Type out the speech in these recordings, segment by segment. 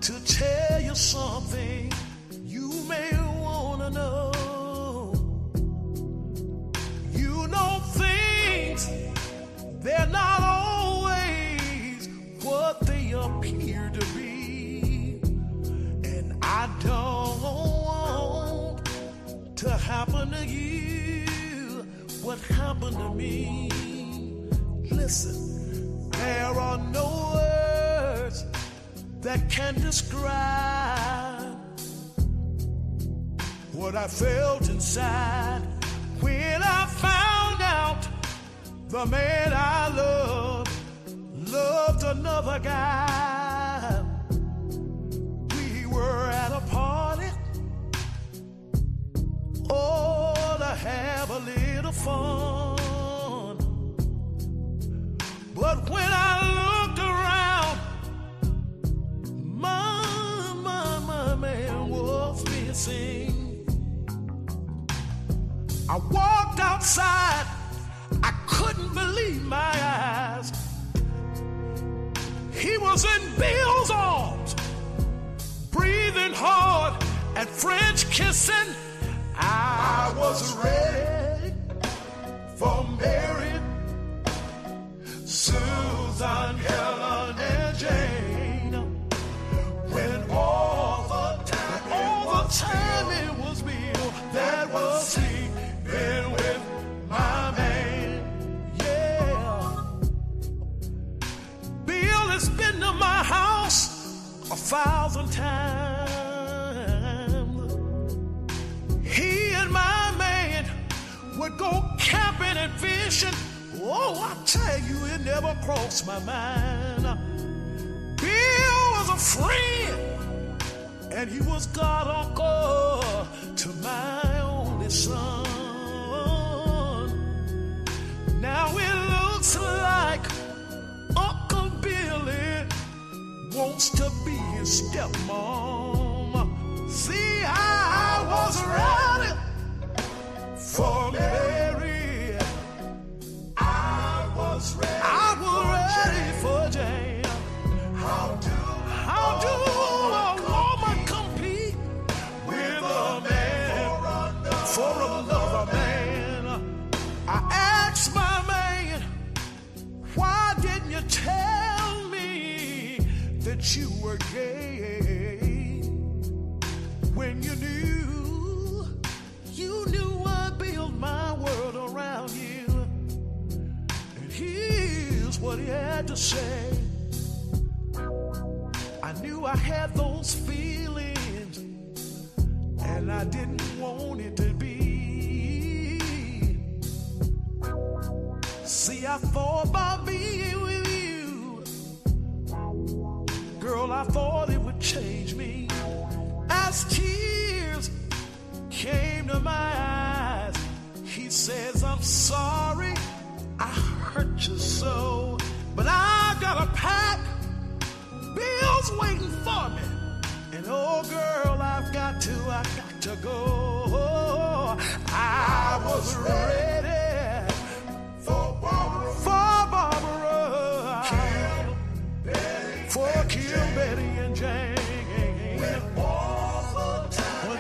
to tell you something you may wanna know. You know things, they're not always what they appear to be. And I don't want to happen to you what happened to me. Listen, there are no words that can describe what I felt inside when I found out the man I loved another guy. We were at a party, oh, to have a little fun. But when I looked around, my man was missing. I walked outside, I couldn't believe my eyes. He was in Bill's arms, breathing hard and French kissing. I was ready for Mary, Susan, Helen, and Jane. When all the time it was Bill that was sleeping with my man. Yeah, Bill has been to my house 1,000 times. He and my man would go camping and fishing. Oh, I tell you, it never crossed my mind. Bill was a friend, and he was God uncle to my only son. Now it looks like Uncle Billy wants to be his stepmom. See, I was ready for Mary. I was ready for Jane. How do a woman compete with a man for another man? I asked my man, why didn't you tell me that you were gay when you knew I built my world around you? And here's what he had to say. I knew I had those feelings, and I didn't want it to be. See, I thought about being with you, girl, I thought it would change me. As tears came to my eyes, he says, I'm sorry I hurt you so, but I gotta pack. Bill's waiting for me, and oh girl, I've got to go. I was ready for Barbara, for Kill Betty and Jane. When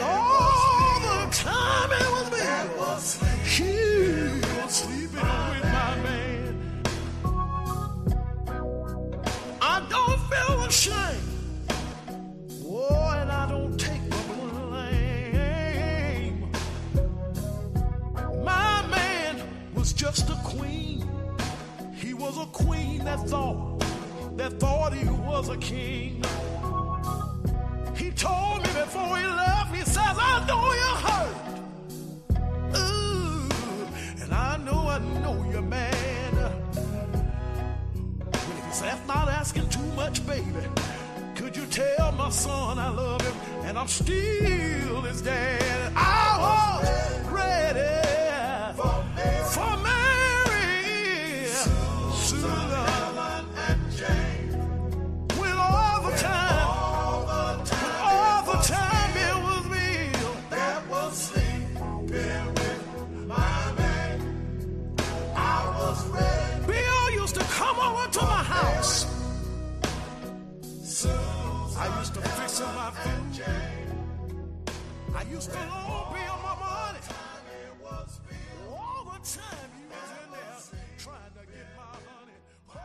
all the time it was me, he was sleeping with my man. I don't feel ashamed, oh, and I don't take the blame. My man was just a queen. He was a queen that thought he was a king. He told me before he left, he says, I know you're hurt. Ooh, and I know you're mad. He said, that's not asking too much, baby. Could you tell my son I love him and I'm still his dad? I was ready for Mary, Susan, and Jane. With all the time it was me that was sleeping with my man. I was ready. Bill used to come over to my house. I used to fix up my food. I used to loan bill my money. All the time you was in there trying to get my honey. Oh,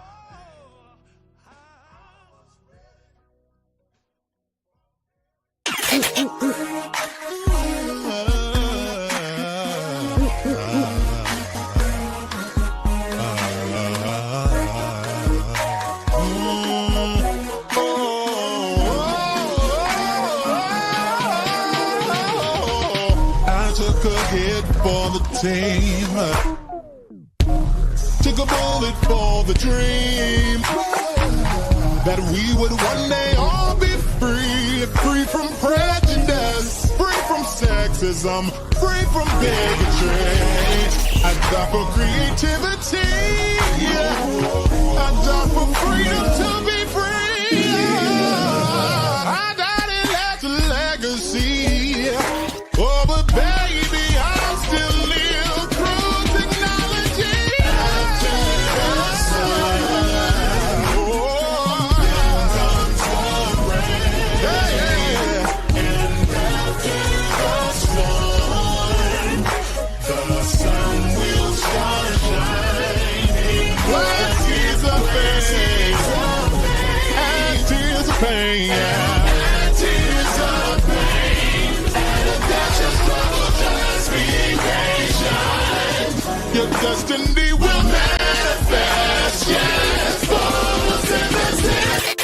for the team, took a bullet for the dream that we would one day all be free, free from prejudice, free from sexism, free from bigotry. I die for creativity, I die for freedom to be free. I died and left a legacy. Oh, but baby, I'll still live through technology. After the sun, comes the rain. And after the storm, the sun will start shining. Black is a pain, and tears of pain, and tears of pain. Your destiny will manifest, yes, falls in the sea.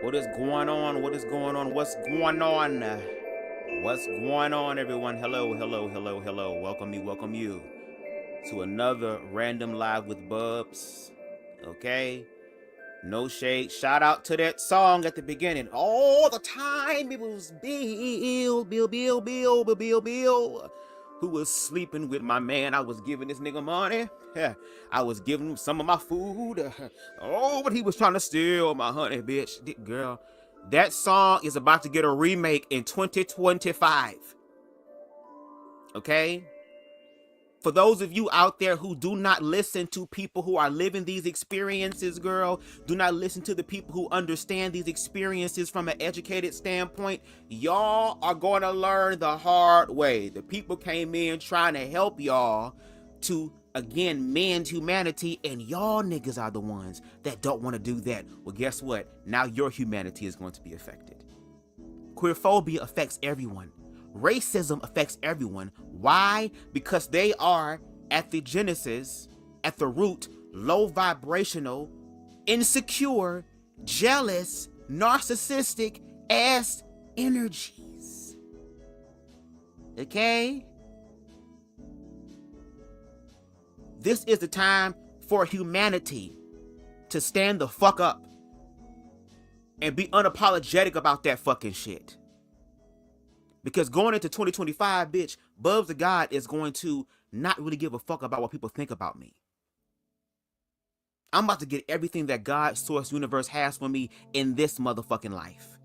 What is going on? What is going on? What's going on? What's going on, everyone? Hello, hello, hello, hello. Welcome you to another Random Live with Bubs. Okay? No shade. Shout out to that song at the beginning. All the time it was Bill, who was sleeping with my man. I was giving this nigga money. I was giving him some of my food. Oh, but he was trying to steal my honey, bitch. Girl, that song is about to get a remake in 2025. Okay? For those of you out there who do not listen to people who are living these experiences, girl, do not listen to the people who understand these experiences from an educated standpoint, y'all are going to learn the hard way. The people came in trying to help y'all to, again, mend humanity, and y'all niggas are the ones that don't want to do that. Well, guess what? Now your humanity is going to be affected. Queerphobia affects everyone. Racism affects everyone. Why? Because they are at the genesis, at the root, low vibrational, insecure, jealous, narcissistic ass energies. Okay? This is the time for humanity to stand the fuck up and be unapologetic about that fucking shit. Because going into 2025, bitch, BubzDaGawd is going to not really give a fuck about what people think about me. I'm about to get everything that God, source, universe has for me in this motherfucking life.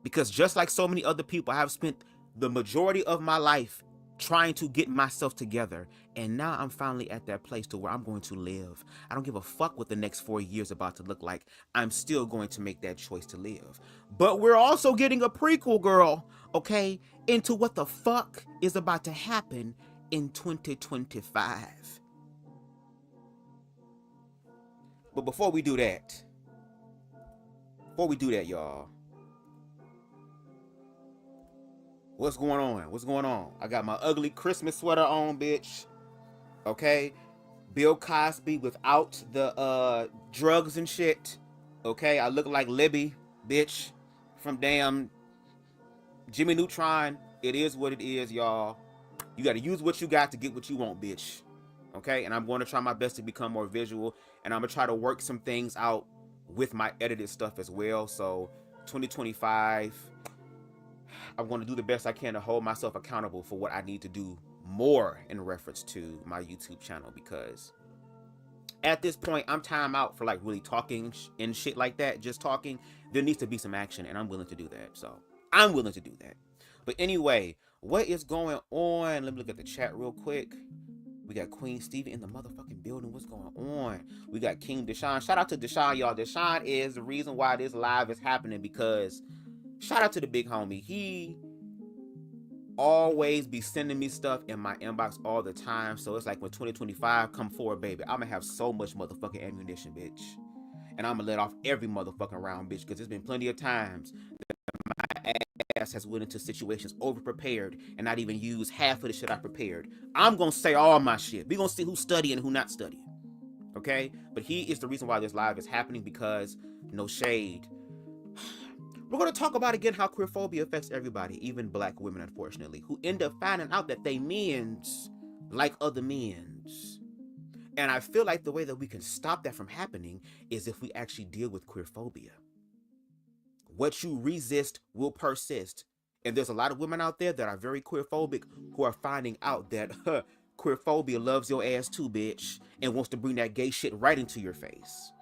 Because just like so many other people, I have spent the majority of my life trying to get myself together. And now I'm finally at that place to where I'm going to live. I don't give a fuck what the next 4 years about to look like. I'm still going to make that choice to live. But we're also getting a prequel, girl, okay, into what the fuck is about to happen in 2025. But before we do that, y'all, what's going on? What's going on? I got my ugly Christmas sweater on, bitch. Okay? Bill Cosby without the drugs and shit. Okay? I look like Libby, bitch, from damn Jimmy Neutron. It is what it is, y'all. You got to use what you got to get what you want, bitch. Okay? And I'm going to try my best to become more visual. And I'm going to try to work some things out with my edited stuff as well. So 2025... I'm going to do the best I can to hold myself accountable for what I need to do more in reference to my YouTube channel, because at this point, I'm time out for like really talking and shit like that, just talking. There needs to be some action, and I'm willing to do that. So I'm willing to do that. But anyway, what is going on? Let me look at the chat real quick. We got Queen Stevie in the motherfucking building. What's going on? We got King Deshaun. Shout out to Deshaun, y'all. Deshaun is the reason why this live is happening, because shout out to the big homie. He always be sending me stuff in my inbox all the time. So it's like when 2025 come forward, baby, I'm gonna have so much motherfucking ammunition, bitch. And I'm gonna let off every motherfucking round, bitch, because there's been plenty of times that my ass has went into situations over-prepared and not even used half of the shit I prepared. I'm gonna say all my shit. We gonna see who's studying and who not studying. Okay? But he is the reason why this live is happening, because no shade. We're going to talk about again how queerphobia affects everybody, even black women, unfortunately, who end up finding out that they men's like other men's. And I feel like the way that we can stop that from happening is if we actually deal with queerphobia. What you resist will persist. And there's a lot of women out there that are very queerphobic who are finding out that queerphobia loves your ass too, bitch, and wants to bring that gay shit right into your face.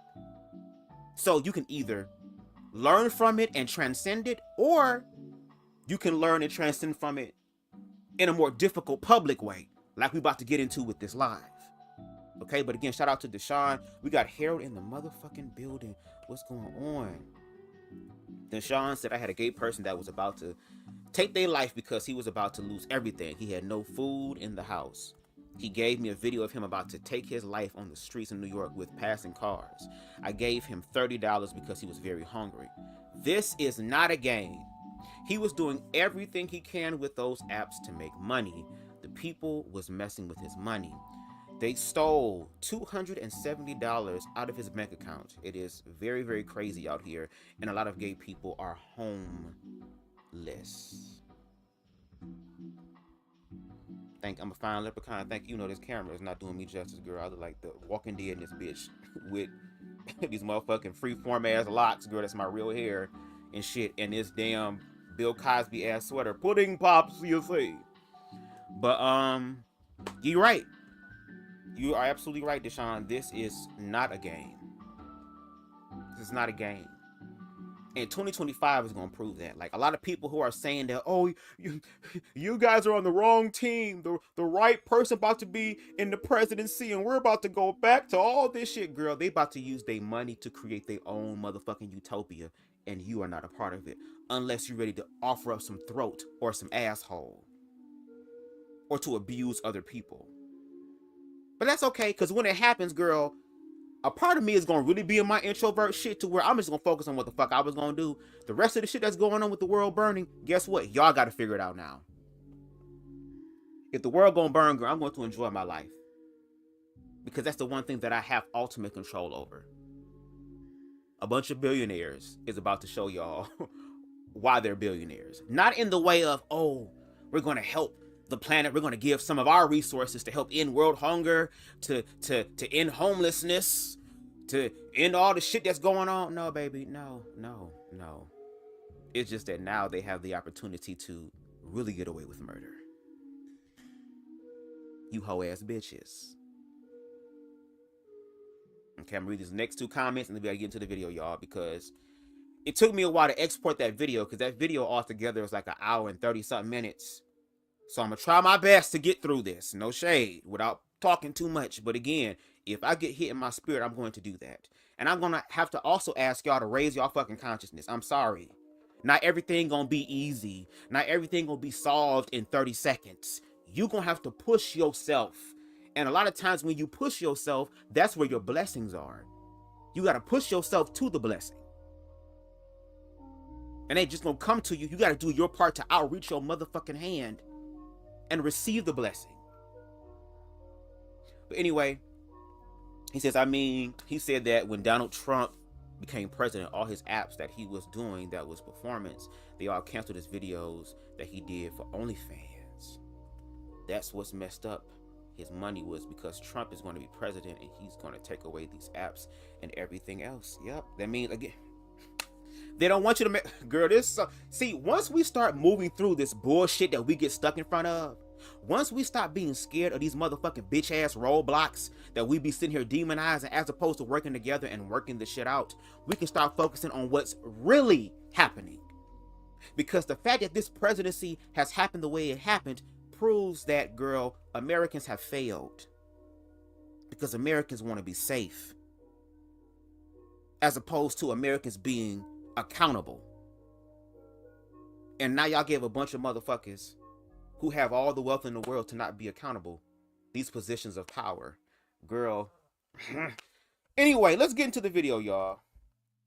So you can either learn from it and transcend it, or you can learn and transcend from it in a more difficult public way, like we're about to get into with this live. Okay, but again, shout out to Deshaun. We got Harold in the motherfucking building. What's going on? Deshaun said I had a gay person that was about to take their life because he was about to lose everything. He had no food in the house. He gave me a video of him about to take his life on the streets of New York with passing cars. I gave him $30 because he was very hungry. This is not a game. He was doing everything he can with those apps to make money. The people was messing with his money. They stole $270 out of his bank account. It is very, very crazy out here, and a lot of gay people are homeless. I'm a fine leprechaun. Thank you. You know, this camera is not doing me justice, girl. I look like the Walking Dead in this bitch with these motherfucking freeform ass locks, girl. That's my real hair and shit. And this damn Bill Cosby ass sweater. Pudding pops, you see. But you're right. You are absolutely right, Deshaun. This is not a game. This is not a game. And 2025 is going to prove that. Like, a lot of people who are saying that, oh, you guys are on the wrong team. The right person about to be in the presidency, and we're about to go back to all this shit, girl. They about to use their money to create their own motherfucking utopia, and you are not a part of it. Unless you're ready to offer up some throat or some asshole. Or to abuse other people. But that's okay, because when it happens, girl, a part of me is going to really be in my introvert shit to where I'm just going to focus on what the fuck I was going to do. The rest of the shit that's going on with the world burning, guess what? Y'all got to figure it out now. If the world going to burn, girl, I'm going to enjoy my life. Because that's the one thing that I have ultimate control over. A bunch of billionaires is about to show y'all why they're billionaires. Not in the way of, oh, we're going to help the planet, we're going to give some of our resources to help end world hunger, to end homelessness, to end all the shit that's going on. No, baby, no. It's just that now they have the opportunity to really get away with murder. You hoe ass bitches. Okay, I'm gonna read these next two comments and then we gotta get into the video, y'all, because it took me a while to export that video, because that video altogether was like an hour and 30 something minutes. So I'm going to try my best to get through this. No shade. Without talking too much. But again, if I get hit in my spirit, I'm going to do that. And I'm going to have to also ask y'all to raise y'all fucking consciousness. I'm sorry. Not everything going to be easy. Not everything going to be solved in 30 seconds. You're going to have to push yourself. And a lot of times when you push yourself, that's where your blessings are. You got to push yourself to the blessing. And they just going to come to you. You got to do your part to outreach your motherfucking hand and receive the blessing. But anyway, he says, he said that when Donald Trump became president, all his apps that he was doing that was performance, they all canceled his videos that he did for OnlyFans. That's what's messed up. His money was because Trump is going to be president and he's going to take away these apps and everything else. Yep. That means, again, They don't want you to make, girl, see, once we start moving through this bullshit that we get stuck in front of, once we stop being scared of these motherfucking bitch ass roadblocks that we be sitting here demonizing as opposed to working together and working this shit out, we can start focusing on what's really happening. Because the fact that this presidency has happened the way it happened proves that, girl, Americans have failed. Because Americans want to be safe. As opposed to Americans being accountable. And now y'all give a bunch of motherfuckers who have all the wealth in the world to not be accountable these positions of power. Girl. Anyway, let's get into the video, y'all.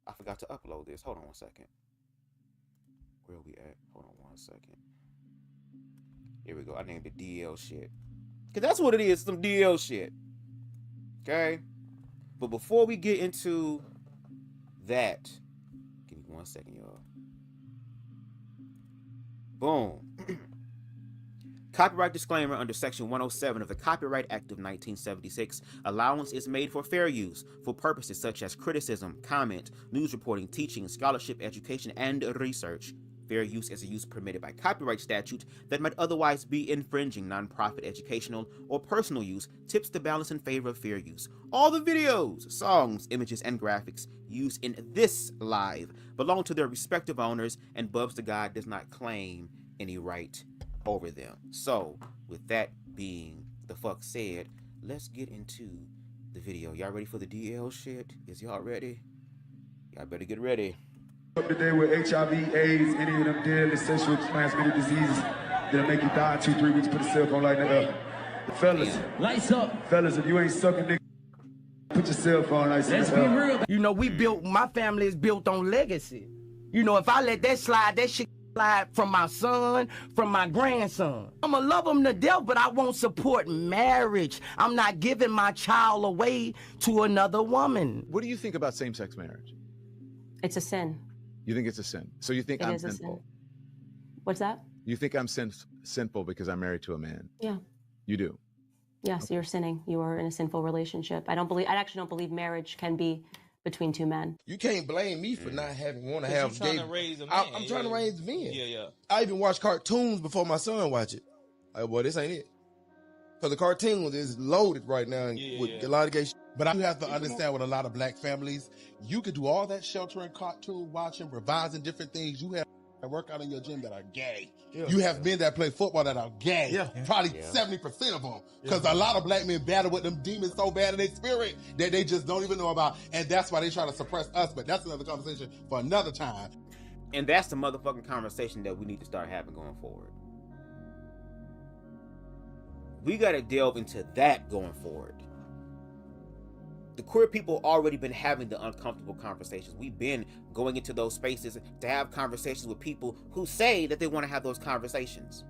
I forgot to upload this. Hold on one second. Where are we at? Hold on one second. Here we go. I named it DL shit. Because that's what it is, some DL shit. Okay? But before we get into that, give me 1 second, y'all. Boom. Copyright disclaimer under Section 107 of the Copyright Act of 1976. Allowance is made for fair use for purposes such as criticism, comment, news reporting, teaching, scholarship, education, and research. Fair use is a use permitted by copyright statute that might otherwise be infringing. Nonprofit educational or personal use tips the balance in favor of fair use. All the videos, songs, images, and graphics used in this live belong to their respective owners, and BubzDaGawd does not claim any right over them. So, with that being the fuck said, let's get into the video. Y'all ready for the DL shit? Is y'all ready? Y'all better get ready. Up today with HIV, AIDS, any of them deadly sexually transmitted diseases that'll make you die in 2-3 weeks. Put a cell phone like that up. Fellas, lights up. Fellas, if you ain't sucking dick, put your cell phone like that. Let's be real. You know, my family is built on legacy. You know, if I let that slide, that shit slide from my son, from my grandson. I'ma love them to death, but I won't support marriage. I'm not giving my child away to another woman. What do you think about same-sex marriage? It's a sin. You think it's a sin? So you think I'm sinful? What's that? You think I'm sinful because I'm married to a man? Yeah. You do? Yes, okay. You're sinning. You are in a sinful relationship. I actually don't believe marriage can be between two men. You can't blame me for not want to have gay. I'm trying to raise men. Yeah. I even watch cartoons before my son watch it. Like, well, this ain't it. Because the cartoon is loaded right now with a lot of gay shit. But you have to understand with a lot of black families, you could do all that sheltering, cartoon watching, revising different things. You have a workout in your gym that are gay. Yeah. You have men that play football that are gay. Yeah. Probably 70% of them. Because a lot of black men battle with them demons so bad in their spirit that they just don't even know about. And that's why they try to suppress us. But that's another conversation for another time. And that's the motherfucking conversation that we need to start having going forward. We got to delve into that going forward. The queer people already been having the uncomfortable conversations. We've been going into those spaces to have conversations with people who say that they want to have those conversations.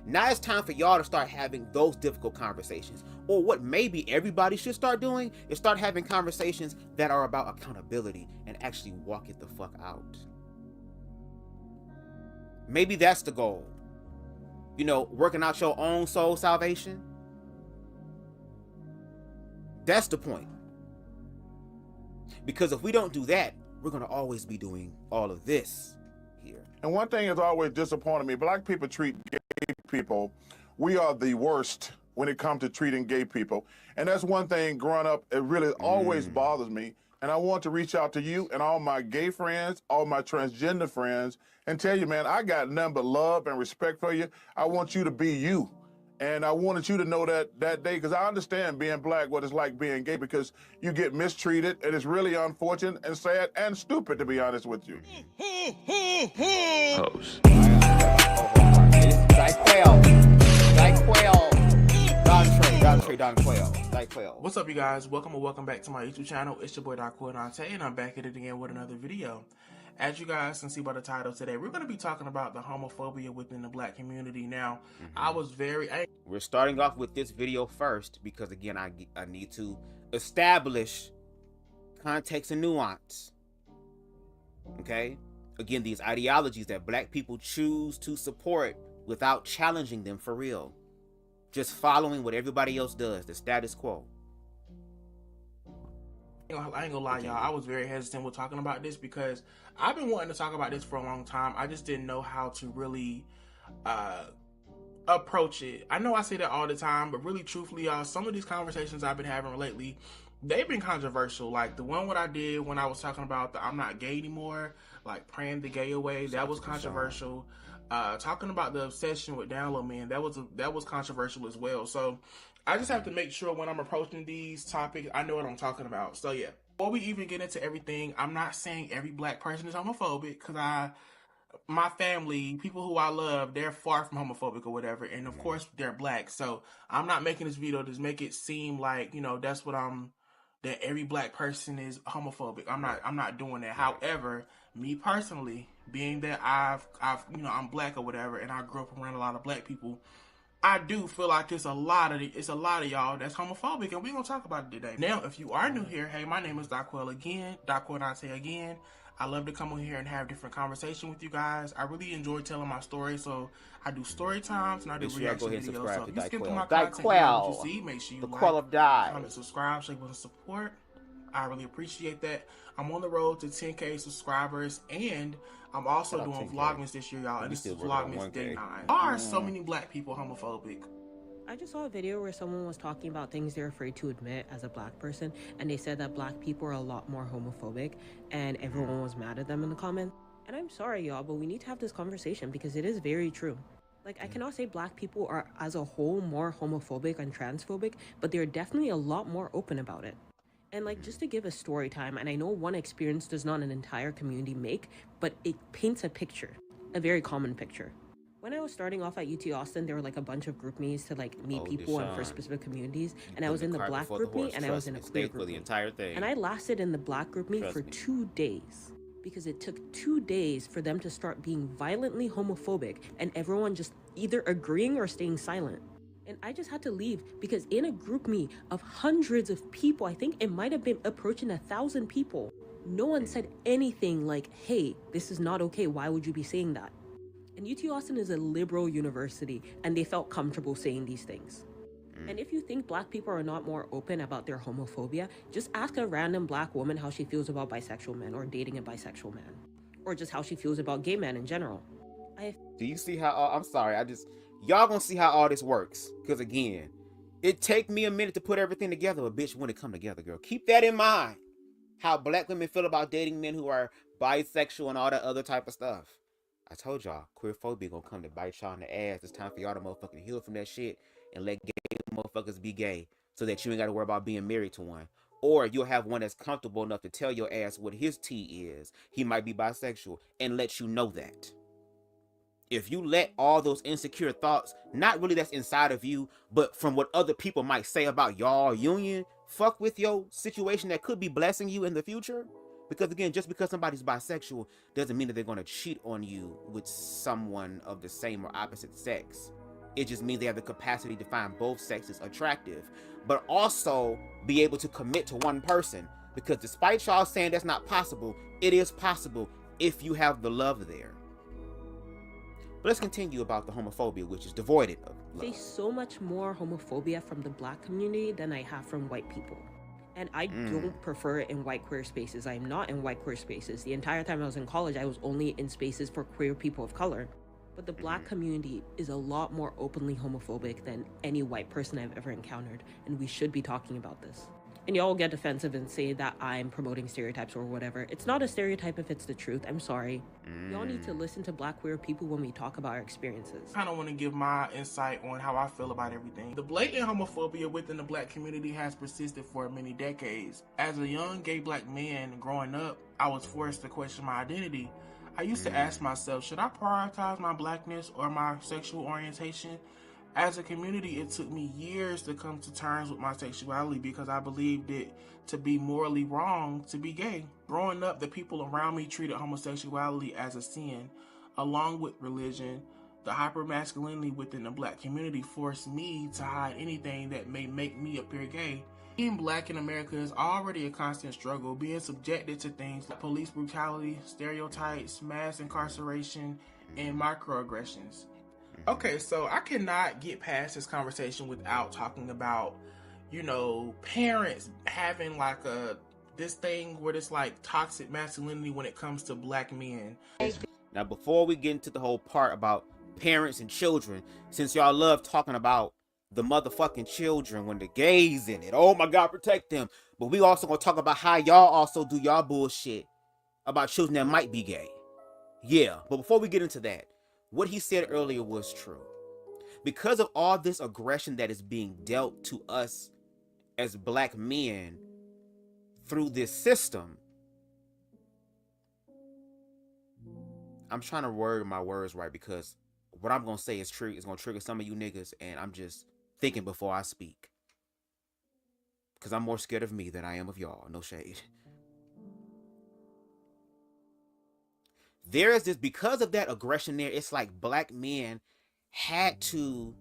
Now it's time for y'all to start having those difficult conversations. Or what maybe everybody should start doing is start having conversations that are about accountability and actually walk it the fuck out. Maybe that's the goal. You know, working out your own soul salvation. That's the point. Because if we don't do that, we're going to always be doing all of this here. And one thing has always disappointed me. Black people treat gay people. We are the worst when it comes to treating gay people. And that's one thing growing up, it really always bothers me. And I want to reach out to you and all my gay friends, all my transgender friends, and tell you, man, I got nothing but love and respect for you. I want you to be you. And I wanted you to know that day, because I understand being black, what it's like being gay, because you get mistreated, and it's really unfortunate and sad and stupid, to be honest with you. Host. DyQuell. What's up, you guys? Welcome back to my YouTube channel. It's your boy DyQuell Dontae, and I'm back at it again with another video. As you guys can see by the title today, we're going to be talking about the homophobia within the black community. Now, We're starting off with this video first because, again, I need to establish context and nuance. Okay? Again, these ideologies that black people choose to support without challenging them for real. Just following what everybody else does, the status quo. ain't gonna lie, y'all. I was very hesitant with talking about this because I've been wanting to talk about this for a long time. I just didn't know how to really approach it. I know I say that all the time, but really, truthfully, y'all, some of these conversations I've been having lately, they've been controversial. Like the one what I did when I was talking about the I'm not gay anymore, like praying the gay away, that was controversial. Talking about the obsession with down low men, that was controversial as well. So I just have to make sure when I'm approaching these topics, I know what I'm talking about. So yeah, before we even get into everything, I'm not saying every black person is homophobic, because my family, people who I love, they're far from homophobic or whatever, and of course they're black. So I'm not making this video to make it seem like, you know, that's what that every black person is homophobic. I'm not doing that. However, me personally, being that I've you know, I'm black or whatever, and I grew up around a lot of black people, I do feel like it's a lot of y'all that's homophobic, and we're gonna talk about it today. Now, if you are new here, hey, my name is DyQuell Dontae again. I love to come on here and have different conversation with you guys. I really enjoy telling my story, so I do story times and I do reaction videos. So if you skip through my content, you see, make sure you like, comment, subscribe, show your support. I really appreciate that. I'm on the road to 10K subscribers, and I'm also doing Vlogmas this year, y'all. And this is Vlogmas Day 9. Why are so many black people homophobic? I just saw a video where someone was talking about things they're afraid to admit as a black person, and they said that black people are a lot more homophobic, and everyone was mad at them in the comments. And I'm sorry, y'all, but we need to have this conversation because it is very true. Like, I cannot say black people are as a whole more homophobic and transphobic, but they're definitely a lot more open about it. And like, just to give a story time, and I know one experience does not an entire community make, but it paints a picture, a very common picture. When I was starting off at UT Austin, there were like a bunch of group meets to like meet people and for specific communities, and I was in the black group meet and I was in a queer group meet. And I lasted in the black group meet for 2 days because it took 2 days for them to start being violently homophobic and everyone just either agreeing or staying silent. And I just had to leave because in a group meet of hundreds of people, I think it might have been approaching 1,000 people, no one said anything like, hey, this is not okay, why would you be saying that? And UT Austin is a liberal university, and they felt comfortable saying these things. And if you think black people are not more open about their homophobia, just ask a random black woman how she feels about bisexual men or dating a bisexual man, or just how she feels about gay men in general. Do you see how, I'm sorry, y'all gonna see how all this works. Because again, it take me a minute to put everything together, but bitch, when it come together, girl, keep that in mind. How black women feel about dating men who are bisexual and all that other type of stuff. I told y'all, queerphobia gonna come to bite y'all in the ass. It's time for y'all to motherfucking heal from that shit and let gay motherfuckers be gay so that you ain't gotta worry about being married to one. Or you'll have one that's comfortable enough to tell your ass what his tea is. He might be bisexual and let you know that. If you let all those insecure thoughts, not really that's inside of you, but from what other people might say about y'all union, fuck with your situation that could be blessing you in the future. Because again, just because somebody's bisexual doesn't mean that they're going to cheat on you with someone of the same or opposite sex. It just means they have the capacity to find both sexes attractive, but also be able to commit to one person. Because despite y'all saying that's not possible, it is possible if you have the love there. But let's continue about the homophobia, which is devoid of love. I face so much more homophobia from the black community than I have from white people. And I don't prefer it in white queer spaces. I am not in white queer spaces. The entire time I was in college, I was only in spaces for queer people of color. But the black community is a lot more openly homophobic than any white person I've ever encountered. And we should be talking about this. And y'all get defensive and say that I'm promoting stereotypes or whatever. It's not a stereotype if it's the truth. I'm sorry. Y'all need to listen to black queer people when we talk about our experiences. I kind of want to give my insight on how I feel about everything. The blatant homophobia within the black community has persisted for many decades. As a young gay black man growing up, I was forced to question my identity. I used to ask myself, should I prioritize my blackness or my sexual orientation? As a community, it took me years to come to terms with my sexuality because I believed it to be morally wrong to be gay. Growing up, the people around me treated homosexuality as a sin. Along with religion, the hypermasculinity within the black community forced me to hide anything that may make me appear gay. Being black in America is already a constant struggle, being subjected to things like police brutality, stereotypes, mass incarceration, and microaggressions. Okay, so I cannot get past this conversation without talking about, you know, parents having like a this thing where it's like toxic masculinity when it comes to black men. Now, before we get into the whole part about parents and children, since y'all love talking about the motherfucking children when the gays in it, oh my God, protect them. But we also gonna talk about how y'all also do y'all bullshit about children that might be gay. Yeah, but before we get into that, what he said earlier was true. Because of all this aggression that is being dealt to us as black men through this system, I'm trying to word my words right, because what I'm going to say is true. It's going to trigger some of you niggas, and I'm just thinking before I speak. Because I'm more scared of me than I am of y'all. No shade. There is this, because of that aggression there, it's like black men had to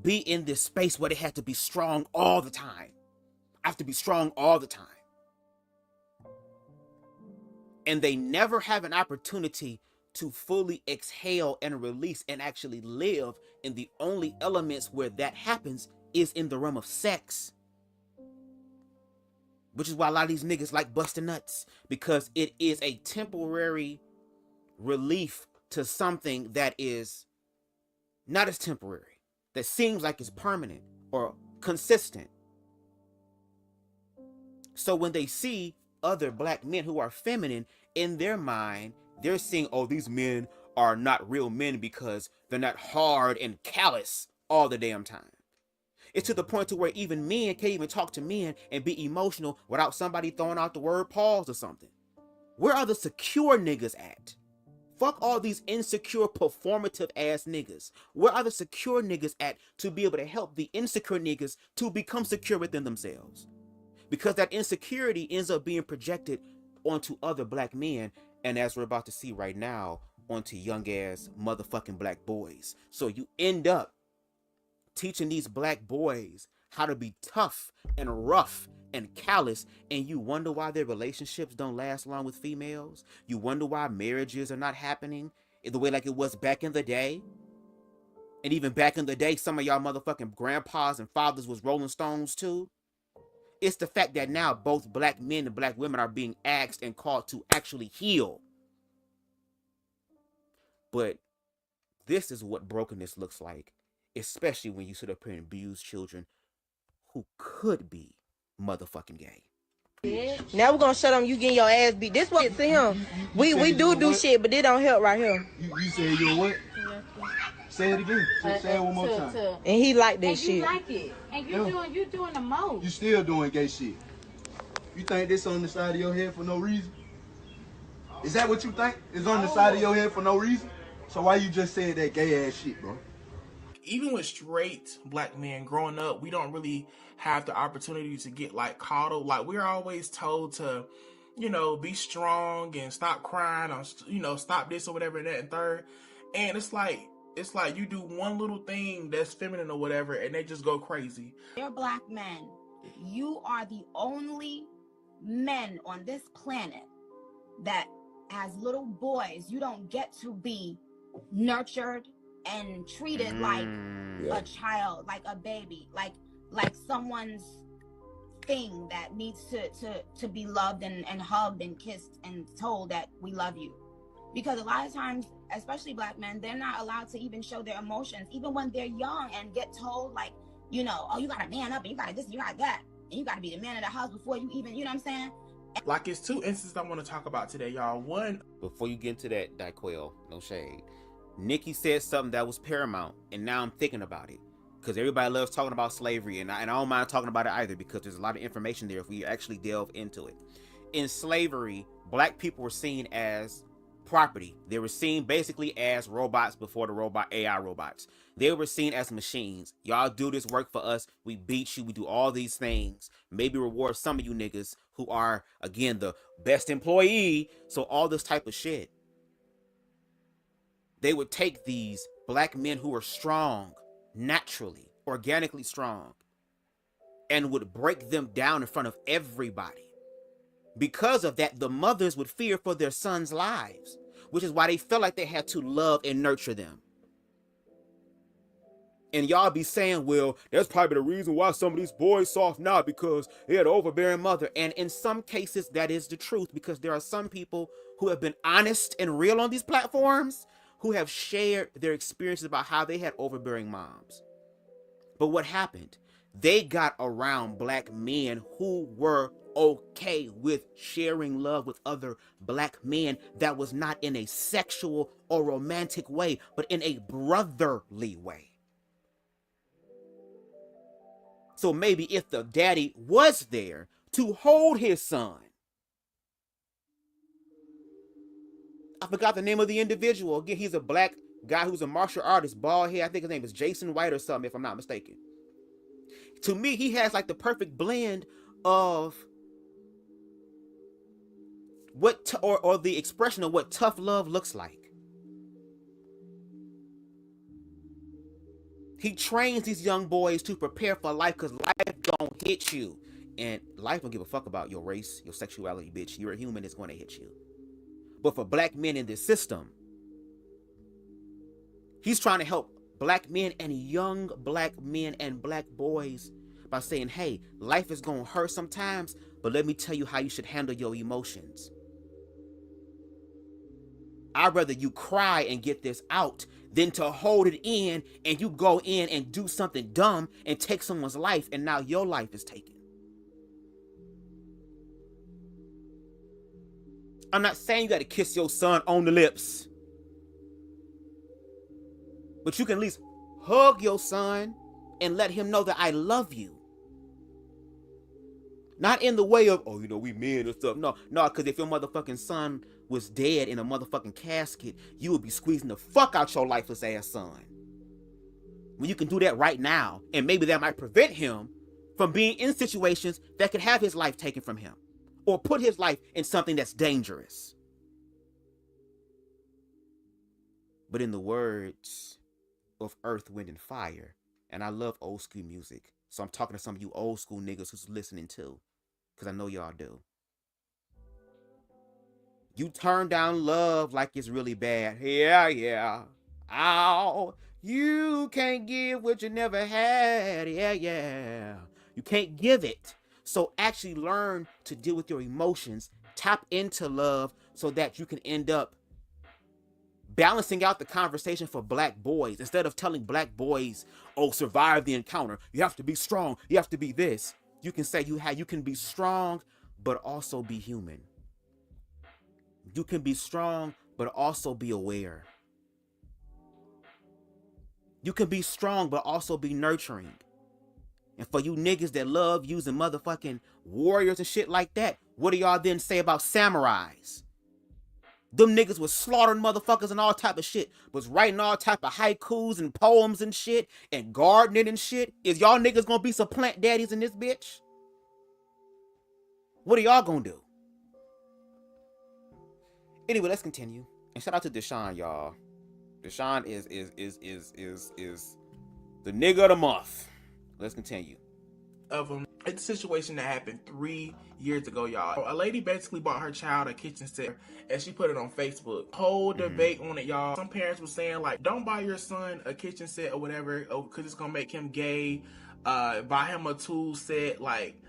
be in this space where they had to be strong all the time. I have to be strong all the time. And they never have an opportunity to fully exhale and release and actually live. And the only elements where that happens is in the realm of sex. Which is why a lot of these niggas like busting nuts, because it is a temporary relief to something that is not as temporary, that seems like it's permanent or consistent. So when they see other black men who are feminine, in their mind, they're seeing, oh, these men are not real men because they're not hard and callous all the damn time. It's to the point to where even men can't even talk to men and be emotional without somebody throwing out the word pause or something. Where are the secure niggas at? Fuck all these insecure, performative ass niggas. Where are the secure niggas at to be able to help the insecure niggas to become secure within themselves? Because that insecurity ends up being projected onto other black men, and as we're about to see right now, onto young ass motherfucking black boys. So you end up teaching these black boys how to be tough and rough and callous, and you wonder why their relationships don't last long with females. You wonder why marriages are not happening in the way like it was back in the day. And even back in the day, some of y'all motherfucking grandpas and fathers was Rolling Stones too. It's the fact that now both black men and black women are being asked and called to actually heal. But this is what brokenness looks like, especially when you sit up here and abuse children who could be motherfucking gay. Now we're gonna shut on you getting your ass beat. This what to him. We do shit, but it don't help right here. You said you're what? Say it again. Say it one more time. And he like that shit. You like it. And you doing the most. You still doing gay shit. You think this on the side of your head for no reason? Is that what you think? It's on the side of your head for no reason? So why you just saying that gay ass shit, bro? Even with straight black men growing up, we don't really have the opportunity to get like coddled. Like we're always told to, you know, be strong and stop crying or, you know, stop this or whatever, that and third. And it's like you do one little thing that's feminine or whatever, and they just go crazy. You're black men. You are the only men on this planet that as little boys, you don't get to be nurtured and treated like a child, like a baby, like someone's thing that needs to be loved and hugged and kissed and told that we love you. Because a lot of times, especially black men, they're not allowed to even show their emotions, even when they're young, and get told like, you know, oh, you gotta man up and you gotta this and you gotta that, and you gotta be the man of the house before you even, you know what I'm saying? Like, it's two instances I want to talk about today, y'all. One, before you get into that, DyQuell, no shade, Nikki said something that was paramount, and now I'm thinking about it, because everybody loves talking about slavery, and I don't mind talking about it either, because there's a lot of information there if we actually delve into it. In slavery, black people were seen as property. They were seen basically as robots before the robot AI robots. They were seen as machines. Y'all do this work for us. We beat you. We do all these things. Maybe reward some of you niggas who are, again, the best employee. So all this type of shit. They would take these black men who are strong, naturally, organically strong, and would break them down in front of everybody. Because of that, the mothers would fear for their sons' lives, which is why they felt like they had to love and nurture them. And y'all be saying, well, that's probably the reason why some of these boys soft now, because they had an overbearing mother. And in some cases, that is the truth, because there are some people who have been honest and real on these platforms who have shared their experiences about how they had overbearing moms. But what happened? They got around black men who were okay with sharing love with other black men that was not in a sexual or romantic way, but in a brotherly way. So maybe if the daddy was there to hold his son. I forgot the name of the individual. Again, he's a black guy who's a martial artist, bald head. I think his name is Jason White or something, if I'm not mistaken. To me, he has like the perfect blend of what, or the expression of what tough love looks like. He trains these young boys to prepare for life, because life don't hit you. And life don't give a fuck about your race, your sexuality, bitch. You're a human, it's going to hit you. But for black men in this system, he's trying to help black men and young black men and black boys by saying, hey, life is going to hurt sometimes, but let me tell you how you should handle your emotions. I'd rather you cry and get this out than to hold it in and you go in and do something dumb and take someone's life, and now your life is taken. I'm not saying you got to kiss your son on the lips, but you can at least hug your son and let him know that I love you. Not in the way of, oh, you know, we men and stuff. No, because if your motherfucking son was dead in a motherfucking casket, you would be squeezing the fuck out your lifeless ass son. When you can do that right now, and maybe that might prevent him from being in situations that could have his life taken from him, or put his life in something that's dangerous. But in the words of Earth, Wind, and Fire, and I love old school music, so I'm talking to some of you old school niggas who's listening too, because I know y'all do. You turn down love like it's really bad. Yeah. Ow. You can't give what you never had. Yeah. You can't give it. So actually learn to deal with your emotions. Tap into love so that you can end up balancing out the conversation for black boys. Instead of telling black boys, oh, survive the encounter. You have to be strong. You have to be this. You can say you can be strong, but also be human. You can be strong, but also be aware. You can be strong, but also be nurturing. And for you niggas that love using motherfucking warriors and shit like that, what do y'all then say about samurais? Them niggas was slaughtering motherfuckers and all type of shit. Was writing all type of haikus and poems and shit and gardening and shit. Is y'all niggas gonna be some plant daddies in this bitch? What are y'all gonna do? Anyway, let's continue. And shout out to Deshaun, y'all. Deshaun is the nigga of the month. Let's continue. Of them. It's a situation that happened 3 years ago, y'all. A lady basically bought her child a kitchen set and she put it on Facebook. Whole debate on it, y'all. Some parents were saying, like, don't buy your son a kitchen set or whatever, because it's gonna make him gay. Buy him a tool set. Like,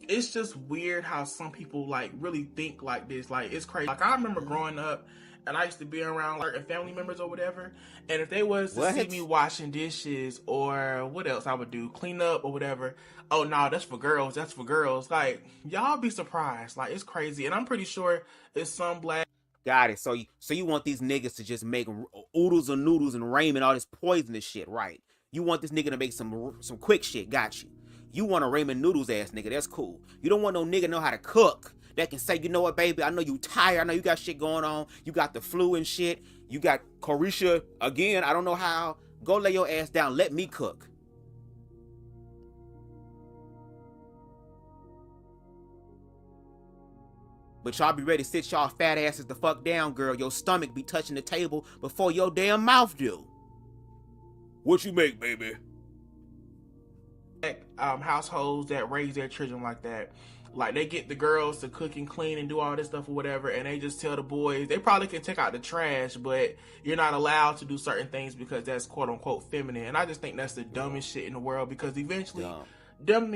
it's just weird how some people like really think like this. Like, it's crazy. Like, I remember growing up and I used to be around certain family members or whatever, and if they was to see me washing dishes or what else I would do, clean up or whatever, oh no, that's for girls, that's for girls. Like, y'all be surprised. Like, it's crazy. And I'm pretty sure it's some black. Got it. So you want these niggas to just make oodles and noodles and ramen, all this poisonous shit, right? You want this nigga to make some quick shit. Got you. You want a ramen noodles ass nigga. That's cool. You don't want no nigga know how to cook that can say, you know what, baby, I know you tired. I know you got shit going on. You got the flu and shit. You got Corisha again. I don't know how. Go lay your ass down. Let me cook. But y'all be ready to sit y'all fat asses the fuck down, girl. Your stomach be touching the table before your damn mouth do. What you make, baby? Households that raise their children like that. Like, they get the girls to cook and clean and do all this stuff or whatever, and they just tell the boys, they probably can take out the trash, but you're not allowed to do certain things because that's quote-unquote feminine. And I just think that's the dumbest shit in the world, because eventually, them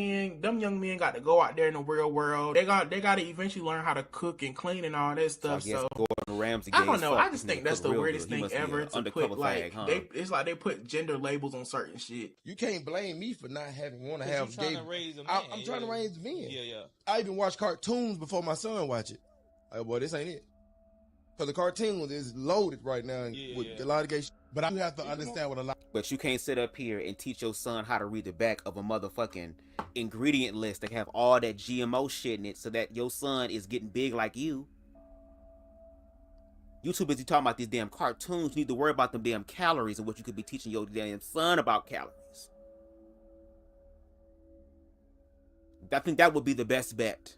young men got to go out there in the real world. They got to eventually learn how to cook and clean and all that stuff. So Gordon Ramsay, I don't know. I just think that's the weirdest thing ever to put, like, it's like they put gender labels on certain shit. You can't blame me for not want to have gay. I'm trying to raise men. Yeah. I even watch cartoons before my son watch it. Like, boy, this ain't it. Because the cartoon is loaded right now with a lot of gay shit. But I have to understand what a lot. But you can't sit up here and teach your son how to read the back of a motherfucking ingredient list that have all that GMO shit in it, so that your son is getting big like you. You too busy talking about these damn cartoons. You need to worry about them damn calories and what you could be teaching your damn son about calories. I think that would be the best bet.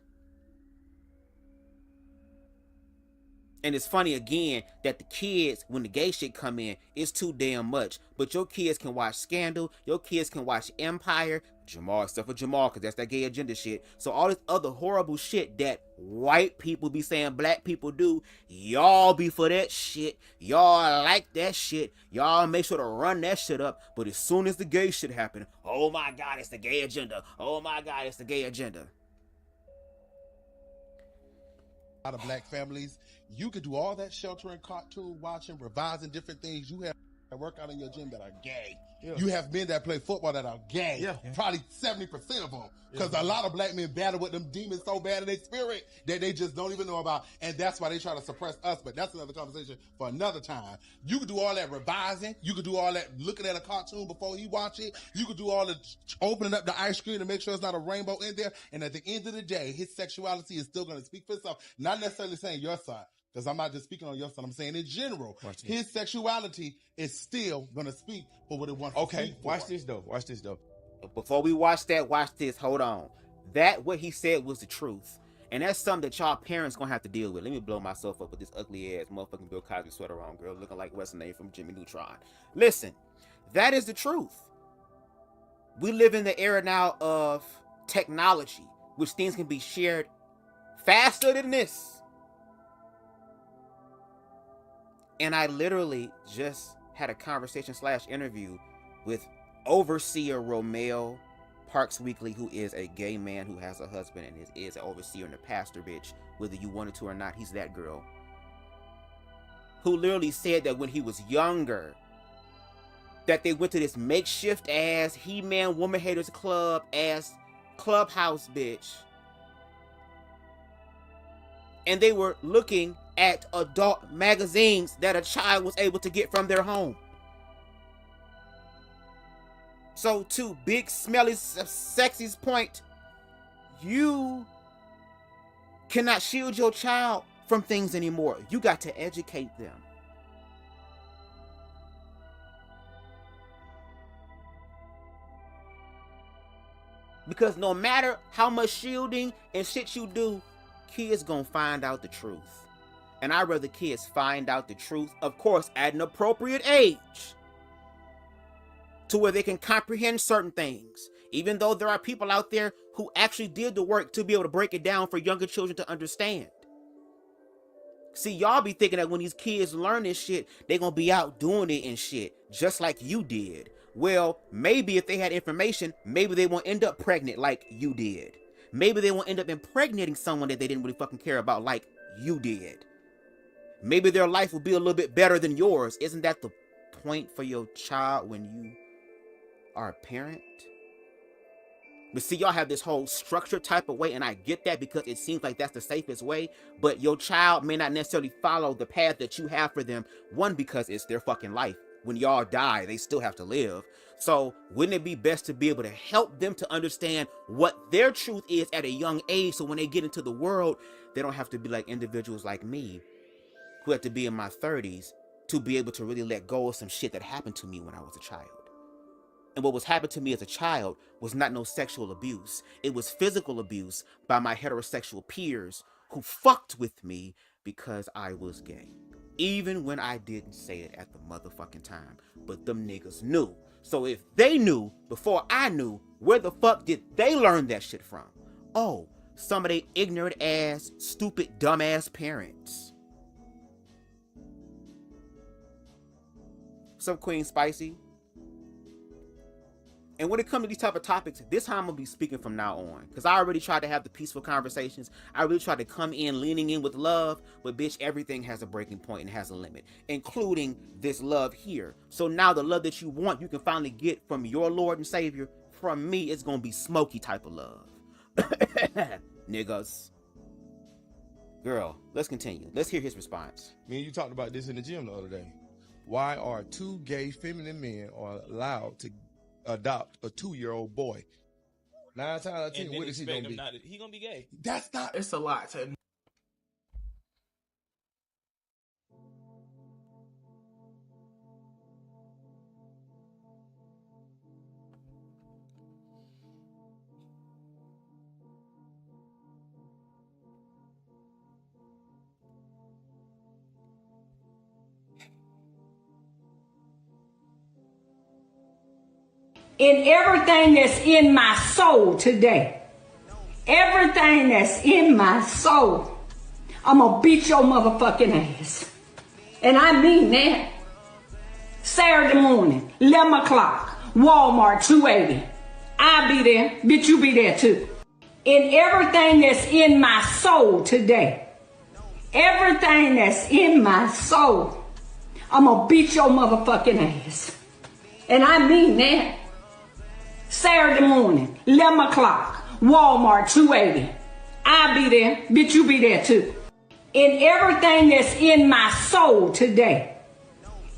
And it's funny again that the kids, when the gay shit come in, it's too damn much. But your kids can watch Scandal, your kids can watch Empire, Jamal, except for Jamal, because that's that gay agenda shit. So all this other horrible shit that white people be saying black people do, y'all be for that shit. Y'all like that shit. Y'all make sure to run that shit up. But as soon as the gay shit happen, oh my God, it's the gay agenda. Oh my God, it's the gay agenda. A lot of black families, you could do all that sheltering, cartoon watching, revising different things. You have that work out in your gym that are gay. Yeah. You have men that play football that are gay. Yeah. Probably 70% of them. Because a lot of black men battle with them demons so bad in their spirit that they just don't even know about. And that's why they try to suppress us. But that's another conversation for another time. You could do all that revising. You could do all that looking at a cartoon before he watch it. You could do all the opening up the ice cream to make sure it's not a rainbow in there. And at the end of the day, his sexuality is still going to speak for itself. Not necessarily saying your side. Because I'm not just speaking on your son. I'm saying in general, his sexuality is still going to speak for what it wants to speak for. Watch this though. Before we watch that, watch this. Hold on. That, what he said was the truth. And that's something that y'all parents going to have to deal with. Let me blow myself up with this ugly ass motherfucking Bill Cosby sweater on, girl. Looking like what's the name from Jimmy Neutron. Listen, that is the truth. We live in the era now of technology, which things can be shared faster than this. And I literally just had a conversation / interview with Overseer Romeo Parks Weekly, who is a gay man who has a husband and is an overseer and a pastor, bitch. Whether you wanted to or not, he's that girl. Who literally said that when he was younger, that they went to this makeshift ass He-Man Woman Haters Club ass clubhouse, bitch. And they were looking at adult magazines that a child was able to get from their home. So to Big Smelly Sexy's point, you cannot shield your child from things anymore. You got to educate them. Because no matter how much shielding and shit you do, kids gonna find out the truth. And I'd rather kids find out the truth, of course, at an appropriate age, to where they can comprehend certain things. Even though there are people out there who actually did the work to be able to break it down for younger children to understand. See, y'all be thinking that when these kids learn this shit, they gonna be out doing it and shit, just like you did. Well, maybe if they had information, maybe they won't end up pregnant like you did. Maybe they won't end up impregnating someone that they didn't really fucking care about like you did. Maybe their life will be a little bit better than yours. Isn't that the point for your child when you are a parent? But see, y'all have this whole structured type of way, and I get that because it seems like that's the safest way, but your child may not necessarily follow the path that you have for them. One, because it's their fucking life. When y'all die, they still have to live. So wouldn't it be best to be able to help them to understand what their truth is at a young age, so when they get into the world, they don't have to be like individuals like me, who had to be in my 30s to be able to really let go of some shit that happened to me when I was a child. And what was happened to me as a child was not no sexual abuse. It was physical abuse by my heterosexual peers who fucked with me because I was gay. Even when I didn't say it at the motherfucking time. But them niggas knew. So if they knew before I knew, where the fuck did they learn that shit from? Oh, some of they ignorant ass, stupid, dumbass parents. What's up, Queen Spicy? And when it comes to these type of topics, this time I'm going to be speaking from now on. Because I already tried to have the peaceful conversations. I really tried to come in leaning in with love. But bitch, everything has a breaking point and has a limit. Including this love here. So now the love that you want, you can finally get from your Lord and Savior. From me, it's going to be smoky type of love. Niggas. Girl, let's continue. Let's hear his response. Me and you talked about this in the gym the other day. Why are 2 gay feminine men are allowed to adopt a 2-year-old boy? 9 times out of 10, what is he gonna be? He gonna be gay. That's not. It's a lot to. In everything that's in my soul today, everything that's in my soul, I'm gonna beat your motherfucking ass. And I mean that. Saturday morning, 11 o'clock, Walmart 280. I'll be there, bitch, you be there too. In everything that's in my soul today, everything that's in my soul, I'm gonna beat your motherfucking ass. And I mean that. Saturday morning, 11 o'clock, Walmart 280. I'll be there, bitch, you be there too. In everything that's in my soul today,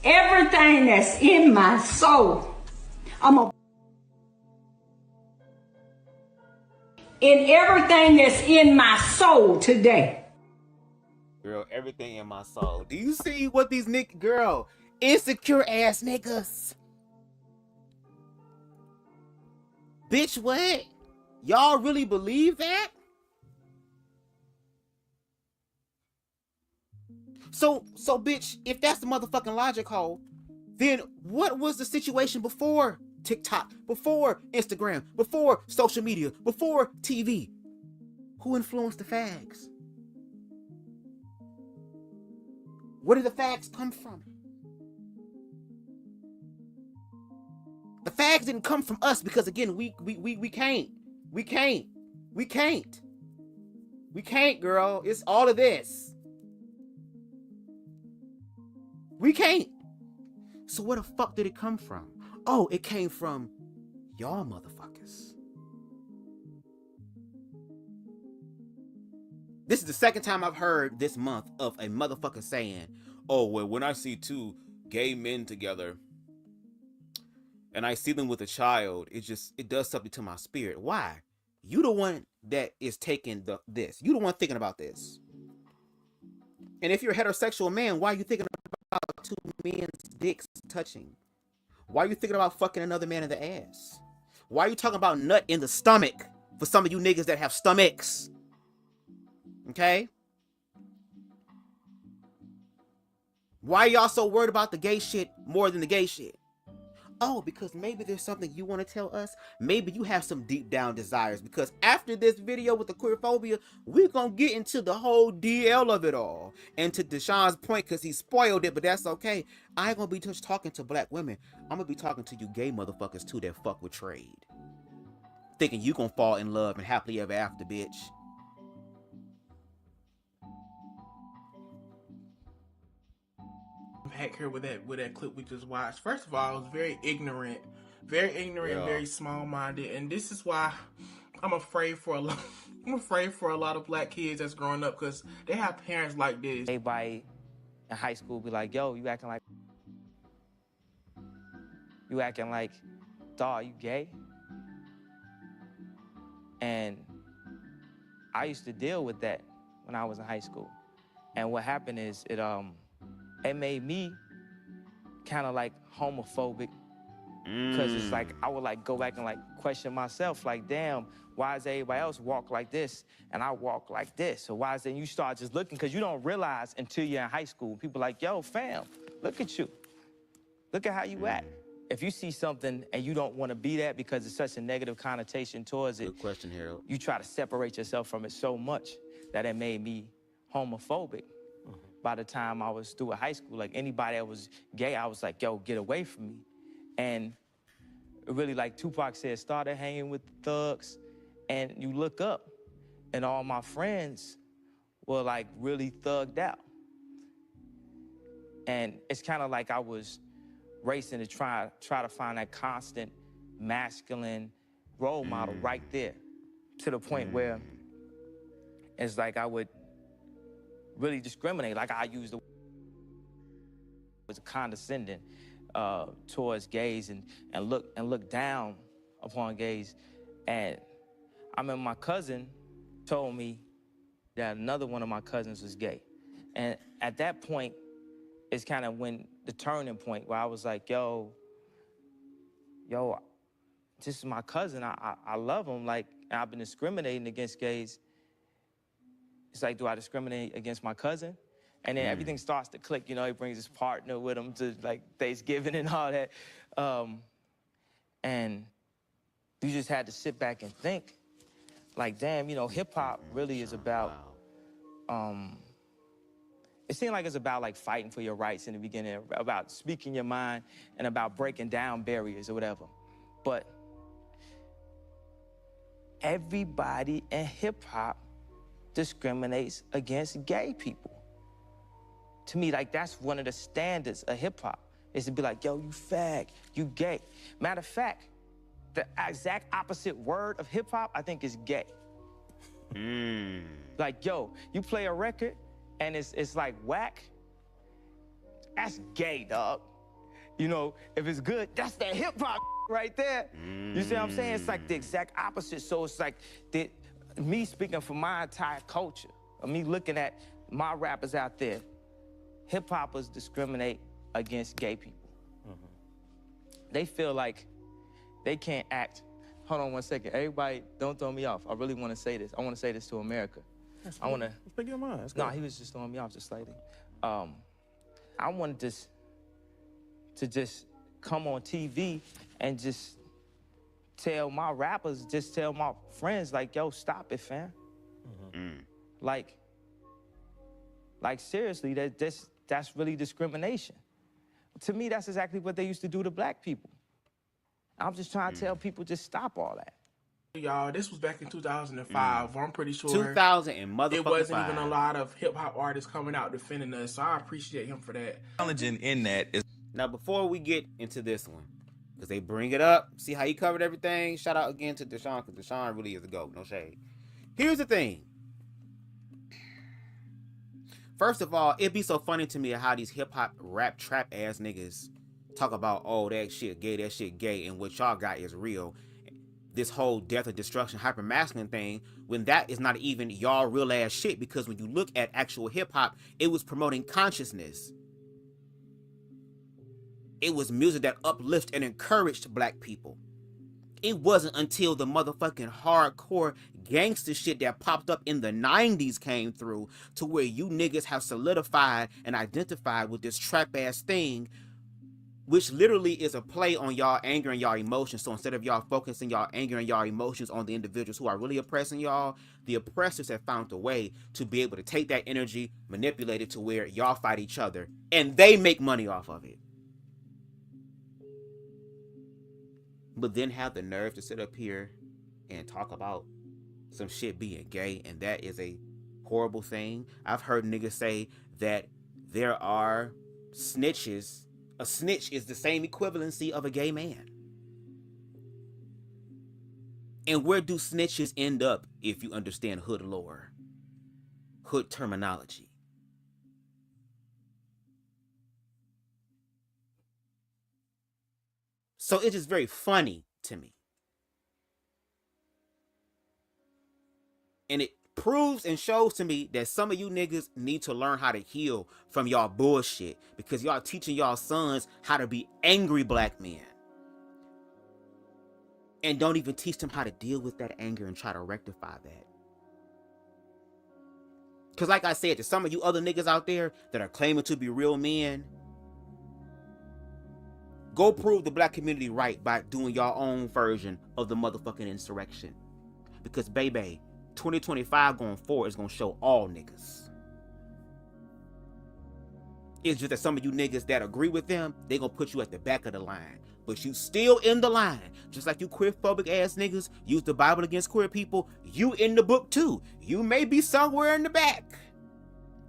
everything that's in my soul, in everything that's in my soul today. Girl, everything in my soul. Do you see what these girl, insecure ass niggas? Bitch, what? Y'all really believe that? So bitch, if that's the motherfucking logic hole, then what was the situation before TikTok, before Instagram, before social media, before TV? Who influenced the fags? Where did the fags come from? The fags didn't come from us because, again, we can't. We can't, girl. It's all of this. We can't. So where the fuck did it come from? Oh, it came from y'all motherfuckers. This is the second time I've heard this month of a motherfucker saying, oh, well, when I see 2 gay men together, and I see them with a child, it does something to my spirit. Why? You the one that is taking this. You the one thinking about this. And if you're a heterosexual man, why are you thinking about 2 men's dicks touching? Why are you thinking about fucking another man in the ass? Why are you talking about nut in the stomach for some of you niggas that have stomachs? Okay? Why are y'all so worried about the gay shit more than the gay shit? Oh, because maybe there's something you want to tell us. Maybe you have some deep down desires. Because after this video with the queerphobia, we're going to get into the whole DL of it all. And to Deshaun's point, because he spoiled it, but that's okay. I ain't going to be just talking to black women. I'm going to be talking to you gay motherfuckers too that fuck with trade. Thinking you going to fall in love and happily ever after, bitch. Back here with that clip we just watched. First of all, it was very ignorant and very small-minded, and this is why I'm afraid for a lot of black kids that's growing up, because they have parents like this. Everybody in high school be like, yo, you acting like dawg, you gay? And I used to deal with that when I was in high school. And what happened is it made me kind of like homophobic, because it's like I would like go back and like question myself, like, damn, why does everybody else walk like this and I walk like this? So why is then you start just looking, because you don't realize until you're in high school, people like, yo, fam, look at you, look at how you act. if you see something and you don't want to be that because it's such a negative connotation towards it, good question, Harold. You try to separate yourself from it so much that it made me homophobic. By the time I was through high school, like anybody that was gay, I was like, yo, get away from me. And really, like Tupac said, started hanging with the thugs, and you look up, and all my friends were like really thugged out. And it's kind of like I was racing to try to find that constant masculine role model right there, to the point where it's like I would really discriminate. Like I used the was condescending towards gays and look down upon gays. And I remember my cousin told me that another one of my cousins was gay. And at that point, it's kind of when the turning point where I was like, yo, this is my cousin. I love him. Like, and I've been discriminating against gays. It's like, do I discriminate against my cousin? And then everything starts to click. You know, he brings his partner with him to like Thanksgiving and all that. And you just had to sit back and think, like, damn, you know, hip hop really is about, it seemed like it's about like fighting for your rights in the beginning, about speaking your mind and about breaking down barriers or whatever. But everybody in hip hop discriminates against gay people. To me, like, that's one of the standards of hip hop, is to be like, yo, you fag, you gay. Matter of fact, the exact opposite word of hip hop, I think, is gay. Like, yo, you play a record and it's like whack, that's gay, dog. You know, if it's good, that's that hip hop right there. You see what I'm saying? It's like the exact opposite. So it's like me speaking for my entire culture, or me looking at my rappers out there, hip hoppers discriminate against gay people. They feel like they can't act. Hold on one second. Everybody, don't throw me off. I really want to say this. I want to say this to America. I want to. Speak your mind. No, he was just throwing me off just slightly. I wanted to just come on TV and just tell my rappers, just tell my friends, like, yo, stop it, fam. Like seriously, that's really discrimination. To me, that's exactly what they used to do to black people. I'm just trying to tell people, just stop all that. Y'all, this was back in 2005. I'm pretty sure 2000 and motherfucking it wasn't 5. even a lot of hip hop artists coming out defending us. So I appreciate him for that. Challenging in that is now, before we get into this one, because they bring it up, see how he covered everything. Shout out again to Deshaun, because Deshaun really is a GOAT. No shade. Here's the thing. First of all, it'd be so funny to me how these hip hop rap trap ass niggas talk about, oh, that shit gay, and what y'all got is real. This whole death and destruction hypermasculine thing, when that is not even y'all real ass shit, because when you look at actual hip hop, it was promoting consciousness. It was music that uplifted and encouraged black people. It wasn't until the motherfucking hardcore gangster shit that popped up in the 90s came through to where you niggas have solidified and identified with this trap ass thing, which literally is a play on y'all anger and y'all emotions. So instead of y'all focusing y'all anger and y'all emotions on the individuals who are really oppressing y'all, the oppressors have found a way to be able to take that energy, manipulate it to where y'all fight each other, and they make money off of it. But then have the nerve to sit up here and talk about some shit being gay, and that is a horrible thing. I've heard niggas say that there are snitches. A snitch is the same equivalency of a gay man. And where do snitches end up if you understand hood lore, hood terminology? So it is very funny to me. And it proves and shows to me that some of you niggas need to learn how to heal from y'all bullshit, because y'all teaching y'all sons how to be angry black men. And don't even teach them how to deal with that anger and try to rectify that. Because like I said, to some of you other niggas out there that are claiming to be real men, Go prove the black community right by doing your own version of the motherfucking insurrection. Because, baby, 2025 going forward is going to show all niggas. It's just that some of you niggas that agree with them, they going to put you at the back of the line. But you still in the line. Just like you queerphobic ass niggas use the Bible against queer people, you in the book too. You may be somewhere in the back.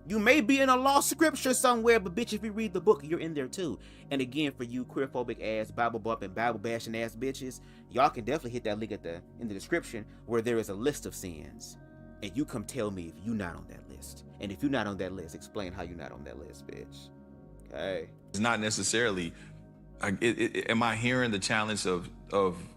You may be in a lost scripture somewhere, but bitch, if you read the book, you're in there too. And again, for you queerphobic ass, Bible bumping, Bible bashing ass bitches, y'all can definitely hit that link in the description where there is a list of sins. And you come tell me if you're not on that list. And if you're not on that list, explain how you're not on that list, bitch. Okay. It's not necessarily, am I hearing the challenge of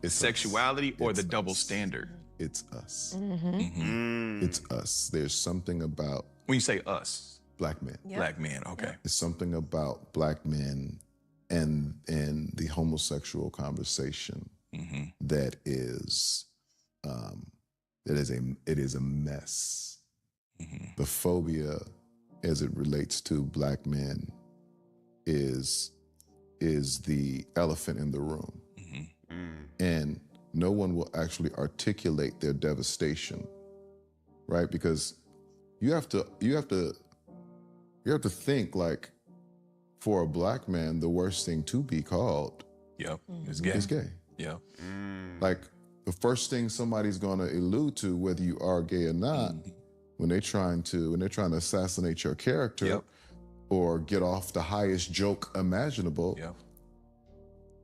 sexuality or the double standard? It's us. Mm-hmm. It's us. There's something about... When you say us? Black men. Yep. Black men, okay. It's something about black men and the homosexual conversation that is it is a mess. The phobia as it relates to black men is the elephant in the room. And no one will actually articulate their devastation, right? Because you have to think, like, for a black man, the worst thing to be called is gay. Is gay. Like, the first thing somebody's gonna allude to, whether you are gay or not, when they're trying to assassinate your character or get off the highest joke imaginable,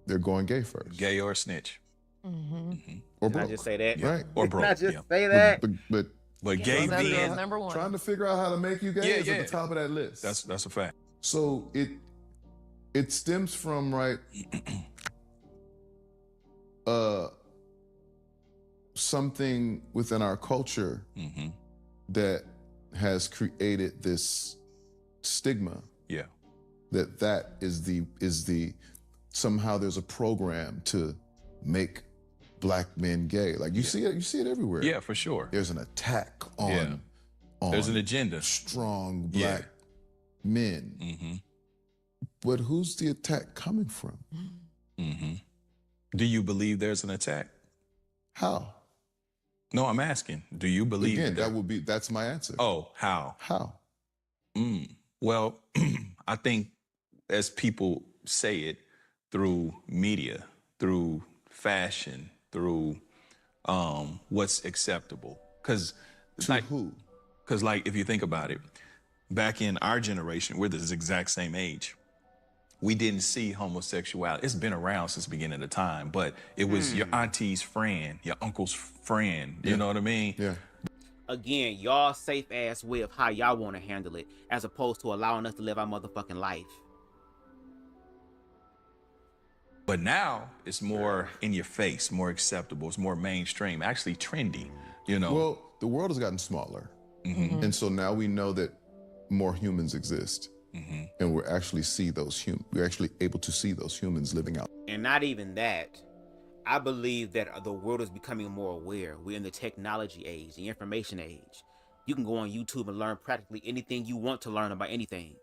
they're going gay first. Gay or snitch. Or Can broke. I just say that? Right. Or broke. Can I just say that? But gay being number one. Trying to figure out how to make you gay is at the top of that list. That's a fact. So it stems from, right, something within our culture that has created this stigma. That is the somehow there's a program to make black men gay. Like you see it everywhere. Yeah, for sure. There's an attack on there's an agenda. Strong black men. But who's the attack coming from? Do you believe there's an attack? How? No, I'm asking. Do you believe Again, that's my answer. Oh, how? How? Well, I think as people say it, through media, through fashion, through what's acceptable. Because who? Because, like, if you think about it, back in our generation, we're the exact same age. We didn't see homosexuality. It's been around since the beginning of time, but it was your auntie's friend, your uncle's friend. You know what I mean? Yeah. Again, y'all safe ass way of how y'all want to handle it, as opposed to allowing us to live our motherfucking life. But now it's more in your face, more acceptable. It's more mainstream, actually trendy. You know. Well, the world has gotten smaller, and so now we know that more humans exist. And we're actually able to see those humans living out. And not even that. I believe that the world is becoming more aware. We're in the technology age, the information age. You can go on YouTube and learn practically anything you want to learn about anything.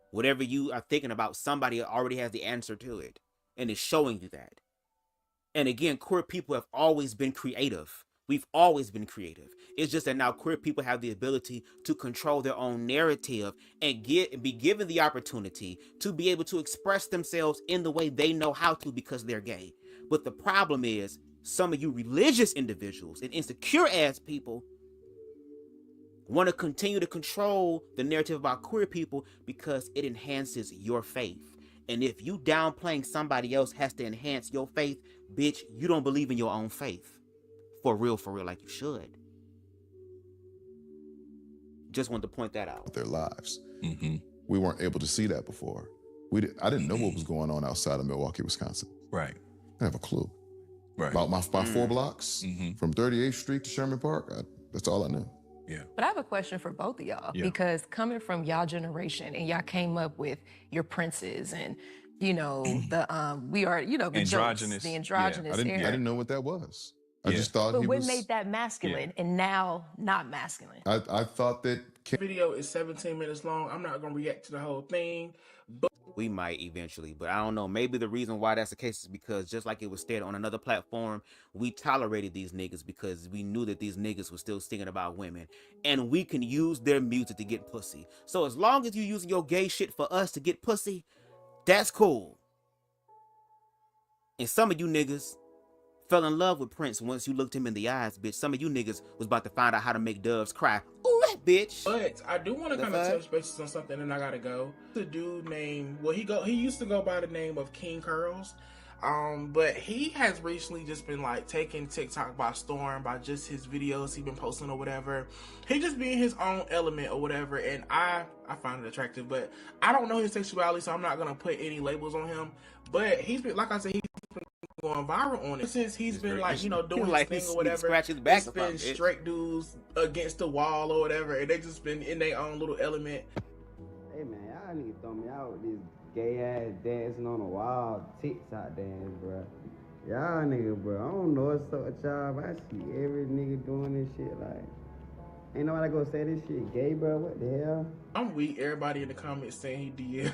Whatever you are thinking about, somebody already has the answer to it and is showing you that. And again, queer people have always been creative. We've always been creative. It's just that now queer people have the ability to control their own narrative and be given the opportunity to be able to express themselves in the way they know how to because they're gay. But the problem is, some of you religious individuals and insecure ass people want to continue to control the narrative about queer people because it enhances your faith. And if you downplaying somebody else has to enhance your faith, bitch, you don't believe in your own faith. For real, like you should. Just wanted to point that out. Their lives. We weren't able to see that before. I didn't know what was going on outside of Milwaukee, Wisconsin. Right. I have a clue. Right. About my 4 blocks from 38th Street to Sherman Park. That's all I knew. Yeah. But I have a question for both of y'all, because coming from y'all generation and y'all came up with your princes and, you know, the we are, you know, the androgynous, jokes, the androgynous I era. didn't know what that was. I just thought but he what was. made that masculine and now not masculine? I thought that. The video is 17 minutes long. I'm not gonna react to the whole thing, but We might eventually, but I don't know. Maybe the reason why that's the case is because, just like it was stated on another platform, we tolerated these niggas because we knew that these niggas were still singing about women, and we can use their music to get pussy. So as long as you using your gay shit for us to get pussy, that's cool. And some of you niggas fell in love with Prince once you looked him in the eyes, bitch. Some of you niggas was about to find out how to make doves cry. Ooh, bitch. But I do want to kind of touch bases on something, and I gotta go. The dude named, well, he used to go by the name of King Curls, but he has recently just been like taking TikTok by storm by just his videos he's been posting or whatever. He just being his own element or whatever, and I find it attractive, but I don't know his sexuality, so I'm not gonna put any labels on him. But he's been, like I said, he's been going viral on it since he's been like, you know, doing his thing or whatever. It's been straight dudes against the wall or whatever, and they just been in their own little element. Hey man, y'all need to throw me out with this gay ass dancing on the wall TikTok dance, bro. Y'all nigga, bro, I don't know what's up with y'all, but I see every nigga doing this shit. Like, ain't nobody gonna say this shit gay, bro. What the hell? I'm weak. Everybody in the comments saying he did.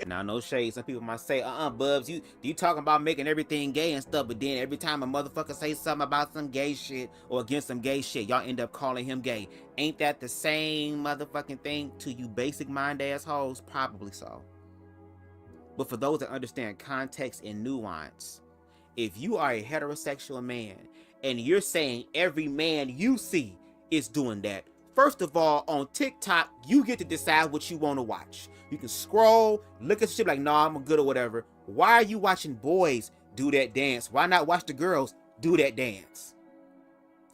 Now, no shade. Some people might say, Bubs, you talking about making everything gay and stuff, but then every time a motherfucker say something about some gay shit or against some gay shit, y'all end up calling him gay. Ain't that the same motherfucking thing to you basic mind assholes? Probably so. But for those that understand context and nuance, if you are a heterosexual man and you're saying every man you see is doing that, first of all, on TikTok, you get to decide what you want to watch. You can scroll, look at shit like, nah, I'm good or whatever. Why are you watching boys do that dance? Why not watch the girls do that dance?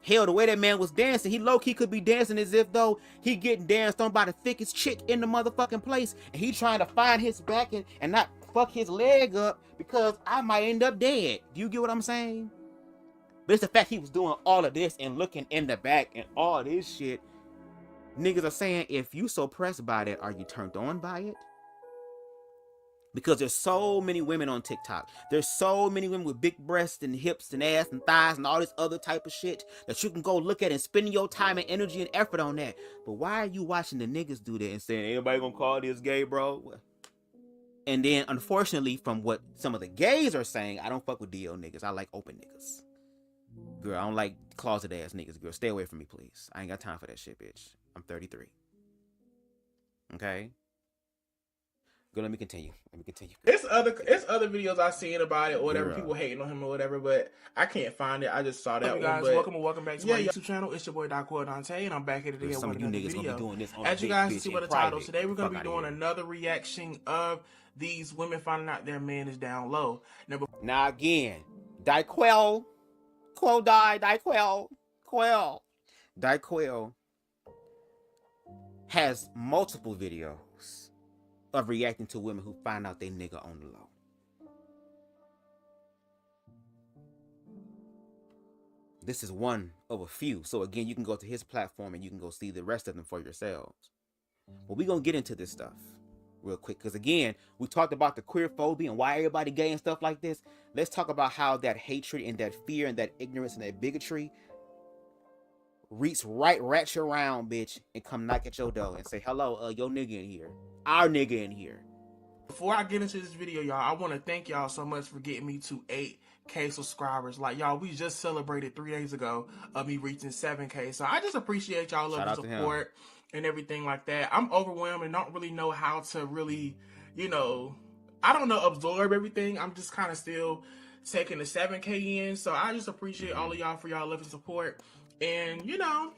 Hell, the way that man was dancing, he low-key could be dancing as if though he getting danced on by the thickest chick in the motherfucking place, and he trying to find his back and not fuck his leg up because I might end up dead. Do you get what I'm saying? But it's the fact he was doing all of this and looking in the back and all this shit. Niggas are saying, if you so pressed by that, are you turned on by it? Because there's so many women on TikTok. There's so many women with big breasts and hips and ass and thighs and all this other type of shit that you can go look at and spend your time and energy and effort on that. But why are you watching the niggas do that and saying, anybody gonna call this gay, bro? And then, unfortunately, from what some of the gays are saying, I don't fuck with DL niggas. I like open niggas. Girl, I don't like closet ass niggas. Girl, stay away from me, please. I ain't got time for that shit, bitch. I'm 33. Okay? Girl, let me continue. It's other videos I've seen about it or whatever, people hating on him or whatever, but I can't find it. I just saw that one. Guys, welcome back to my YouTube channel. It's your boy DyQuell Dontae, and I'm back here today with another video. As you guys see by the title, today we're gonna be doing another reaction of these women finding out their man is down low. Now again, DyQuell has multiple videos of reacting to women who find out they nigga on the low. This is one of a few. So again, you can go to his platform and you can go see the rest of them for yourselves. But we're going to get into this stuff real quick. Because again, we talked about the queerphobia and why everybody gay and stuff like this. Let's talk about how that hatred and that fear and that ignorance and that bigotry reach rats you around, bitch, and come knock at your door and say, hello, your nigga in here. Our nigga in here. Before I get into this video, y'all, I want to thank y'all so much for getting me to 8K subscribers. Like, y'all, we just celebrated 3 days ago of me reaching 7K. So I just appreciate y'all love and support and everything like that. I'm overwhelmed and don't really know how to really, you know, I don't know, absorb everything. I'm just kind of still taking the 7K in. So I just appreciate all of y'all for y'all love and support. And, you know,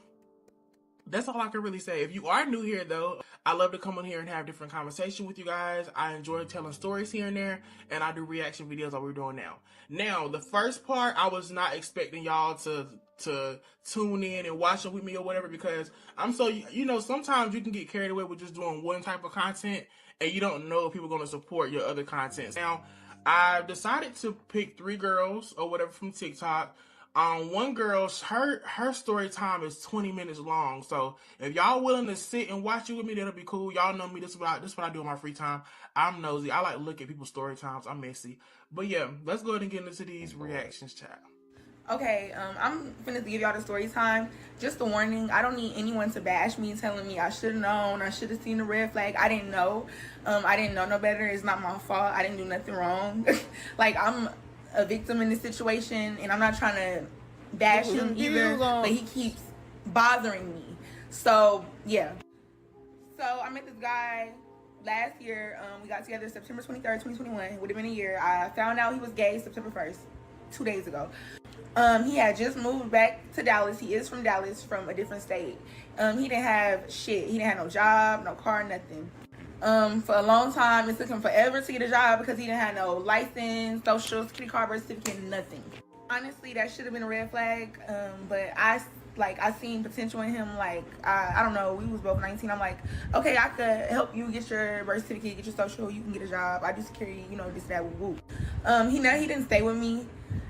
that's all I can really say. If you are new here, though, I love to come on here and have different conversation with you guys. I enjoy telling stories here and there, and I do reaction videos like we're doing now. Now, the first part, I was not expecting y'all to tune in and watch it with me or whatever, because I'm so, you know, sometimes you can get carried away with just doing one type of content, and you don't know if people are going to support your other content. Now, I decided to pick 3 girls or whatever from TikTok. One girl, her story time is 20 minutes long. So if y'all willing to sit and watch it with me, that'll be cool. Y'all know me. This is what I do in my free time. I'm nosy. I like to look at people's story times. I'm messy. But yeah, let's go ahead and get into these reactions, chat. Okay, I'm finna give y'all the story time. Just a warning, I don't need anyone to bash me telling me I should have known, I should have seen the red flag. I didn't know. I didn't know no better. It's not my fault. I didn't do nothing wrong. Like, I'm a victim in this situation, and I'm not trying to bash him either, but he keeps bothering me. So, yeah. So, I met this guy last year. We got together September 23rd, 2021. Would have been a year. I found out he was gay September 1st, 2 days ago. He had just moved back to Dallas. He is from Dallas, from a different state. He didn't have shit. He didn't have no job, no car, nothing. For a long time, it took him forever to get a job because he didn't have no license, social security card, birth certificate, nothing. Honestly, that should have been a red flag. But I seen potential in him. Like, I don't know, we was both 19. I'm like, okay, I could help you get your birth certificate, get your social, you can get a job. I just carry, you know, this, that, woo. He didn't stay with me.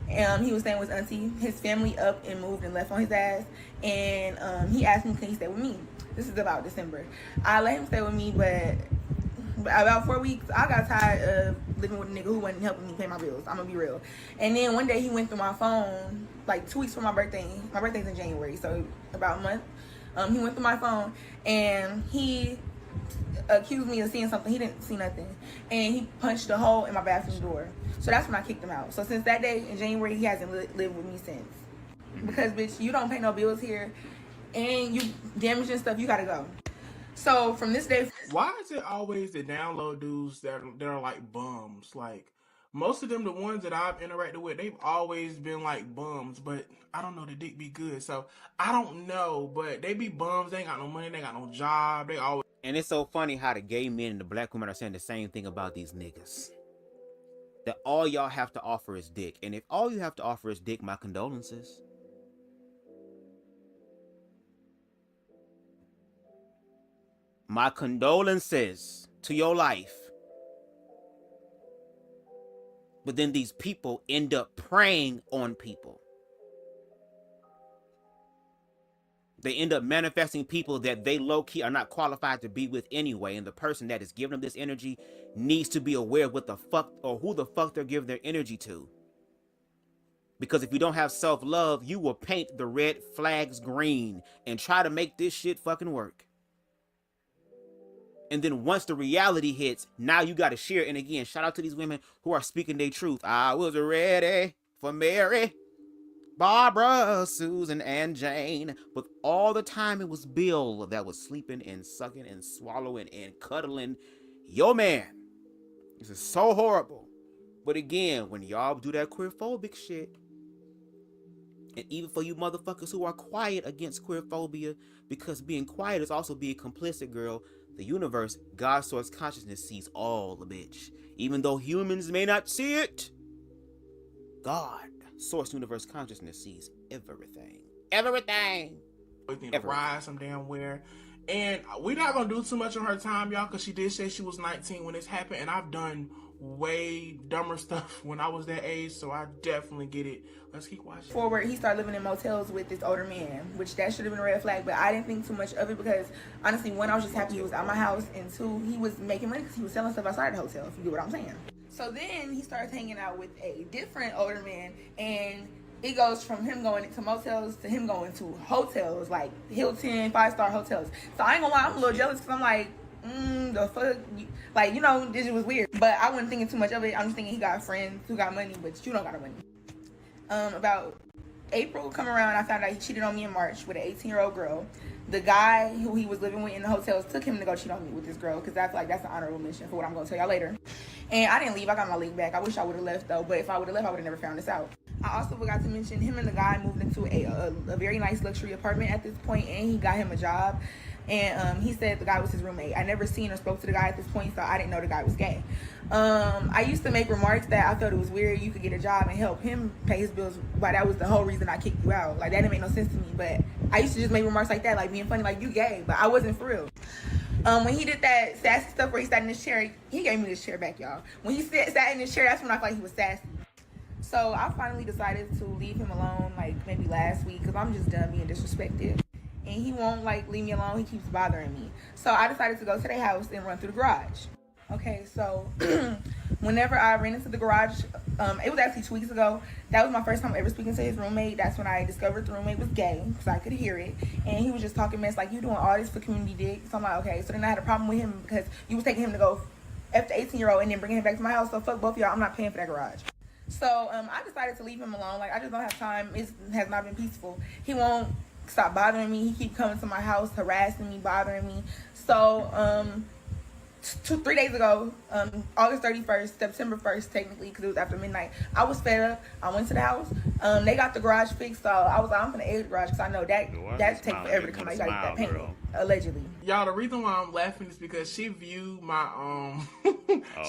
He was staying with his auntie. His family up and moved and left on his ass. And he asked me, can he stay with me? This is about December. I let him stay with me, but about 4 weeks, I got tired of living with a nigga who wasn't helping me pay my bills. I'm gonna be real. And then one day he went through my phone, like 2 weeks for my birthday. My birthday's in January, so about a month. He went through my phone and he accused me of seeing something. He didn't see nothing. And he punched a hole in my bathroom door. So that's when I kicked him out. So since that day in January, he hasn't lived with me since. Because, bitch, you don't pay no bills here and you damaging stuff, you gotta go. So from this day, why is it always the download dudes that are like bums? Like, most of them, the ones that I've interacted with, they've always been like bums, but I don't know, the dick be good. So I don't know, but they be bums. They ain't got no money, they ain't got no job. They always. And it's so funny how the gay men and the black women are saying the same thing about these niggas. That all y'all have to offer is dick. And if all you have to offer is dick, my condolences. My condolences to your life. But then these people end up preying on people. They end up manifesting people that they low-key are not qualified to be with anyway. And the person that is giving them this energy needs to be aware of what the fuck or who the fuck they're giving their energy to. Because if you don't have self-love, you will paint the red flags green and try to make this shit fucking work. And then once the reality hits, now you got to share. And again, shout out to these women who are speaking their truth. I was ready for Mary, Barbara, Susan, and Jane. But all the time it was Bill that was sleeping and sucking and swallowing and cuddling your man. This is so horrible. But again, when y'all do that queerphobic shit, and even for you motherfuckers who are quiet against queerphobia, because being quiet is also being complicit, girl, the universe, God's source consciousness, sees all the bitch. Even though humans may not see it, God, source universe consciousness, sees everything. Everything. We need to rise some damn where. And we're not going to do too much on her time, y'all, because she did say she was 19 when this happened. And I've done way dumber stuff when I was that age, so I definitely get it. Let's keep watching. Forward, he started living in motels with this older man, which that should have been a red flag, but I didn't think too much of it because, honestly, one, I was just happy he was out my house, and two, he was making money because he was selling stuff outside the hotel, if you get what I'm saying. So then he started hanging out with a different older man, and it goes from him going into motels to him going to hotels, like Hilton, 5-star hotels. So I ain't gonna lie, I'm a little jealous because I'm like, the fuck? Like, you know, this was weird. But I wasn't thinking too much of it. I'm just thinking he got friends who got money, but you don't got no money. About April come around, I found out he cheated on me in March with an 18-year-old girl. The guy who he was living with in the hotels took him to go cheat on me with this girl because I feel like that's an honorable mention for what I'm going to tell y'all later. And I didn't leave. I got my league back. I wish I would have left, though. But if I would have left, I would have never found this out. I also forgot to mention him and the guy moved into a very nice luxury apartment at this point, and he got him a job. And he said the guy was his roommate. I never seen or spoke to the guy at this point, so I didn't know the guy was gay. I used to make remarks that I felt it was weird you could get a job and help him pay his bills, but that was the whole reason I kicked you out. Like, that didn't make no sense to me, but I used to just make remarks like that, like being funny, like, you gay, but I wasn't for real. When he did that sassy stuff where he sat in his chair, he gave me this chair back, y'all. When he sat in his chair, that's when I felt like he was sassy. So I finally decided to leave him alone, like, maybe last week, because I'm just done being disrespected. And he won't, like, leave me alone. He keeps bothering me. So I decided to go to their house and run through the garage. Okay, so whenever I ran into the garage it was actually 2 weeks ago. That was my first time ever speaking to his roommate. That's when I discovered the roommate was gay, because I could hear it. And he was just talking mess, like, you doing all this for community dick. So I'm like, okay. So then I had a problem with him because you was taking him to go F the 18-year-old and then bringing him back to my house. So fuck both of y'all. I'm not paying for that garage. So I decided to leave him alone. Like, I just don't have time. It has not been peaceful. He won't stop bothering me. He keep coming to my house, harassing me, bothering me. So 3 days ago, August 31st, September 1st, technically, because it was after midnight, I was fed up. I went to the house. They got the garage fixed, so I was like, I'm gonna egg the garage, because I know that takes forever to come out. You gotta get that painted, allegedly. Y'all, the reason why I'm laughing is because she viewed my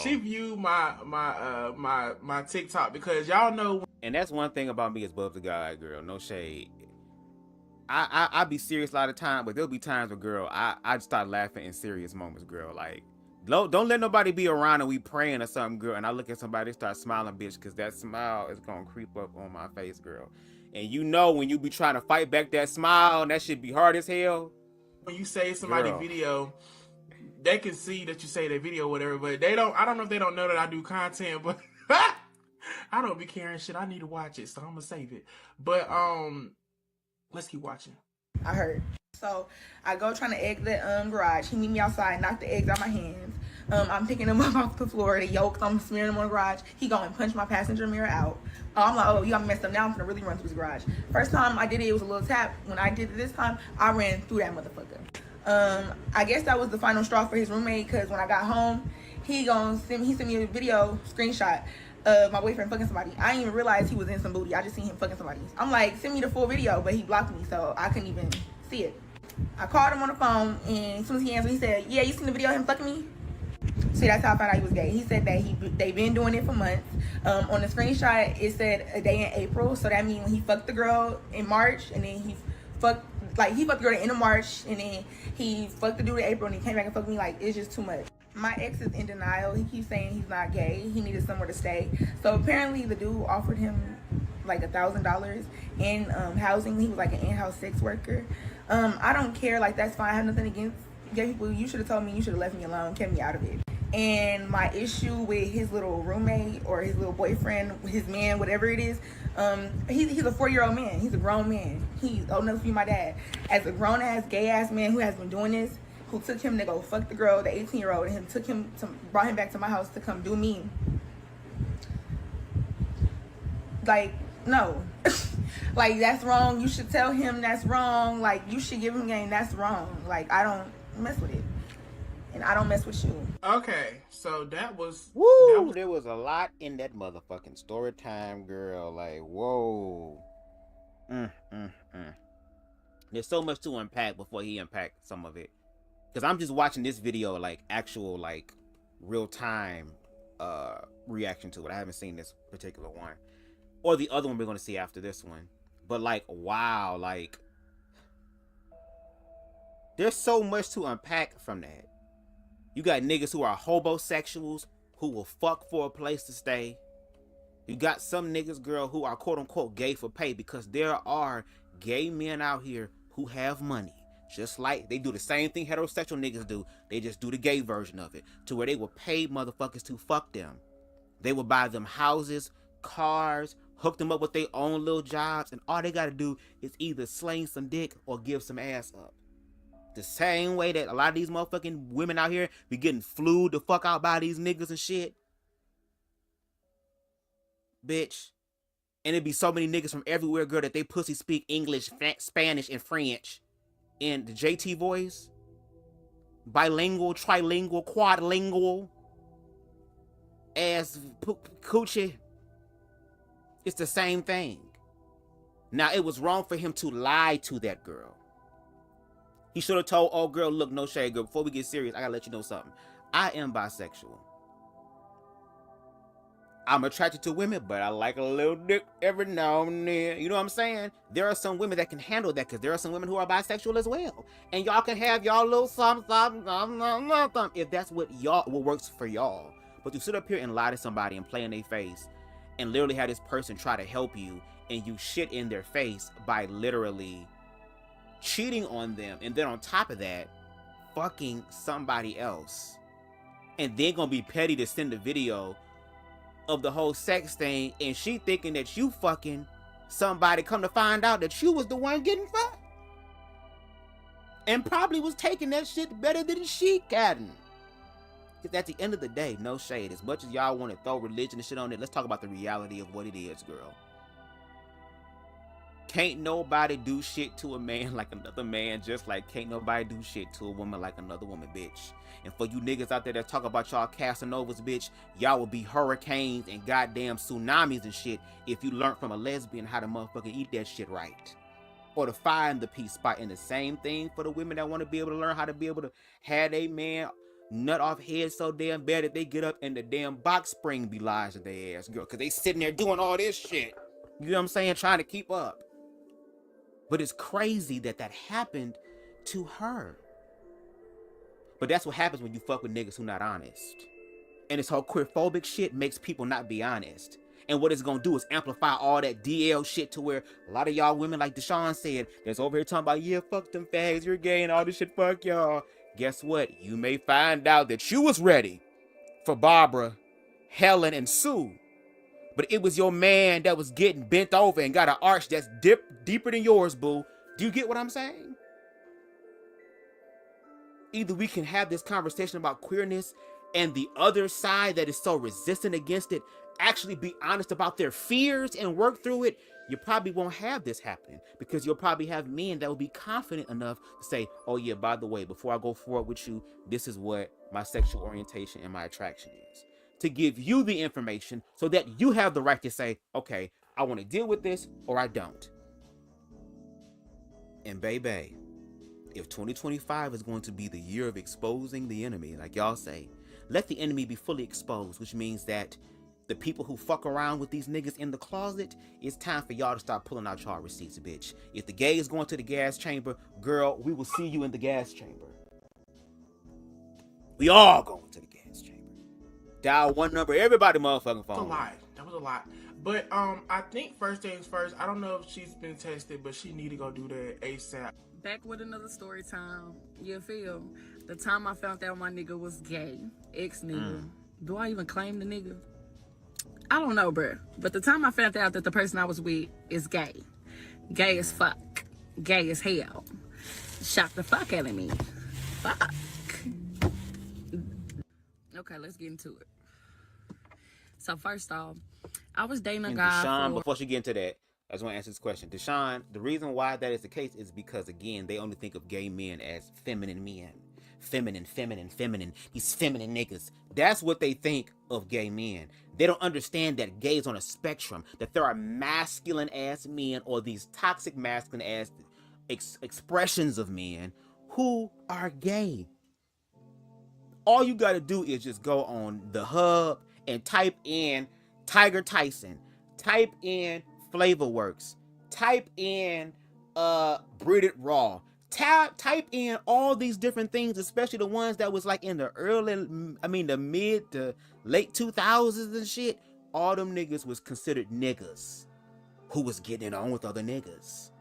she viewed my TikTok, because y'all know. And that's one thing about me as BubzDaGawd, girl. No shade. I be serious a lot of time, but there'll be times where, girl, I start laughing in serious moments, girl. Like, don't let nobody be around and we praying or something, girl, and I look at somebody, start smiling, bitch, because that smile is gonna creep up on my face, girl. And you know when you be trying to fight back that smile, and that shit be hard as hell. When you say somebody video, they can see that you say their video or whatever, but they don't. I don't know if they don't know that I do content, but I don't be caring shit. I need to watch it, so I'm gonna save it. But let's keep watching. I heard. So I go trying to egg the garage. He meet me outside, knock the eggs out my hands. I'm picking them up off the floor, the yolks, I'm smearing them on the garage. He go and punch my passenger mirror out. I'm like, oh, you got me messed up now. I'm gonna really run through his garage. First time I did it, it was a little tap. When I did it this time, I ran through that motherfucker. I guess that was the final straw for his roommate, because when I got home, he sent me a video screenshot of my boyfriend fucking somebody. I didn't even realize he was in some booty. I just seen him fucking somebody. I'm like, send me the full video, but he blocked me, so I couldn't even see it. I called him on the phone, and as soon as he answered, he said, yeah, you seen the video of him fucking me? See, that's how I found out he was gay. He said that they've been doing it for months. On the screenshot, it said a day in April, so that means he fucked the girl in March, and then he fucked the girl at the end of March, and then he fucked the dude in April, and he came back and fucked me. Like, it's just too much. My ex is in denial. He keeps saying he's not gay. He needed somewhere to stay. So apparently the dude offered him like $1,000 in housing. He was like an in-house sex worker. I don't care. Like, that's fine. I have nothing against gay people. You should have told me. You should have left me alone, kept me out of it. And my issue with his little roommate or his little boyfriend, his man, whatever it is, he's a 40-year-old man. He's a grown man. He's old enough to be my dad. As a grown-ass, gay-ass man who has been doing this, who took him to go fuck the girl, the 18-year-old, and brought him back to my house to come do me. Like, no. Like, that's wrong. You should tell him that's wrong. Like, you should give him game. That's wrong. Like, I don't mess with it. And I don't mess with you. Okay, so that was... Woo! There was a lot in that motherfucking story time, girl. Like, whoa. There's so much to unpack before he unpacked some of it. Because I'm just watching this video, like, actual, like, real-time reaction to it. I haven't seen this particular one. Or the other one we're going to see after this one. But, like, wow, like... There's so much to unpack from that. You got niggas who are hobosexuals who will fuck for a place to stay. You got some niggas, girl, who are quote-unquote gay for pay, because there are gay men out here who have money. Just like they do the same thing heterosexual niggas do. They just do the gay version of it, to where they will pay motherfuckers to fuck them. They will buy them houses, cars, hook them up with their own little jobs, and all they gotta do is either sling some dick or give some ass up. The same way that a lot of these motherfucking women out here be getting flued the fuck out by these niggas and shit. Bitch. And it be so many niggas from everywhere, girl, that they pussy speak English, Spanish, and French in the JT voice. Bilingual, trilingual, quadlingual. Ass coochie. It's the same thing. Now, it was wrong for him to lie to that girl. He should have told, oh, girl, look, no shade, girl. Before we get serious, I gotta let you know something. I am bisexual. I'm attracted to women, but I like a little dick every now and then. You know what I'm saying? There are some women that can handle that, because there are some women who are bisexual as well. And y'all can have y'all little something, if that's what works for y'all. But to sit up here and lie to somebody and play in their face and literally have this person try to help you and you shit in their face by literally cheating on them, and then on top of that, fucking somebody else, and then gonna be petty to send a video of the whole sex thing, and she thinking that you fucking somebody, come to find out that you was the one getting fucked. And probably was taking that shit better than she gotten. Because at the end of the day, no shade, as much as y'all want to throw religion and shit on it, let's talk about the reality of what it is, girl. Can't nobody do shit to a man like another man, just like can't nobody do shit to a woman like another woman, bitch. And for you niggas out there that talk about y'all Casanovas, bitch, y'all will be hurricanes and goddamn tsunamis and shit if you learned from a lesbian how to motherfucking eat that shit right. Or to find the peace spot. And the same thing for the women that want to be able to learn how to be able to have a man nut off head so damn bad that they get up and the damn box spring be lies in their ass, girl. Because they sitting there doing all this shit. You know what I'm saying? Trying to keep up. But it's crazy that that happened to her. But that's what happens when you fuck with niggas who not honest. And this whole queerphobic shit makes people not be honest. And what it's gonna do is amplify all that DL shit to where a lot of y'all women, like Deshaun said, that's over here talking about, yeah, fuck them fags, you're gay and all this shit, fuck y'all. Guess what? You may find out that you was ready for Barbara, Helen, and Sue. But it was your man that was getting bent over and got an arch that's deeper than yours, boo. Do you get what I'm saying? Either we can have this conversation about queerness and the other side that is so resistant against it actually be honest about their fears and work through it. You probably won't have this happening because you'll probably have men that will be confident enough to say, oh yeah, by the way, before I go forward with you, this is what my sexual orientation and my attraction is. To give you the information so that you have the right to say, okay, I want to deal with this or I don't. And baby, if 2025 is going to be the year of exposing the enemy, like y'all say, let the enemy be fully exposed, which means that the people who fuck around with these niggas in the closet, it's time for y'all to start pulling out y'all receipts, bitch. If the gay is going to the gas chamber, girl, we will see you in the gas chamber. We all going to the gas chamber. Dial one number, everybody motherfucking phone. That's a lot. That was a lot. But I think first things first, I don't know if she's been tested, but she need to go do that ASAP. Back with another story time. You feel? The time I found out my nigga was gay, ex-nigga. Do I even claim the nigga? I don't know, bruh. But the time I found out that the person I was with is gay. Gay as fuck. Gay as hell. Shocked the fuck out of me. Fuck. Okay, let's get into it. So first off, I was dating a guy. Deshaun, before she get into that, I just want to answer this question. Deshaun, the reason why that is the case is because, again, they only think of gay men as feminine men. Feminine. These feminine niggas. That's what they think of gay men. They don't understand that gay is on a spectrum. That there are masculine ass men or these toxic masculine ass expressions of men who are gay. All you got to do is just go on the hub and type in Tiger Tyson. Type in Flavorworks. Type in Breeded Raw. Type in all these different things, especially the ones that was like in the mid to late 2000s and shit. All them niggas was considered niggas who was getting it on with other niggas.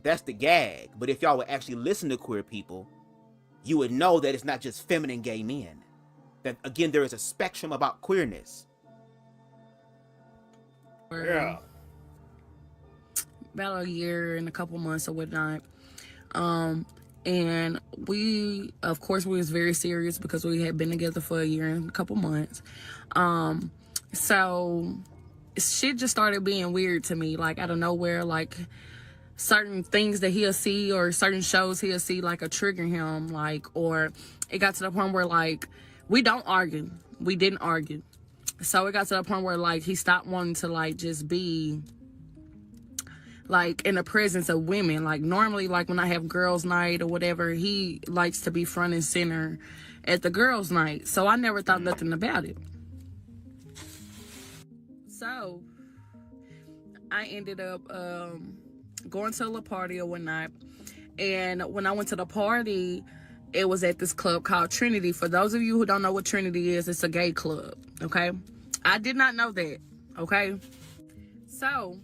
That's the gag. But if y'all would actually listen to queer people, you would know that it's not just feminine gay men. That, again, there is a spectrum about queerness. Yeah. About a year and a couple months or whatnot. And we, of course, we was very serious because we had been together for a year and a couple months. So shit just started being weird to me, like out of nowhere, like certain things that he'll see or certain shows he'll see like a trigger him, like, or it got to the point where like we don't argue. We didn't argue. So it got to the point where like he stopped wanting to like just be like in the presence of women. Like normally, like when I have girls' night or whatever, he likes to be front and center at the girls' night. So I never thought nothing about it. So I ended up going to a party or whatnot. And when I went to the party, it was at this club called Trinity. For those of you who don't know what Trinity is, it's a gay club, okay? I did not know that, okay? So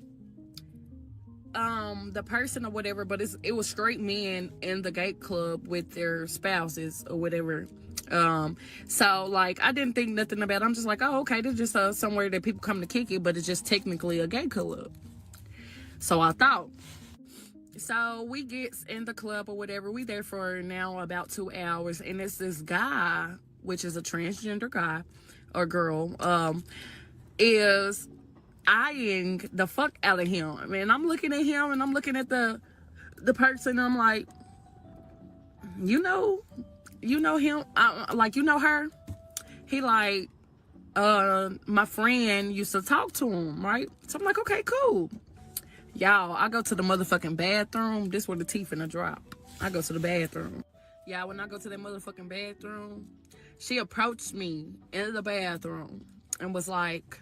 the person or whatever, but it was straight men in the gay club with their spouses or whatever. So like I didn't think nothing about it. I'm just like, oh, okay, this is just somewhere that people come to kick it, but it's just technically a gay club. So I thought. So we get in the club or whatever. We there for now about 2 hours, and it's this guy, which is a transgender guy or girl, is eyeing the fuck out of him. And I'm looking at him, and I'm looking at the person. And I'm like, you know him, like, you know her. He like, my friend used to talk to him, right? So I'm like, okay, cool. Y'all, I go to the motherfucking bathroom. This where the teeth in the drop. I go to the bathroom. Y'all, when I go to that motherfucking bathroom, she approached me in the bathroom and was like,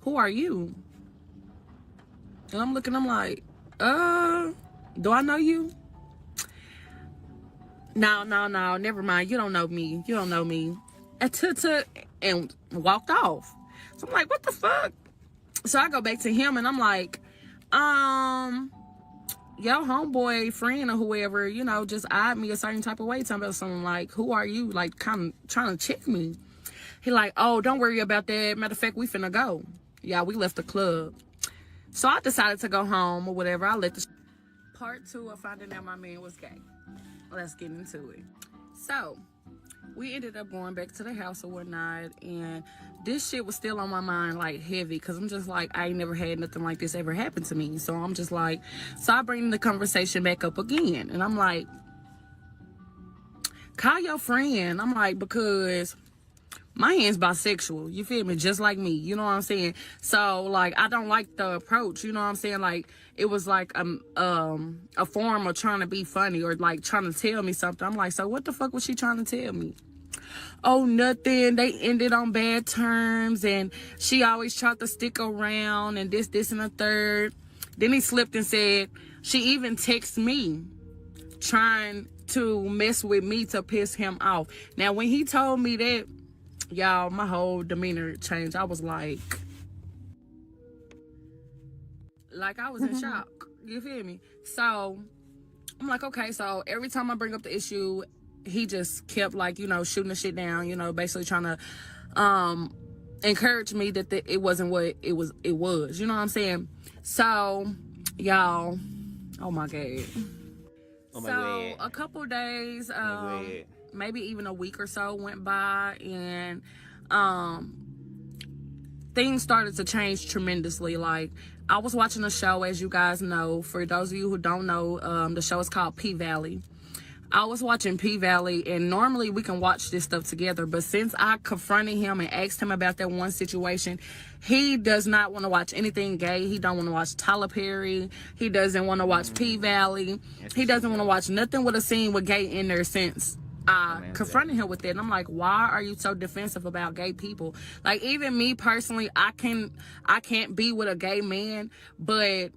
who are you? And I'm looking, I'm like, do I know you? No, never mind. You don't know me. You don't know me. And walked off. So I'm like, what the fuck? So I go back to him and I'm like, your homeboy friend or whoever, you know, just eyed me a certain type of way, talking about something like, who are you? Like, kind of trying to check me. He like, oh, don't worry about that. Matter of fact, we finna go. Yeah, we left the club. So I decided to go home or whatever. I let the part 2 of finding out my man was gay. Let's get into it. So we ended up going back to the house or whatnot, and this shit was still on my mind, like, heavy, because I'm just like, I ain't never had nothing like this ever happen to me. So I'm just like, so I bring the conversation back up again, and I'm like, call your friend. I'm like, because my hand's bisexual, you feel me, just like me, you know what I'm saying? So like, I don't like the approach, you know what I'm saying? Like, it was like a form of trying to be funny or like trying to tell me something. I'm like, so what the fuck was she trying to tell me? Oh, nothing. They ended on bad terms, and she always tried to stick around, and this, and the third. Then he slipped and said, she even texted me trying to mess with me to piss him off. Now, when he told me that, y'all, my whole demeanor changed. I was like I was in shock. You feel me? So I'm like, okay. So every time I bring up the issue, he just kept, like, you know, shooting the shit down, you know, basically trying to encourage me that it wasn't what it was, you know what I'm saying? So y'all, oh my god. So a couple days, maybe even a week or so went by, and things started to change tremendously. Like, I was watching a show, as you guys know. For those of you who don't know, the show is called P-Valley. I was watching P-Valley, and normally we can watch this stuff together, but since I confronted him and asked him about that one situation, he does not want to watch anything gay. He don't want to watch Tyler Perry. He doesn't want to watch P-Valley. He doesn't want to watch nothing with a scene with gay in there since I confronted him with that. And I'm like, why are you so defensive about gay people? Like, even me personally, I can't be with a gay man, but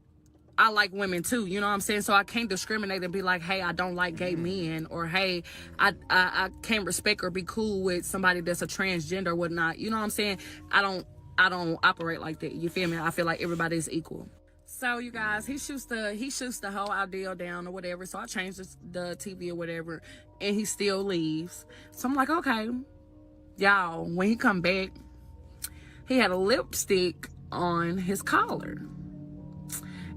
I like women too, you know what I'm saying? So I can't discriminate and be like, hey, I don't like gay men, or hey, I can't respect or be cool with somebody that's a transgender or whatnot. You know what I'm saying? I don't operate like that. You feel me? I feel like everybody's equal. So you guys, he shoots the whole idea down or whatever. So I changed the TV or whatever, and he still leaves. So I'm like, okay, y'all, when he come back, he had a lipstick on his collar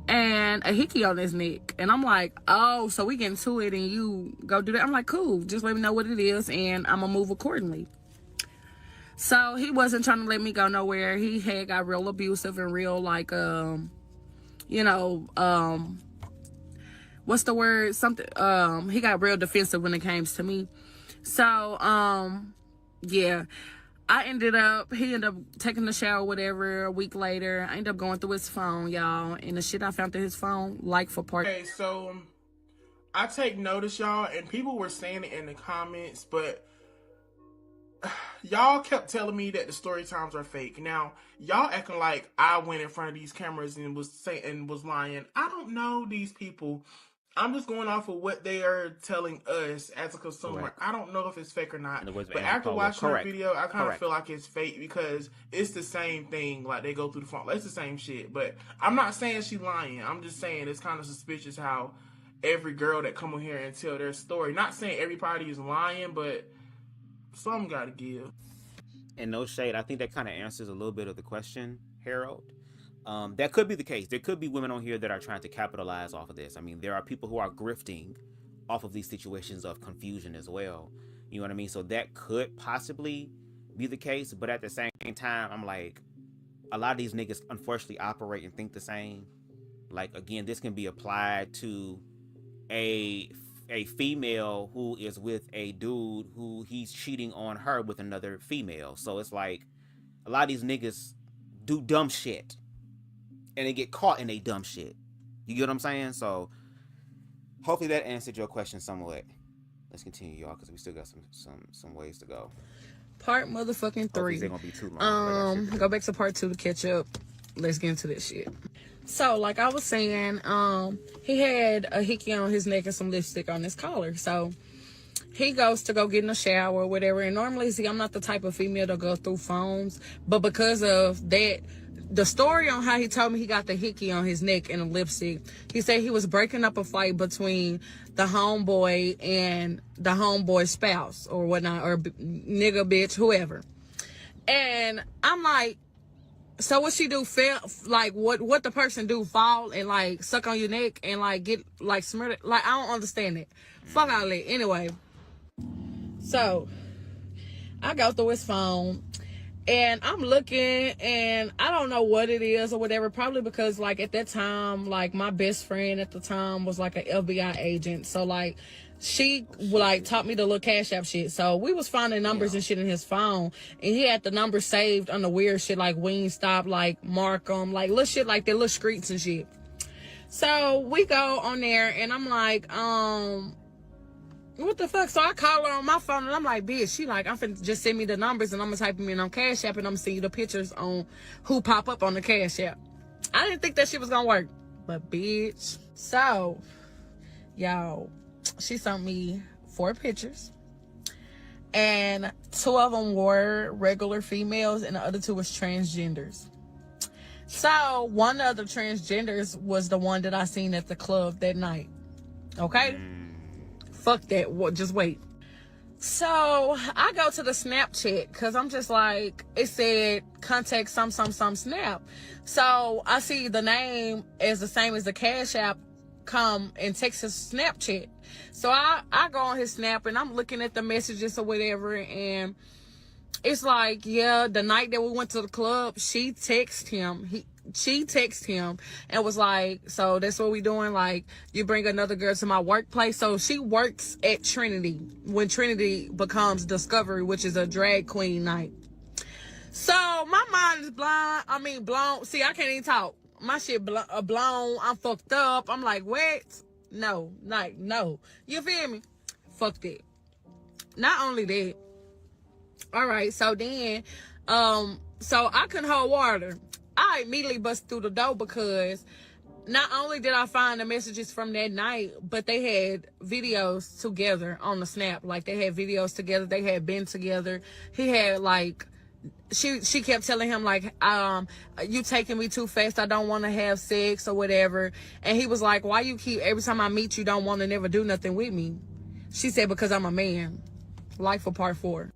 and a hickey on his neck. And I'm like, oh, so we get into it and you go do that? I'm like, cool, just let me know what it is and I'm gonna move accordingly. So he wasn't trying to let me go nowhere. He had got real abusive and real, like, you know, what's the word? Something, he got real defensive when it came to me. So, yeah. he ended up taking the shower, whatever. A week later, I ended up going through his phone, y'all. And the shit I found through his phone, like for part. Okay, so I take notice, y'all, and people were saying it in the comments, but y'all kept telling me that the story times are fake. Now, y'all acting like I went in front of these cameras and was lying. I don't know these people. I'm just going off of what they are telling us as a consumer. Correct. I don't know if it's fake or not. But Anna after Paula. watching Correct. the video, I kind of Correct. feel like it's fake because it's the same thing. Like, they go through the phone. It's the same shit. But I'm not saying she lying. I'm just saying it's kind of suspicious how every girl that come on here and tell their story. Not saying everybody is lying, but some gotta give. And no shade, I think that kind of answers a little bit of the question, Harold. That could be the case. There could be women on here that are trying to capitalize off of this. I mean, there are people who are grifting off of these situations of confusion as well. You know what I mean? So that could possibly be the case. But at the same time, I'm like, a lot of these niggas unfortunately operate and think the same. Like, again, this can be applied to a female who is with a dude who he's cheating on her with another female. So it's like, a lot of these niggas do dumb shit and they get caught in a dumb shit. You get what I'm saying? So hopefully that answered your question somewhat. Let's continue, y'all, because we still got some ways to go. Part motherfucking 3. Hopefully it's gonna be too long. Go back to part 2 to catch up. Let's get into this shit. So, like I was saying, he had a hickey on his neck and some lipstick on his collar. So he goes to go get in the shower or whatever. And normally, see, I'm not the type of female to go through phones, but because of that, the story on how he told me he got the hickey on his neck and a lipstick, he said he was breaking up a fight between the homeboy and the homeboy's spouse or whatnot, or nigga, bitch, whoever. And I'm like, so what she do? Like what the person do? Fall and like suck on your neck and like get like smeared? Like, I don't understand it. Fuck all that. Anyway, so I go through his phone. And I'm looking, and I don't know what it is or whatever. Probably because, like, at that time, like, my best friend at the time was, like, an FBI agent. So, like, she, like, taught me the little Cash App shit. So, we was finding numbers and shit in his phone. And he had the numbers saved on the weird shit, like Wingstop, like Markham, like, little shit like that, little streets and shit. So, we go on there, and I'm like, what the fuck? So I call her on my phone and I'm like, bitch, she like, I'm finna just send me the numbers and I'm gonna type them in on Cash App and I'm gonna send you the pictures on who pop up on the Cash App. I didn't think that shit was gonna work, but bitch. So, y'all, she sent me 4 pictures and 2 of them were regular females and the other 2 was transgenders. So one of the transgenders was the one that I seen at the club that night. Okay? Fuck that. Just wait. So I go to the Snapchat because I'm just like, it said contact some snap. So I see the name as the same as the Cash App come and text his Snapchat. So I go on his Snap and I'm looking at the messages or whatever, and it's like, yeah, the night that we went to the club, she texted him and was like, so that's what we doing? Like, you bring another girl to my workplace? So she works at Trinity when Trinity becomes Discovery, which is a drag queen night. So my mind is blown. See, I can't even talk. My shit blown. I'm fucked up. I'm like, what? No. You feel me? Fuck that. Not only that. All right. So then, so I couldn't hold water. I immediately bust through the door because not only did I find the messages from that night, but they had videos together on the Snap. Like, they had videos together. They had been together. He had, like, she kept telling him, like, you taking me too fast. I don't want to have sex or whatever. And he was like, why you keep, every time I meet you, don't want to never do nothing with me? She said, because I'm a man. Like for part 4.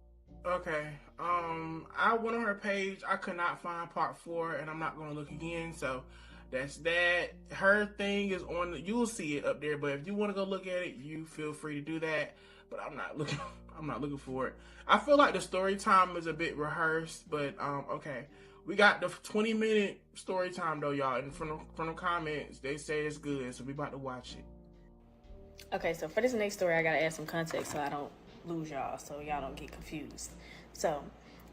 Okay. I went on her page. I could not find part 4, and I'm not going to look again. So that's that. Her thing is on. You'll see it up there. But if you want to go look at it, you feel free to do that. But I'm not looking. I'm not looking for it. I feel like the story time is a bit rehearsed. But okay, we got the 20-minute story time though, y'all. And from the comments, they say it's good, so we about to watch it. Okay, so for this next story, I gotta add some context so I don't lose y'all, so y'all don't get confused. So,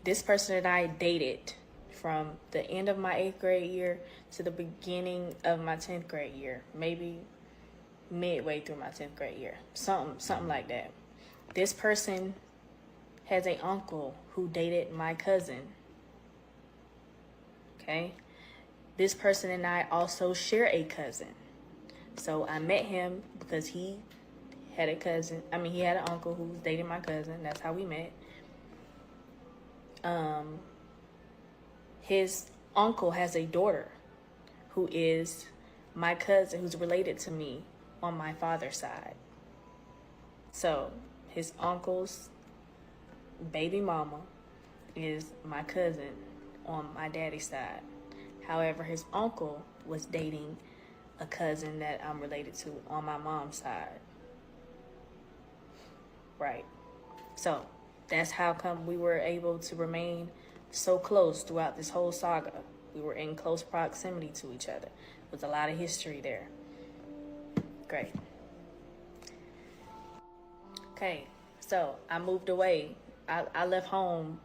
this person that I dated from the end of my 8th grade year to the beginning of my 10th grade year, maybe midway through my 10th grade year, something like that. This person has an uncle who dated my cousin. Okay? This person and I also share a cousin. So I met him because he had a cousin. He had an uncle who was dating my cousin. That's how we met. His uncle has a daughter who is my cousin, who's related to me on my father's side. So his uncle's baby mama is my cousin on my daddy's side. However, his uncle was dating a cousin that I'm related to on my mom's side. Right. So that's how come we were able to remain so close throughout this whole saga. We were in close proximity to each other. With a lot of history there. Great. Okay, so I moved away. I left home,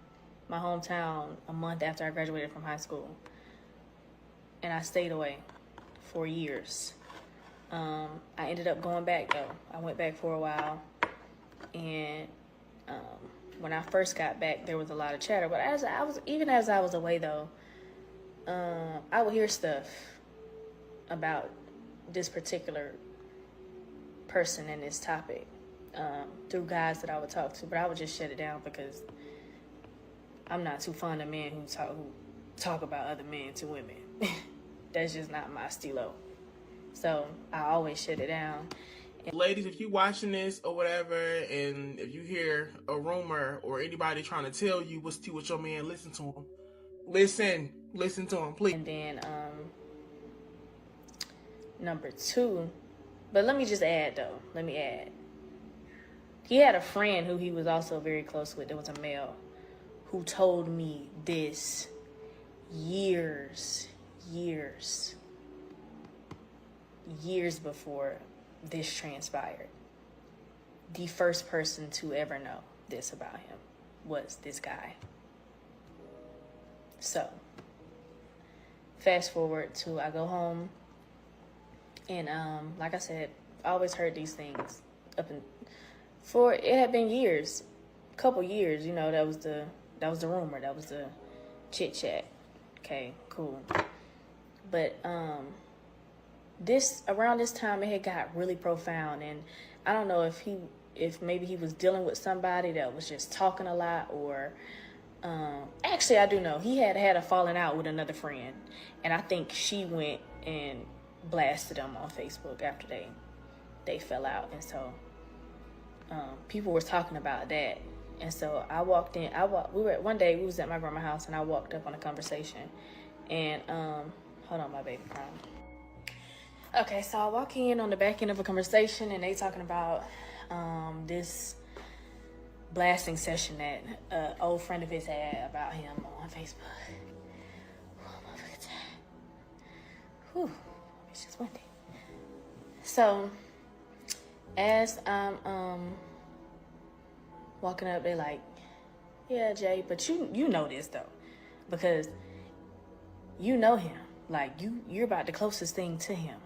my hometown, a month after I graduated from high school. And I stayed away for years. I ended up going back though. I went back for a while. And when I first got back, there was a lot of chatter. But as I was away though, I would hear stuff about this particular person and this topic through guys that I would talk to, but I would just shut it down because I'm not too fond of men who talk about other men to women. That's just not my stilo. So I always shut it down. Ladies, if you watching this or whatever, and if you hear a rumor or anybody trying to tell you what's tea with your man, listen to him. Listen to him, please. And then number 2, but let me just add though. Let me add. He had a friend who he was also very close with. There was a male who told me this years before this transpired. The first person to ever know this about him was this guy. So, fast forward to I go home, and like I said, I always heard these things it had been years, couple years, you know, that was the rumor, that was the chit chat. Okay, cool. But around this time it had got really profound, and I don't know if maybe he was dealing with somebody that was just talking a lot, or actually I do know he had a falling out with another friend, and I think she went and blasted him on Facebook after they fell out. And so people were talking about that, and so I walked in. One day we was at my grandma's house, and I walked up on a conversation, and hold on, my baby crying. Okay, so I walk in on the back end of a conversation, and they talking about this blasting session that an old friend of his had about him on Facebook. Whew, it's just windy. So as I'm walking up, they like, yeah, Jay, but you know this though, because you know him. Like you're about the closest thing to him.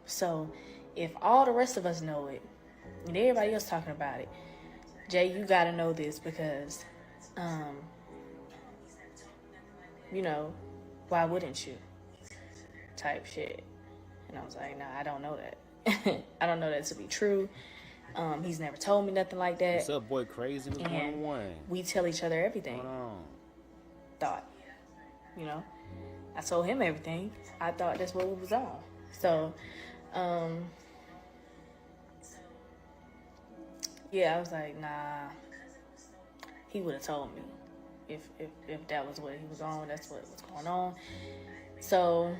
So if all the rest of us know it and everybody else talking about it, Jay, you gotta know this because you know, why wouldn't you? Type shit. And I was like, nah, I don't know that. I don't know that to be true. He's never told me nothing like that. What's up, boy? Crazy. What's going on? We tell each other everything. What's going on? Thought, you know, I told him everything. I thought that's what we was on. So, yeah, I was like, nah. He would have told me if that was what he was on. That's what was going on. So,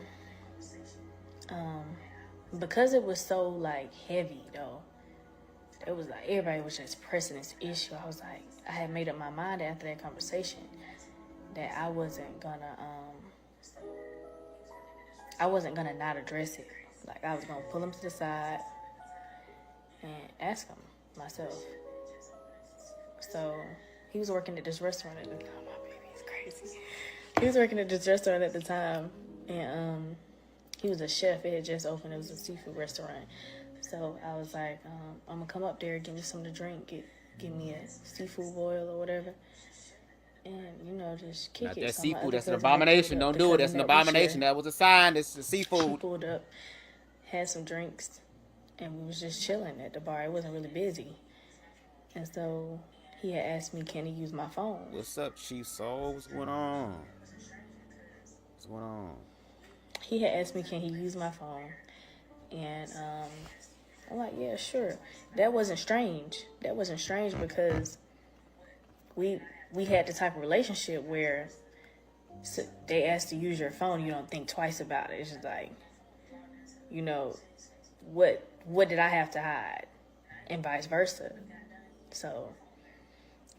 because it was so like heavy though, it was like everybody was just pressing this issue. I was like, I had made up my mind after that conversation that I wasn't gonna not address it. Like I was gonna pull him to the side and ask him myself. So he was working at this restaurant at the time. Oh, my baby is crazy. He was working at this restaurant at the time, and he was a chef. It had just opened. It was a seafood restaurant. So I was like, I'm gonna come up there, get me something to drink, get me a seafood boil or whatever, and you know, just kick Not it. that So my seafood. other That's an cousin abomination. had pulled up, Don't the do it. cousin That's an that we abomination. share. That was a sign. It's the She seafood. pulled up, had some drinks, and we was just chilling at the bar. It wasn't really busy, and so he had asked me, can he use my phone? What's up, Chief Soul? What's going on? What's going on? He had asked me, can he use my phone? And I'm like, yeah, sure. That wasn't strange. That wasn't strange because we had the type of relationship where they ask to use your phone, you don't think twice about it. It's just like, you know, what did I have to hide? And vice versa. So,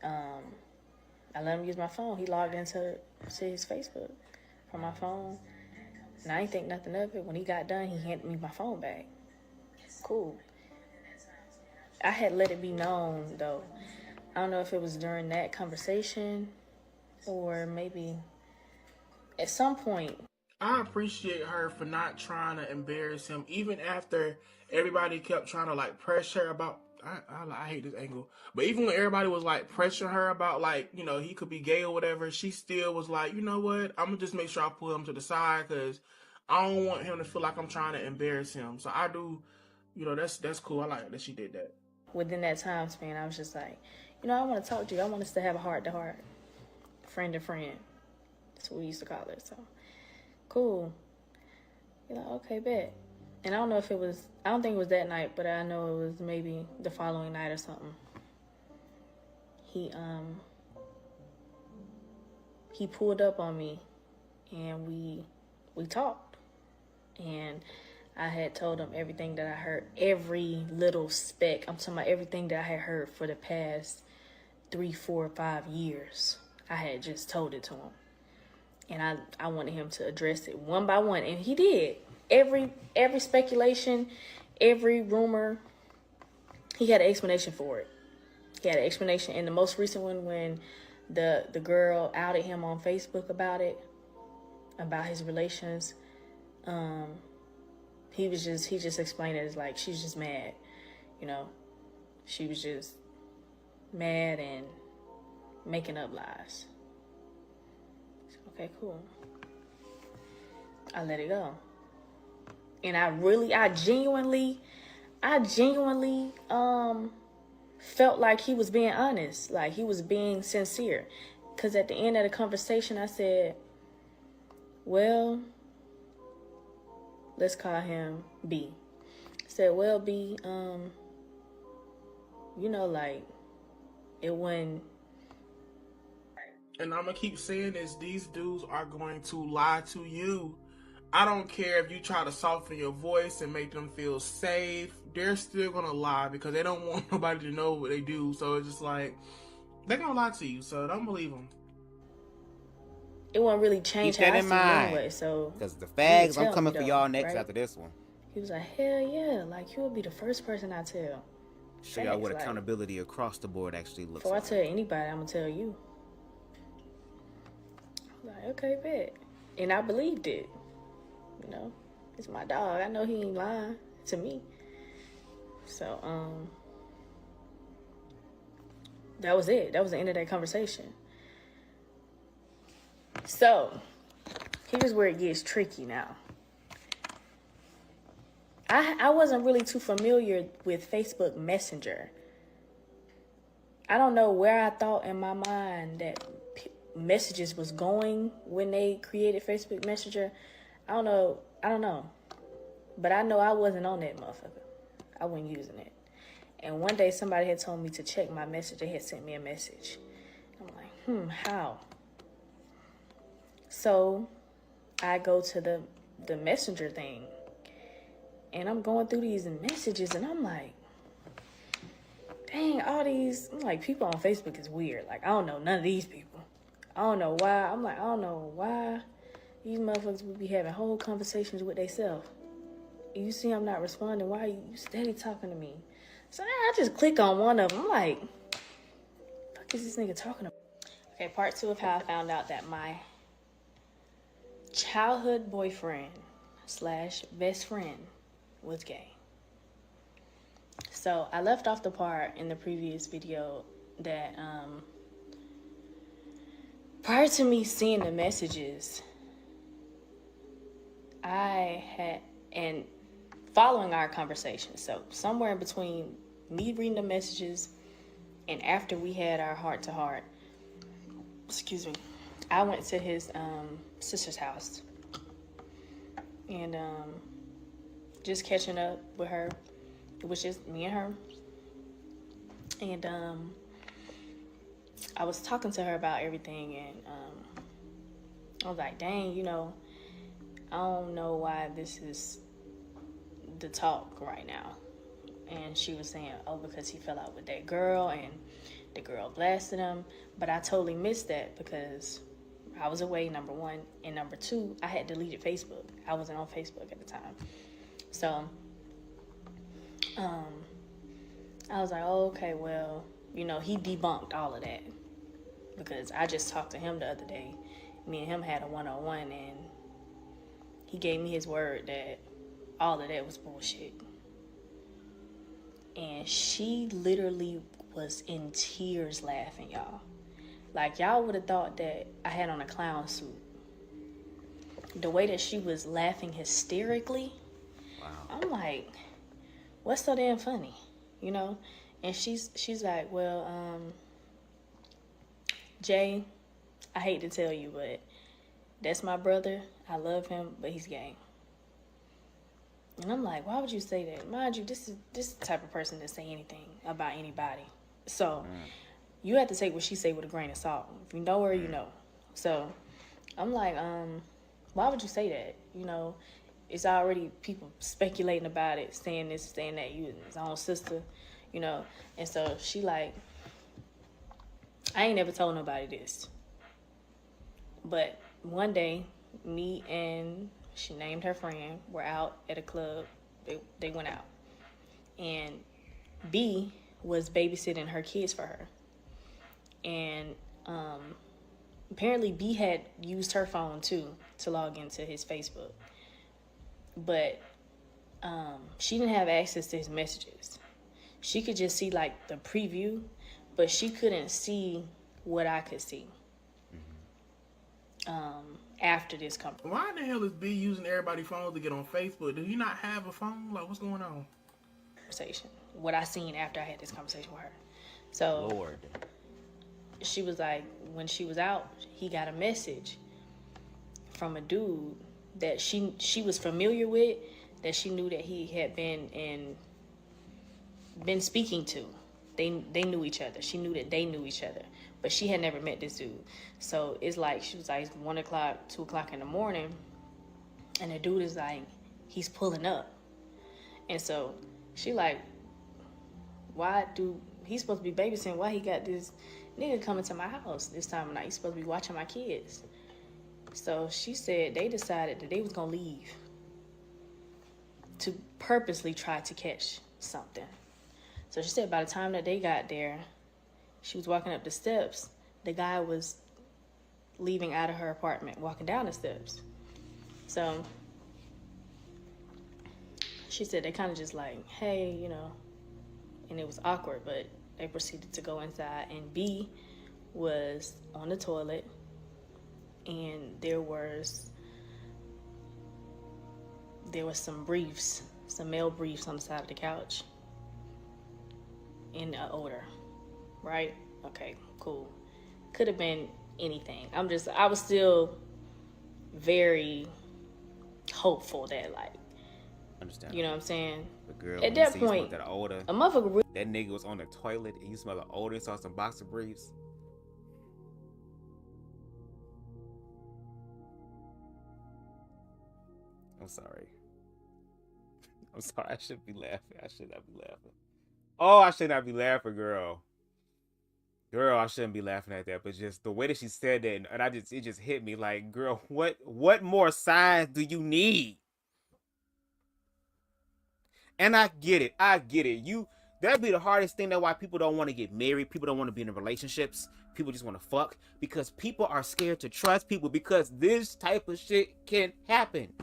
I let him use my phone. He logged into his Facebook from my phone. And I didn't think nothing of it. When he got done, he handed me my phone back. Cool. I had let it be known, though. I don't know if it was during that conversation or maybe at some point. I appreciate her for not trying to embarrass him, even after everybody kept trying to like pressure her about. I hate this angle, but even when everybody was like pressuring her about like, you know, he could be gay or whatever, she still was like, you know what, I'm gonna just make sure I pull him to the side because I don't want him to feel like I'm trying to embarrass him. So I do, you know, that's cool. I like that she did that. Within that time span, I was just like, you know, I want to talk to you. I want us to have a heart-to-heart, friend to friend. That's what we used to call it. So, cool. You're like, okay, bet. And I don't know if it was, I don't think it was that night, but I know it was maybe the following night or something. He pulled up on me and we talked. And I had told him everything that I heard, every little speck. I'm talking about everything that I had heard for the past 3, 4, 5 years. I had just told it to him. And I wanted him to address it one by one. And he did. Every speculation, every rumor, he had an explanation for it. He had an explanation. And the most recent one, when the girl outed him on Facebook about it, about his relations, he just explained it as like, she's just mad, you know. She was just mad and making up lies. Okay, cool. I let it go. And I genuinely felt like he was being honest, like he was being sincere. Because at the end of the conversation, I said, well, let's call him B. I said, well, B, you know, like, it wasn't. And I'm gonna keep saying this, these dudes are going to lie to you. I don't care if you try to soften your voice and make them feel safe. They're still gonna lie because they don't want nobody to know what they do. So it's just like, they're gonna lie to you, so don't believe them. It won't really change Keep how that I in see it mind, anyway. So because the fags, you I'm coming tell for me y'all though, next right? after this one. He was like, hell yeah, like you will be the first person I tell. Show y'all what Like, accountability across the board actually looks before like. I tell anybody, I'm gonna tell you. I'm like, okay, bet. And I believed it. You know, it's my dog. I know he ain't lying to me. So, that was it. That was the end of that conversation. So, here's where it gets tricky now. I wasn't really too familiar with Facebook Messenger. I don't know where I thought in my mind that messages was going when they created Facebook Messenger. I don't know. But I know I wasn't on that motherfucker. I wasn't using it. And one day somebody had told me to check my message. They had sent me a message. I'm like, how? So I go to the messenger thing. And I'm going through these messages and I'm like, dang, all these, I'm like, people on Facebook is weird. Like, I don't know none of these people. I don't know why. I'm like, I don't know why these motherfuckers would be having whole conversations with themselves. You see I'm not responding. Why are you steady talking to me? So I just click on one of them. I'm like, what the fuck is this nigga talking about? Okay, part 2 of how I found out that my childhood boyfriend / best friend was gay. So I left off the part in the previous video that prior to me seeing the messages, I had, and following our conversation, so somewhere in between me reading the messages and after we had our heart-to-heart, I went to his sister's house and just catching up with her. It was just me and her. And I was talking to her about everything, and I was like, dang, you know, I don't know why this is the talk right now. And she was saying, oh, because he fell out with that girl and the girl blasted him. But I totally missed that because I was away, number one. And number two, I had deleted Facebook. I wasn't on Facebook at the time. So I was like, oh, okay, well, you know, he debunked all of that. Because I just talked to him the other day. Me and him had a one-on-one, and he gave me his word that all of that was bullshit. And she literally was in tears laughing, y'all. Like, y'all would have thought that I had on a clown suit. The way that she was laughing hysterically, wow. I'm like, what's so damn funny, you know? And she's like, well, Jay, I hate to tell you, but that's my brother. I love him, but he's gay. And I'm like, why would you say that? Mind you, this is the type of person that say anything about anybody. So you have to take what she say with a grain of salt. If you know her, you know. So I'm like, why would you say that? You know, it's already people speculating about it, saying this, saying that, you his own sister, you know. And so she like, I ain't never told nobody this. But one day, me and she named her friend were out at a club. They went out. And B was babysitting her kids for her. And apparently B had used her phone too to log into his Facebook. But she didn't have access to his messages. She could just see like the preview, but she couldn't see what I could see. After this conversation. Why in the hell is B using everybody's phone to get on Facebook? Do you not have a phone? Like, what's going on? What I seen after I had this conversation with her. So, Lord. She was like, when she was out, he got a message from a dude that she was familiar with, that she knew that he had been speaking to. They knew each other. She knew that they knew each other. But she had never met this dude. So it's like, she was like, it's 1 o'clock, 2 o'clock in the morning. And the dude is like, he's pulling up. And so she like, why do, he's supposed to be babysitting, why he got this nigga coming to my house this time of night? He's supposed to be watching my kids. So she said they decided that they was gonna leave to purposely try to catch something. So she said by the time that they got there, she was walking up the steps. The guy was leaving out of her apartment, walking down the steps. So she said they kind of just like, hey, you know, and it was awkward, but they proceeded to go inside, and B was on the toilet, and there was some briefs, some male briefs on the side of the couch in an odor. Right? Okay, cool. Could have been anything. I was still very hopeful that, like, Understand? You know what I'm saying? But girl, at that point, that odor, a motherfucker. That nigga was on the toilet and you smell the odor, saw some boxer briefs. I'm sorry. I'm sorry. I shouldn't be laughing. I should not be laughing. Oh, I should not be laughing, girl. Girl, I shouldn't be laughing at that, but just the way that she said that, and it just hit me like, girl, what more signs do you need? And I get it. That'd be the hardest thing. That's why people don't want to get married. People don't want to be in relationships. People just want to fuck because people are scared to trust people because this type of shit can happen.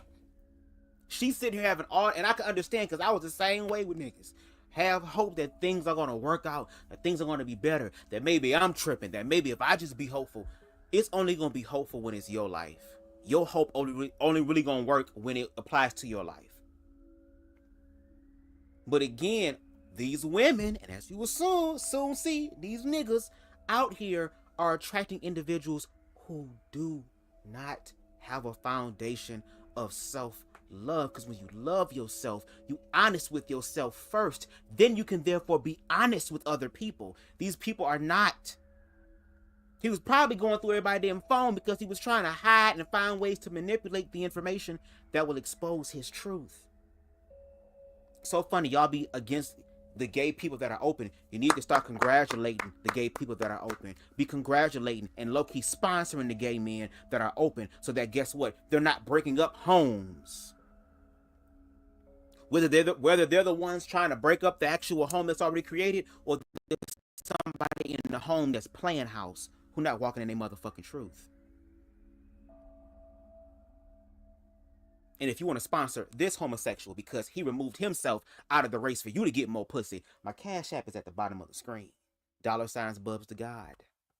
She's sitting here having all, and I can understand because I was the same way with niggas. Have hope that things are going to work out, that things are going to be better, that maybe I'm tripping, that maybe if I just be hopeful, it's only going to be hopeful when it's your life. Your hope only really going to work when it applies to your life. But again, these women, and as you will soon see, these niggas out here are attracting individuals who do not have a foundation of self love, because when you love yourself, you honest with yourself first. Then you can therefore be honest with other people. These people are not. He was probably going through everybody's damn phone because he was trying to hide and find ways to manipulate the information that will expose his truth. So funny, y'all be against the gay people that are open. You need to start congratulating the gay people that are open. Be congratulating and low-key sponsoring the gay men that are open, so that, guess what, they're not breaking up homes. Whether they're the ones trying to break up the actual home that's already created, or there's somebody in the home that's playing house who not walking in their motherfucking truth. And if you want to sponsor this homosexual because he removed himself out of the race for you to get more pussy, my Cash App is at the bottom of the screen. $signs BubzDaGawd.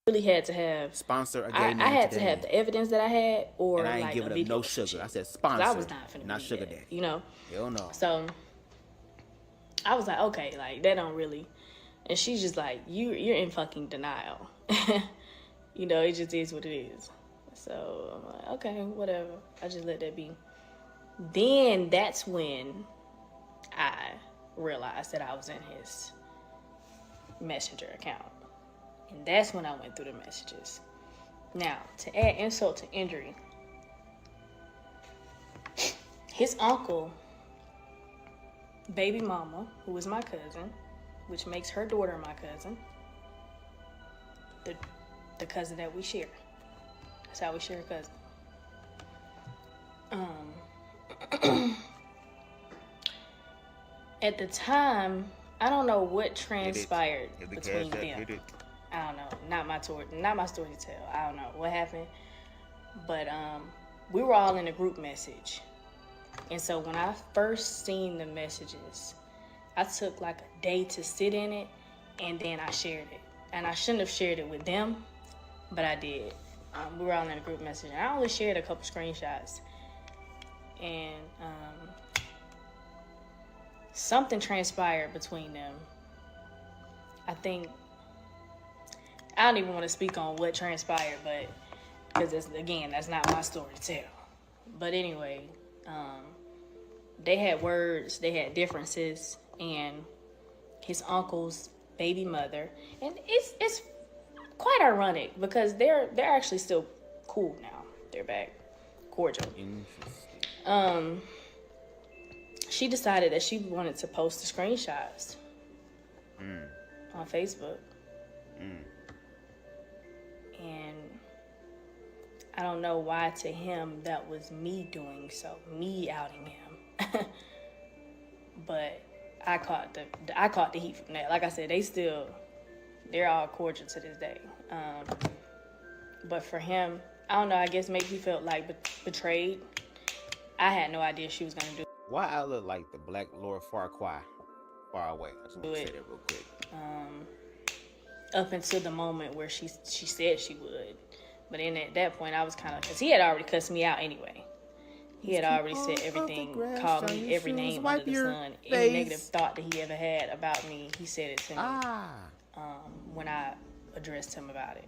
Really had to have sponsor a gay man I had today. to have the evidence that I had, or and I ain't like giving up no sugar. I said sponsor. I was not finna not be sugar that, daddy. you know. Hell no. So I was like, okay, like that don't really. And she's just like, you're in fucking denial. You know, it just is what it is. So I'm like, okay, whatever. I just let that be. Then that's when I realized that I was in his Messenger account. And that's when I went through the messages. Now, to add insult to injury, his uncle, baby mama, who is my cousin, which makes her daughter my cousin, the cousin that we share. That's how we share a cousin. At the time, I don't know what transpired between them. I don't know. Not my story to tell. I don't know what happened. But we were all in a group message. And so when I first seen the messages, I took like a day to sit in it, and then I shared it. And I shouldn't have shared it with them, but I did. We were all in a group message, and I only shared a couple screenshots. And something transpired between them. I think, I don't even want to speak on what transpired, but because again, that's not my story to tell. But anyway, they had words, they had differences, and his uncle's baby mother, and it's quite ironic because they're actually still cool now. They're back cordial. She decided that she wanted to post the screenshots on Facebook. And I don't know why to him that was me doing so, me outing him. But I caught the heat from that. Like I said, they're all cordial to this day. But for him, I don't know, I guess maybe he felt like betrayed. I had no idea she was gonna do it. Why I look like the Black Lord Farquaad far away? I just want to say that real quick. Up until the moment where she said she would. But then at that point, I was kind of, because he had already cussed me out anyway. He had already said everything, called me every name under the sun. Any negative thought that he ever had about me, he said it to me when I addressed him about it.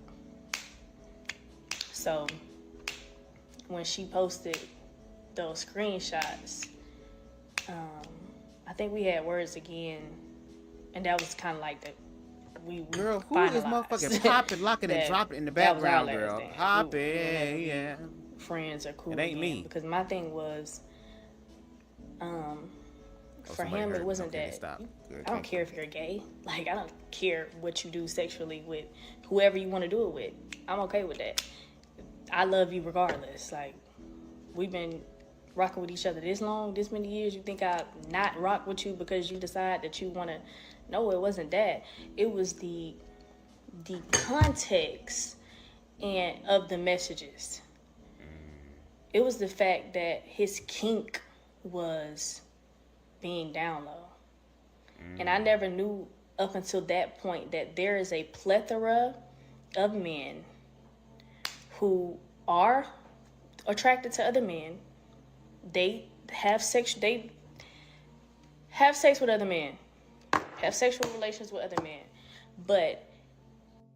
So when she posted those screenshots, I think we had words again, and that was kind of like girl, who is motherfucking popping, locking, and dropping in the background, girl? Hopping, yeah. Friends are cool. It ain't me. Because my thing was, for him, it wasn't that. I don't care if you're gay. Like, I don't care what you do sexually with whoever you want to do it with. I'm okay with that. I love you regardless. Like, we've been rocking with each other this long, this many years. You think I not rock with you because you decide that you want to? No, it wasn't that. It was the context and of the messages. It was the fact that his kink was being down low. And I never knew up until that point that there is a plethora of men who are attracted to other men. They have sex with other men. Have sexual relations with other men. But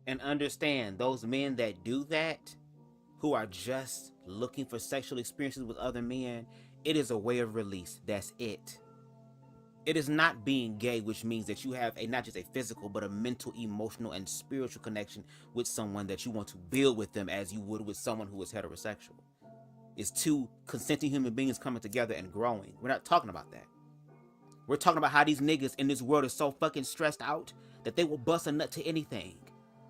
and understand, those men that do that who are just looking for sexual experiences with other men, it is a way of release. That's it. It is not being gay, which means that you have not just a physical, but a mental, emotional, and spiritual connection with someone that you want to build with them as you would with someone who is heterosexual. It's two consenting human beings coming together and growing. We're not talking about that. We're talking about how these niggas in this world are so fucking stressed out that they will bust a nut to anything.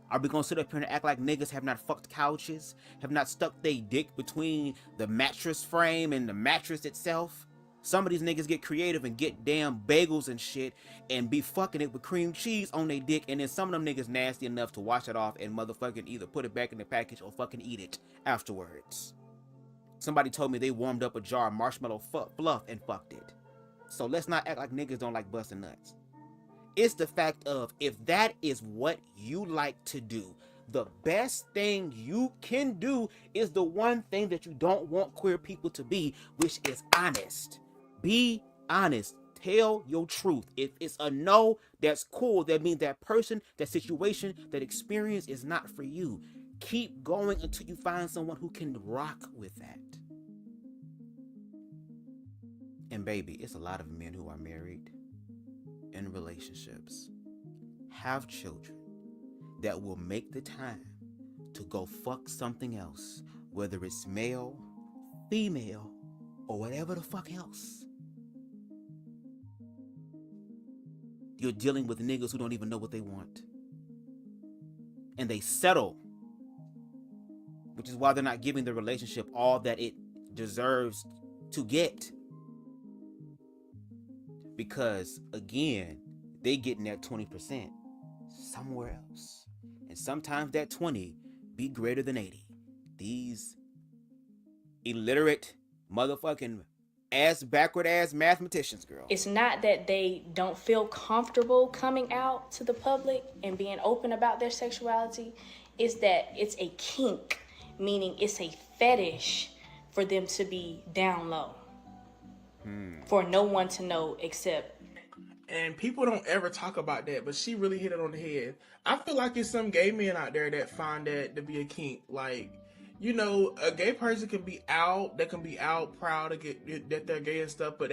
Are we gonna sit up here and act like niggas have not fucked couches, have not stuck their dick between the mattress frame and the mattress itself? Some of these niggas get creative and get damn bagels and shit and be fucking it with cream cheese on their dick, and then some of them niggas nasty enough to wash it off and motherfucking either put it back in the package or fucking eat it afterwards. Somebody told me they warmed up a jar of marshmallow fluff and fucked it. So let's not act like niggas don't like busting nuts. It's the fact of, if that is what you like to do, the best thing you can do is the one thing that you don't want queer people to be, which is honest. Be honest. Tell your truth. If it's a no, that's cool. That means that person, that situation, that experience is not for you. Keep going until you find someone who can rock with that. And baby, it's a lot of men who are married, in relationships, have children, that will make the time to go fuck something else, whether it's male, female, or whatever the fuck else. You're dealing with niggas who don't even know what they want. And they settle, which is why they're not giving the relationship all that it deserves to get. Because, again, they getting that 20% somewhere else. And sometimes that 20 be greater than 80. These illiterate motherfucking backward ass mathematicians, girl. It's not that they don't feel comfortable coming out to the public and being open about their sexuality. It's that it's a kink, meaning it's a fetish for them to be down low. For no one to know except. And people don't ever talk about that, but she really hit it on the head. I feel like it's some gay men out there that find that to be a kink. Like, you know, a gay person can be out, they can be out proud to get that they're gay and stuff, but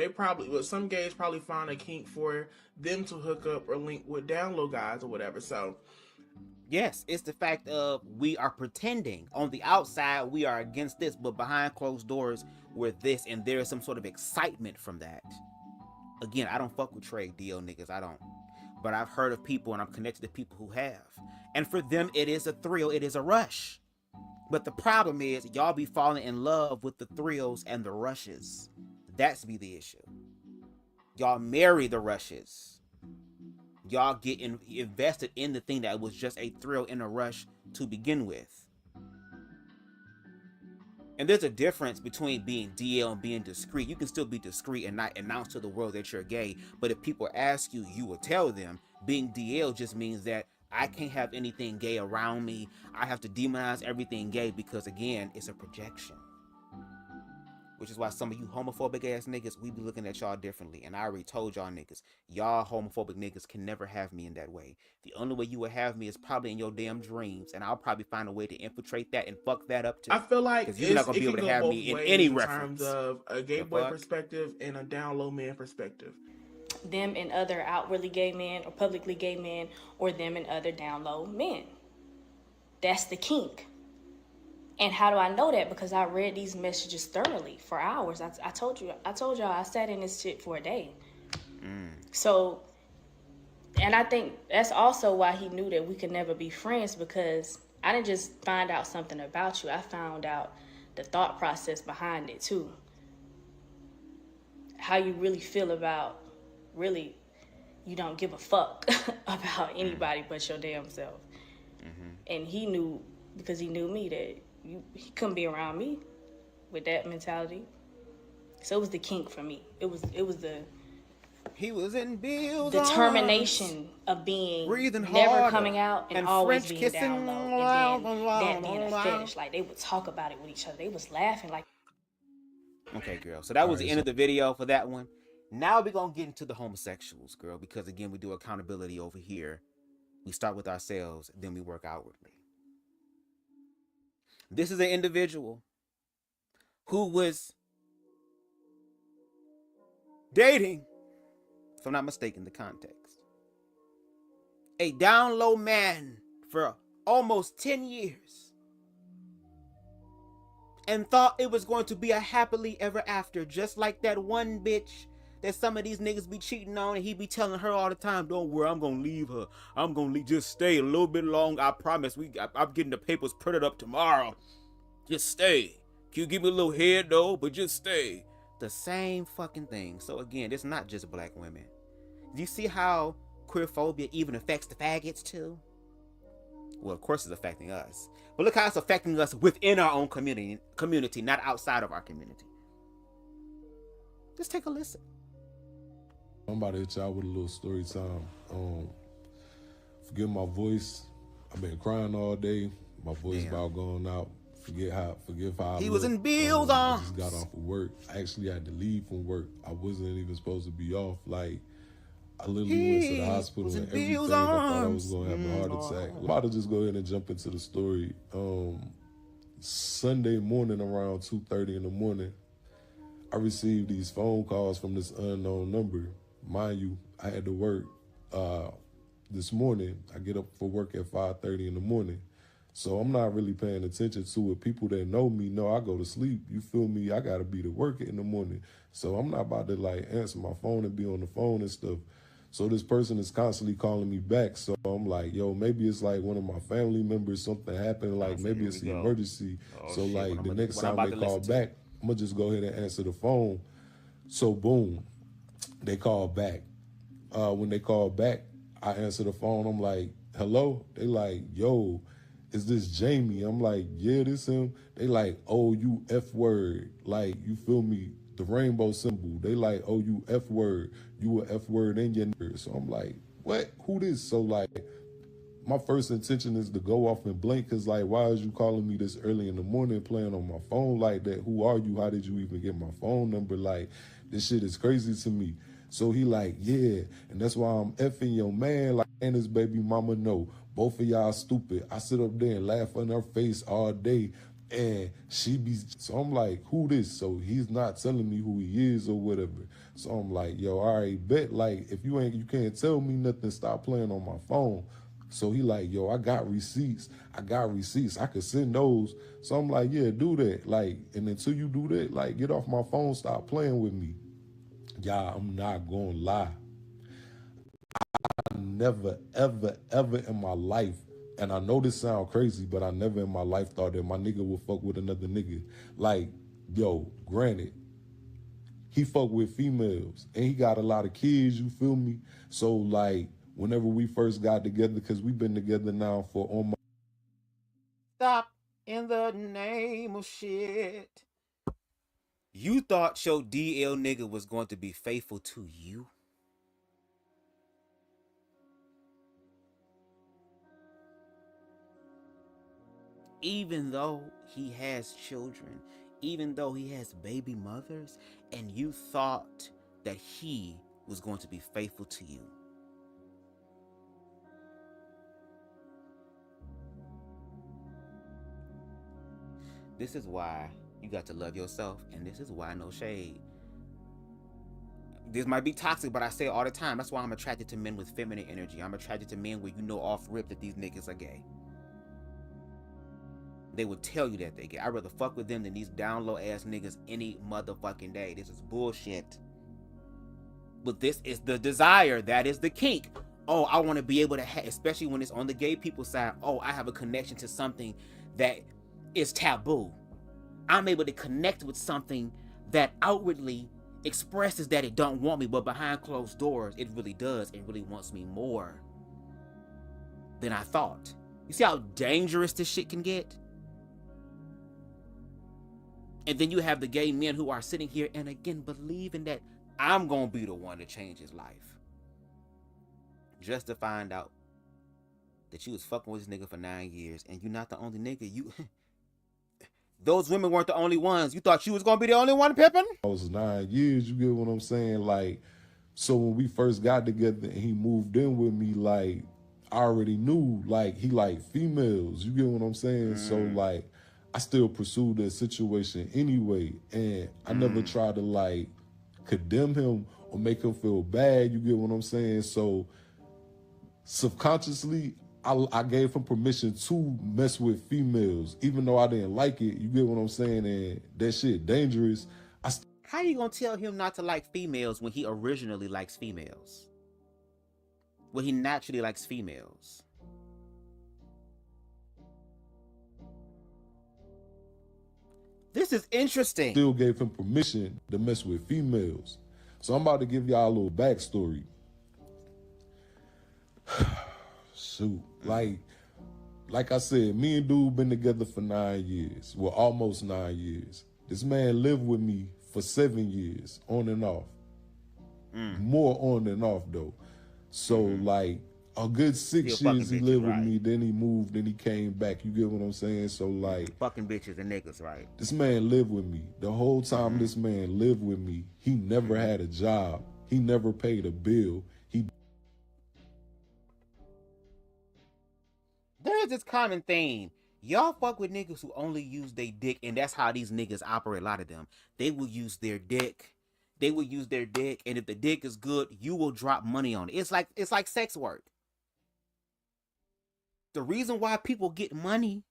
some gays probably find a kink for them to hook up or link with down low guys or whatever. So yes, it's the fact of, we are pretending on the outside we are against this, but behind closed doors we're this, and there is some sort of excitement from that. Again, I don't fuck with trade deal niggas, I don't. But I've heard of people, and I'm connected to people who have. And for them, it is a thrill, it is a rush. But the problem is, y'all be falling in love with the thrills and the rushes. That's be the issue. Y'all marry the rushes. Y'all get invested in the thing that was just a thrill and a rush to begin with. And there's a difference between being DL and being discreet. You can still be discreet and not announce to the world that you're gay. But if people ask you, you will tell them. Being DL just means that I can't have anything gay around me. I have to demonize everything gay because, again, it's a projection. Which is why some of you homophobic ass niggas, we be looking at y'all differently. And I already told y'all niggas, y'all homophobic niggas can never have me in that way. The only way you will have me is probably in your damn dreams. And I'll probably find a way to infiltrate that and fuck that up too. I feel like you're not gonna be able to have me in any reference. In terms of a gay boy perspective and a down low man perspective. Them and other outwardly gay men or publicly gay men, or them and other down low men. That's the kink. And how do I know that? Because I read these messages thoroughly for hours. I told y'all I sat in this shit for a day. So, and I think that's also why he knew that we could never be friends, because I didn't just find out something about you. I found out the thought process behind it too. How you really feel about, really, you don't give a fuck about anybody but your damn self. And he knew, because he knew me, that he couldn't be around me with that mentality. So it was the kink for me. It was the he was in Bill's determination of being never coming out and always French being down low, and then that being a fetish. Like, they would talk about it with each other. They was laughing like. Okay, girl. So that was the end of the video for that one. Now we're gonna get into the homosexuals, girl, because again, we do accountability over here. We start with ourselves, then we work outwardly. This is an individual who was dating, if I'm not mistaken, the context, a down low man for almost 10 years and thought it was going to be a happily ever after, just like that one bitch that some of these niggas be cheating on, and he be telling her all the time, don't worry, I'm gonna leave her. I'm gonna leave, just stay a little bit long. I promise. I'm getting the papers printed up tomorrow. Just stay. Can you give me a little head though? But just stay. The same fucking thing. So again, it's not just black women. Do you see how queerphobia even affects the faggots too? Well, of course it's affecting us. But look how it's affecting us within our own community, not outside of our community. Just take a listen. I'm about to hit y'all with a little story time. Forgive my voice. I've been crying all day. My voice about going out. Forgive how he was in Bill's arms. I just got off of work. I actually had to leave from work. I wasn't even supposed to be off. Like, I literally went to the hospital and everything. I thought I was gonna have a heart attack. I'm about to just go ahead and jump into the story. Sunday morning around 2:30 in the morning, I received these phone calls from this unknown number. Mind you, I had to work this morning. I get up for work at 5:30 in the morning. So I'm not really paying attention to it. People that know me know I go to sleep. You feel me? I got to be to work in the morning. So I'm not about to like answer my phone and be on the phone and stuff. So this person is constantly calling me back. So I'm like, yo, maybe it's like one of my family members, something happened. Like maybe it's an emergency. So like the next time they call back, I'm going to just go ahead and answer the phone. So boom, they call back. When they call back, I answer the phone. I'm like, hello? They like, yo, is this Jamie? I'm like, yeah, this him. They like, oh, you F word. Like, you feel me? The rainbow symbol. They like, oh, you F word. You a F word in your nigga. So I'm like, what? Who this? So like, my first intention is to go off and blink, because like, why is you calling me this early in the morning playing on my phone like that? Who are you? How did you even get my phone number? Like, this shit is crazy to me. So he like, yeah, and that's why I'm effing your man, like, and his baby mama know. Both of y'all stupid. I sit up there and laugh in her face all day, and she be, so I'm like, who this? So he's not telling me who he is or whatever. So I'm like, yo, all right, bet, like, if you can't tell me nothing, stop playing on my phone. So he like, yo, I got receipts. I could send those. So I'm like, yeah, do that. Like, and until you do that, like, get off my phone, stop playing with me. Y'all, I'm not gonna lie. I never, ever, ever in my life, and I know this sound crazy, but I never in my life thought that my nigga would fuck with another nigga. Like, yo, granted, he fuck with females, and he got a lot of kids, you feel me? So, like, whenever we first got together, because we've been together now for almost... Stop in the name of shit. You thought your DL nigga was going to be faithful to you? Even though he has children, even though he has baby mothers, and you thought that he was going to be faithful to you. This is why you got to love yourself, and this is why, no shade, this might be toxic, but I say it all the time. That's why I'm attracted to men with feminine energy. I'm attracted to men where you know off rip that these niggas are gay. They would tell you that they gay. I'd rather fuck with them than these down low ass niggas any motherfucking day. This is bullshit. But this is the desire. That is the kink. Oh, I want to be able to have, especially when it's on the gay people side. Oh, I have a connection to something that is taboo. I'm able to connect with something that outwardly expresses that it don't want me, but behind closed doors, it really does. It really wants me more than I thought. You see how dangerous this shit can get? And then you have the gay men who are sitting here and again believing that I'm gonna be the one to change his life. Just to find out that you was fucking with this nigga for 9 years and you're not the only nigga. You those women weren't the only ones. You thought you was gonna be the only one pimping? I was 9 years, you get what I'm saying? Like, so when we first got together and he moved in with me, like, I already knew, like, he liked females, you get what I'm saying? So, like, I still pursued that situation anyway. And I never tried to like condemn him or make him feel bad. You get what I'm saying? So subconsciously, I gave him permission to mess with females, even though I didn't like it. You get what I'm saying? And that shit dangerous. How you gonna tell him not to like females when he originally likes females? When he naturally likes females? This is interesting. Still gave him permission to mess with females. So I'm about to give y'all a little backstory. Shoot, like I said, me and dude been together for 9 years. Well, almost 9 years. This man lived with me for 7 years, on and off. More on than off though. So like a good 6 years he lived with me, then he moved, then he came back. You get what I'm saying? So like fucking bitches and niggas, right? This man lived with me. The whole time this man lived with me, he never had a job. He never paid a bill. There's this common theme. Y'all fuck with niggas who only use their dick, and that's how these niggas operate, a lot of them. They will use their dick. They will use their dick, and if the dick is good, you will drop money on it. It's like sex work. The reason why people get money,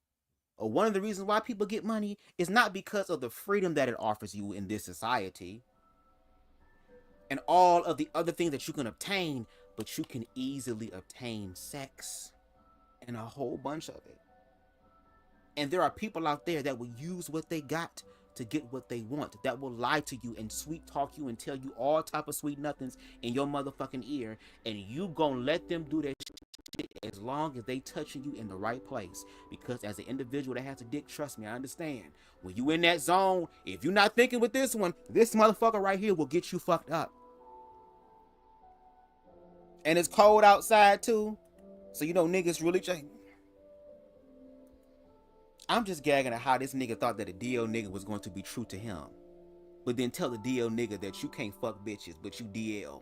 or one of the reasons why people get money, is not because of the freedom that it offers you in this society and all of the other things that you can obtain, but you can easily obtain sex and a whole bunch of it. And there are people out there that will use what they got to get what they want, that will lie to you and sweet talk you and tell you all type of sweet nothings in your motherfucking ear, and you gonna let them do that shit as long as they touching you in the right place. Because as an individual that has a dick, trust me, I understand. When you in that zone, if you're not thinking with this one, this motherfucker right here will get you fucked up. And it's cold outside too. So you know niggas really I'm just gagging at how this nigga thought that a DL nigga was going to be true to him. But then tell the DL nigga that you can't fuck bitches, but you DL.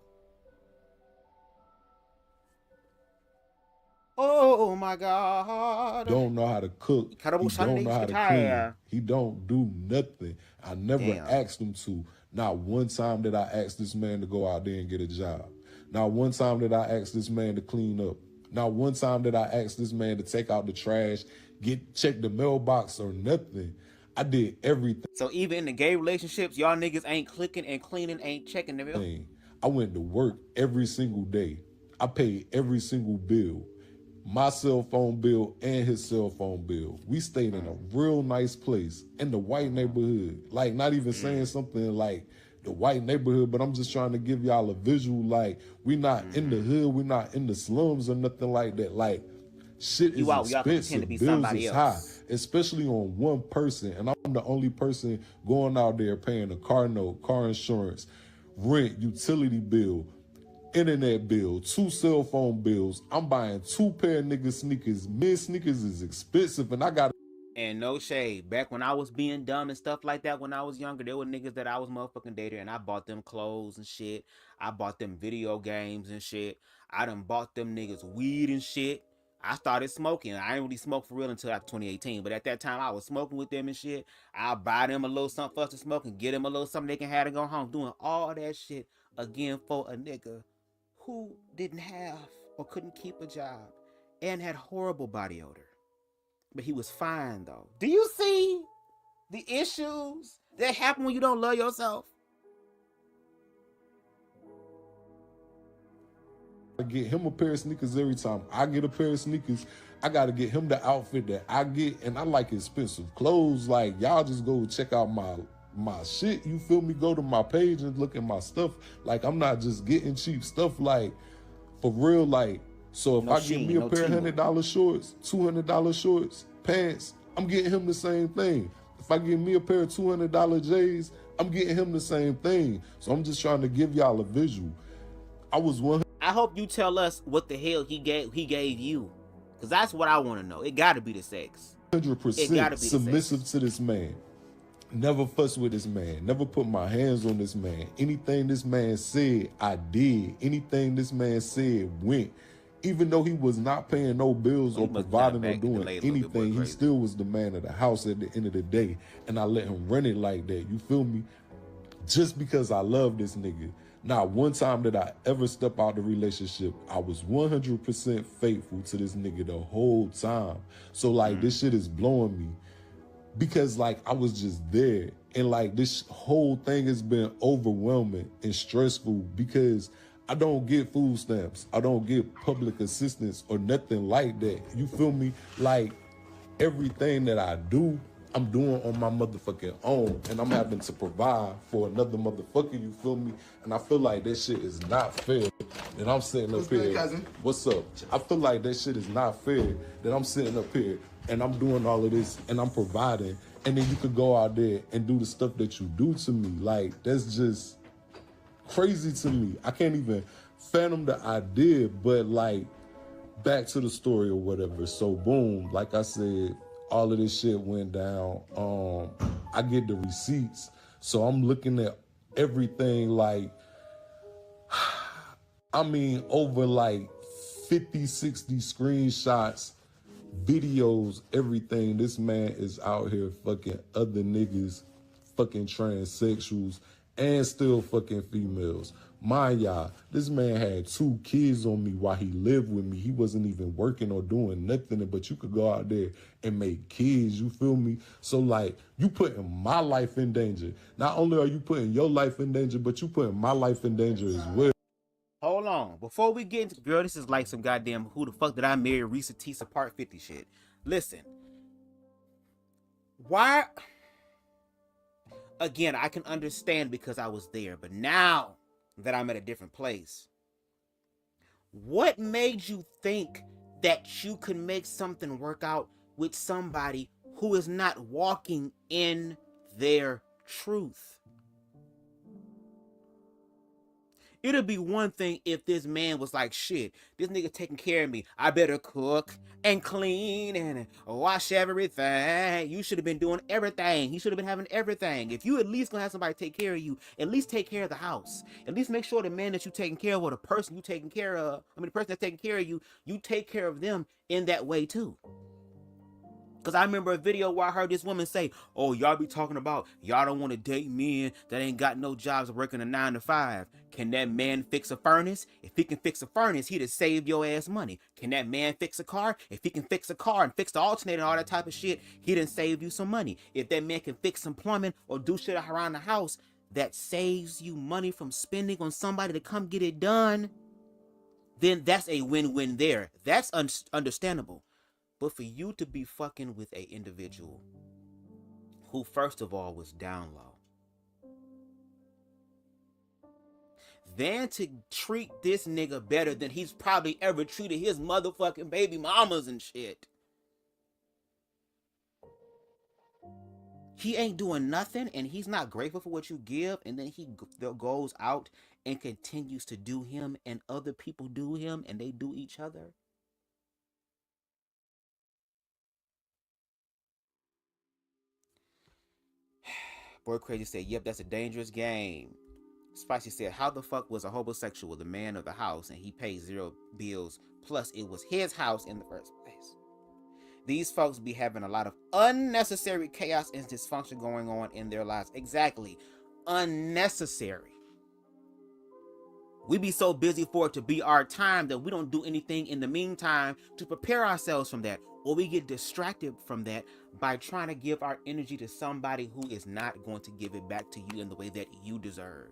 Oh my God. Don't know how to cook. He don't know how to clean. He don't do nothing. I never asked him to. Not one time did I ask this man to go out there and get a job. Not one time did I ask this man to clean up. Not one time did I ask this man to take out the trash, check the mailbox or nothing. I did everything. So even in the gay relationships, y'all niggas ain't clicking and cleaning, ain't checking the mail. I went to work every single day. I paid every single bill. My cell phone bill and his cell phone bill. We stayed in a real nice place in the white neighborhood. Like, not even saying something like the white neighborhood, but I'm just trying to give y'all a visual. Like, we not in the hood, we not in the slums or nothing like that. Like, shit is expensive, bills is high, especially on one person. And I'm the only person going out there paying a car note, car insurance, rent, utility bill, internet bill, 2 cell phone bills. I'm buying 2 pair of nigga sneakers. Men's sneakers is expensive, and I got. And no shade, back when I was being dumb and stuff like that when I was younger, there were niggas that I was motherfucking dating, and I bought them clothes and shit. I bought them video games and shit. I done bought them niggas weed and shit. I started smoking. I didn't really smoke for real until after 2018, but at that time I was smoking with them and shit. I'll buy them a little something for us to smoke and get them a little something they can have to go home. Doing all that shit again for a nigga who didn't have or couldn't keep a job and had horrible body odor. But he was fine though. Do you see the issues that happen when you don't love yourself? I get him a pair of sneakers every time I get a pair of sneakers. I gotta get him the outfit that I get, and I like expensive clothes. Like, y'all just go check out my shit, you feel me? Go to my page and look at my stuff. Like, I'm not just getting cheap stuff, like, for real. Like, so if I get me a pair of $100 shorts, $200 shorts, pants, I'm getting him the same thing. If I get me a pair of $200 J's, I'm getting him the same thing. So I'm just trying to give y'all a visual. I hope you tell us what the hell he gave you, because that's what I want to know. It got to be the sex. 100% submissive to this man. Never fuss with this man. Never put my hands on this man. Anything this man said, I did. Anything this man said went. Even though he was not paying no bills or providing or doing anything, he still was the man of the house at the end of the day. And I let him run it like that. You feel me? Just because I love this nigga. Not one time did I ever step out the relationship. I was 100% faithful to this nigga the whole time. So like this shit is blowing me because like I was just there. And like this whole thing has been overwhelming and stressful because I don't get food stamps. I don't get public assistance or nothing like that. You feel me? Like everything that I do, I'm doing on my motherfucking own, and I'm having to provide for another motherfucker, you feel me? And I feel like that shit is not fair. And I'm sitting up here. Cousin? What's up? I feel like that shit is not fair that I'm sitting up here and I'm doing all of this and I'm providing, and then you could go out there and do the stuff that you do to me. Like, that's just crazy to me. I can't even fathom the idea, but like, back to the story or whatever. So boom, like I said, all of this shit went down. I get the receipts. So I'm looking at everything like, I mean, over like 50, 60 screenshots, videos, everything. This man is out here fucking other niggas, fucking transsexuals, and still fucking females. Mind y'all, this man had 2 kids on me while he lived with me. He wasn't even working or doing nothing, but you could go out there and make kids, you feel me? So like, you putting my life in danger. Not only are you putting your life in danger, but you putting my life in danger as well. Hold on. Before we get into, girl, this is like some goddamn who the fuck did I marry Risa Tisa part 50 shit. Listen. Why? Again, I can understand because I was there, but now that I'm at a different place, what made you think that you could make something work out with somebody who is not walking in their truth? It'll be one thing if this man was like, shit, this nigga taking care of me. I better cook and clean and wash everything. You should have been doing everything. He should have been having everything. If you at least gonna have somebody take care of you, at least take care of the house. At least make sure the man that you taking care of or the person you taking care of, the person that's taking care of you, you take care of them in that way too. Because I remember a video where I heard this woman say, oh, y'all be talking about y'all don't want to date men that ain't got no jobs working a 9 to 5. Can that man fix a furnace? If he can fix a furnace, he'd have saved your ass money. Can that man fix a car? If he can fix a car and fix the alternator and all that type of shit, he done saved you some money. If that man can fix some plumbing or do shit around the house, that saves you money from spending on somebody to come get it done, then that's a win-win there. That's understandable. But for you to be fucking with a individual who first of all was down low, then to treat this nigga better than he's probably ever treated his motherfucking baby mamas and shit. He ain't doing nothing and he's not grateful for what you give, and then he goes out and continues to do him and other people do him and they do each other. Boy Crazy said, yep, that's a dangerous game. Spicy said, how the fuck was a homosexual the man of the house and he paid 0 bills, plus it was his house in the first place? These folks be having a lot of unnecessary chaos and dysfunction going on in their lives. Exactly. Unnecessary. We be so busy for it to be our time that we don't do anything in the meantime to prepare ourselves from that. Or we get distracted from that by trying to give our energy to somebody who is not going to give it back to you in the way that you deserve.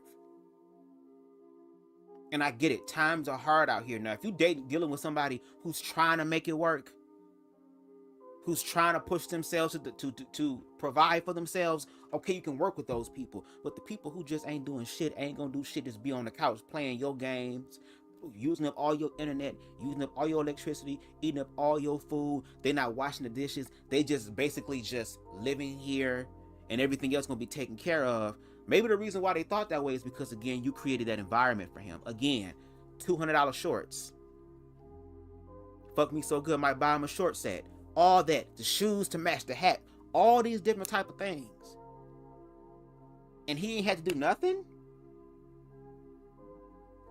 And I get it. Times are hard out here. Now, if you dealing with somebody who's trying to make it work, who's trying to push themselves to provide for themselves, okay, you can work with those people. But the people who just ain't doing shit, ain't gonna do shit, just be on the couch playing your games, using up all your internet, using up all your electricity, eating up all your food. They're not washing the dishes. They just basically just living here and everything else gonna be taken care of. Maybe the reason why they thought that way is because, again, you created that environment for him. Again, $200 shorts. Fuck me so good, might buy him a short set. All that, the shoes to match the hat, all these different type of things. And he ain't had to do nothing?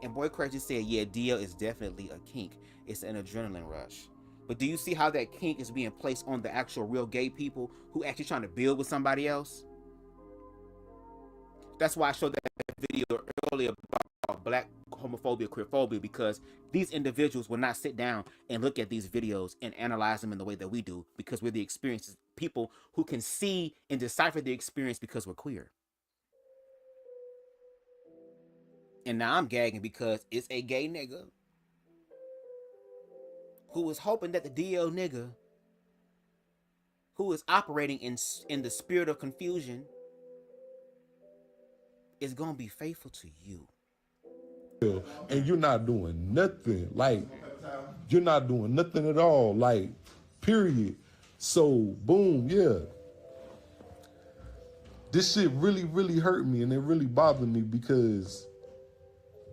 And Boy Crazy said, yeah, DL is definitely a kink. It's an adrenaline rush. But do you see how that kink is being placed on the actual real gay people who actually trying to build with somebody else? That's why I showed that video earlier about black homophobia, queerphobia, because these individuals will not sit down and look at these videos and analyze them in the way that we do, because we're the experiences, people who can see and decipher the experience because we're queer. And now I'm gagging because it's a gay nigga who was hoping that the DL nigga who is operating in the spirit of confusion is gonna be faithful to you. And you're not doing nothing. Like, you're not doing nothing at all. Like, period. So, boom, yeah. This shit really, really hurt me, and it really bothered me because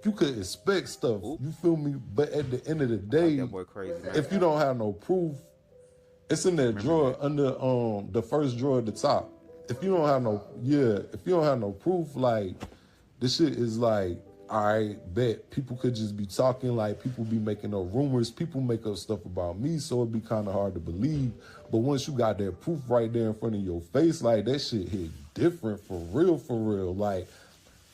you could expect stuff. You feel me? But at the end of the day, if you don't have no proof, it's in that drawer under the first drawer at the top. If you don't have no, if you don't have no proof, like, this shit is like, all right, bet. People could just be talking, like, people be making up rumors. People make up stuff about me, so it'd be kind of hard to believe. But once you got that proof right there in front of your face, like, that shit hit different for real, for real. Like,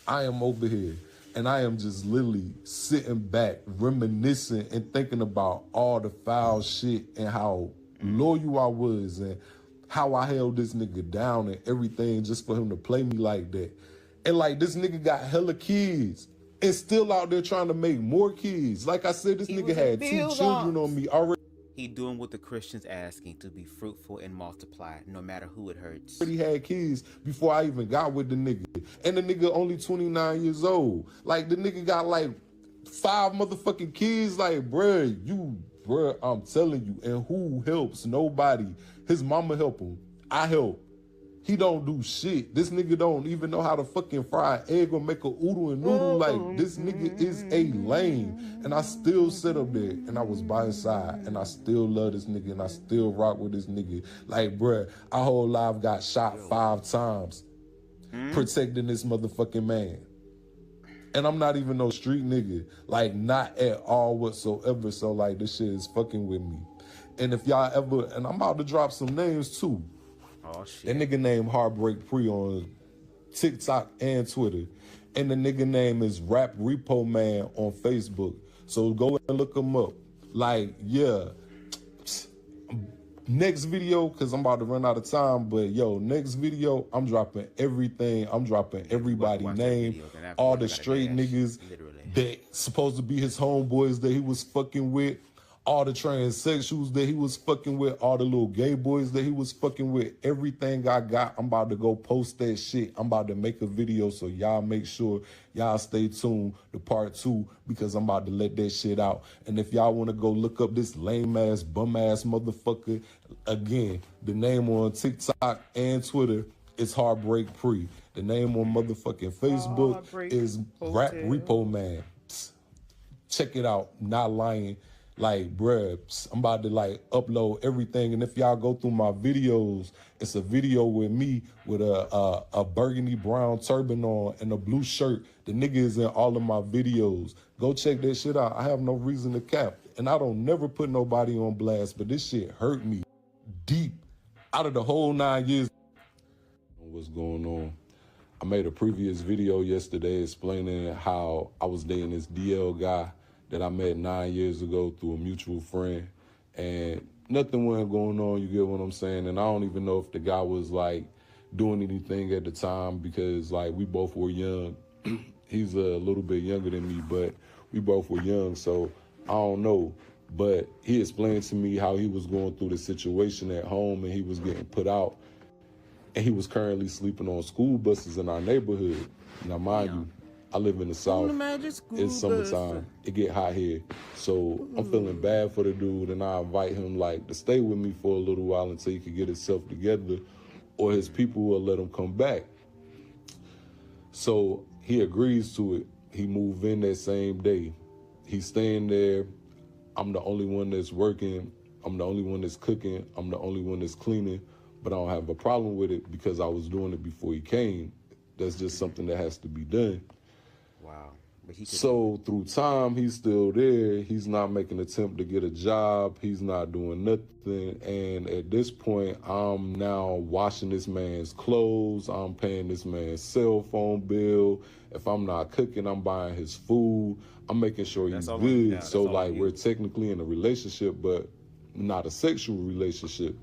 I am over here, and I am just literally sitting back, reminiscing and thinking about all the foul shit and how loyal I was and how I held this nigga down and everything just for him to play me like that. And, like, this nigga got hella kids and still out there trying to make more kids. Like I said, this nigga had 2 children on me already. He doing what the Christians asking, to be fruitful and multiply, no matter who it hurts. Already had kids before I even got with the nigga. And the nigga only 29 years old. Like, the nigga got like 5 motherfucking kids. Like, bruh, I'm telling you. And who helps? Nobody. His mama help him. I help. He don't do shit. This nigga don't even know how to fucking fry an egg or make a oodle and noodle. Like, this nigga is a lame. And I still sit up there and I was by his side and I still love this nigga and I still rock with this nigga. Like, bruh, our whole life got shot 5 times protecting this motherfucking man. And I'm not even no street nigga. Like, not at all whatsoever. So, like, this shit is fucking with me. And if y'all ever, and I'm about to drop some names too. Oh, shit. That nigga named Heartbreak Pre on TikTok and Twitter. And the nigga name is Rap Repo Man on Facebook. So go and look him up. Like, yeah. Next video, because I'm about to run out of time, but yo, next video, I'm dropping everything. I'm dropping everybody's name, all the straight niggas that supposed to be his homeboys that he was fucking with, all the transsexuals that he was fucking with, all the little gay boys that he was fucking with, everything I got, I'm about to go post that shit. I'm about to make a video, so y'all make sure y'all stay tuned to part 2 because I'm about to let that shit out. And if y'all want to go look up this lame-ass, bum-ass motherfucker, again, the name on TikTok and Twitter is Heartbreak Pre. The name on motherfucking Facebook is Rap Repo Man. Psst. Check it out, not lying. Like, bruh, I'm about to, like, upload everything. And if y'all go through my videos, it's a video with me with a burgundy brown turban on and a blue shirt. The nigga is in all of my videos. Go check that shit out. I have no reason to cap. And I don't never put nobody on blast, but this shit hurt me deep. Out of the whole 9 years. What's going on? I made a previous video yesterday explaining how I was dating this DL guy that I met 9 years ago through a mutual friend, and nothing went going on, you get what I'm saying? And I don't even know if the guy was like doing anything at the time because like we both were young. He's a little bit younger than me, but we both were young, so I don't know. But he explained to me how he was going through the situation at home and he was getting put out and he was currently sleeping on school buses in our neighborhood. Now, mind you, I live in the South. It's summertime. It get hot here. So I'm feeling bad for the dude, and I invite him like to stay with me for a little while until he can get himself together, or his people will let him come back. So he agrees to it. He moved in that same day. He's staying there. I'm the only one that's working. I'm the only one that's cooking. I'm the only one that's cleaning, but I don't have a problem with it because I was doing it before he came. That's just something that has to be done. Wow. So through time, he's still there. He's not making an attempt to get a job. He's not doing nothing. And at this point, I'm now washing this man's clothes. I'm paying this man's cell phone bill. If I'm not cooking, I'm buying his food. I'm making sure he's good. So like we're technically in a relationship, but not a sexual relationship.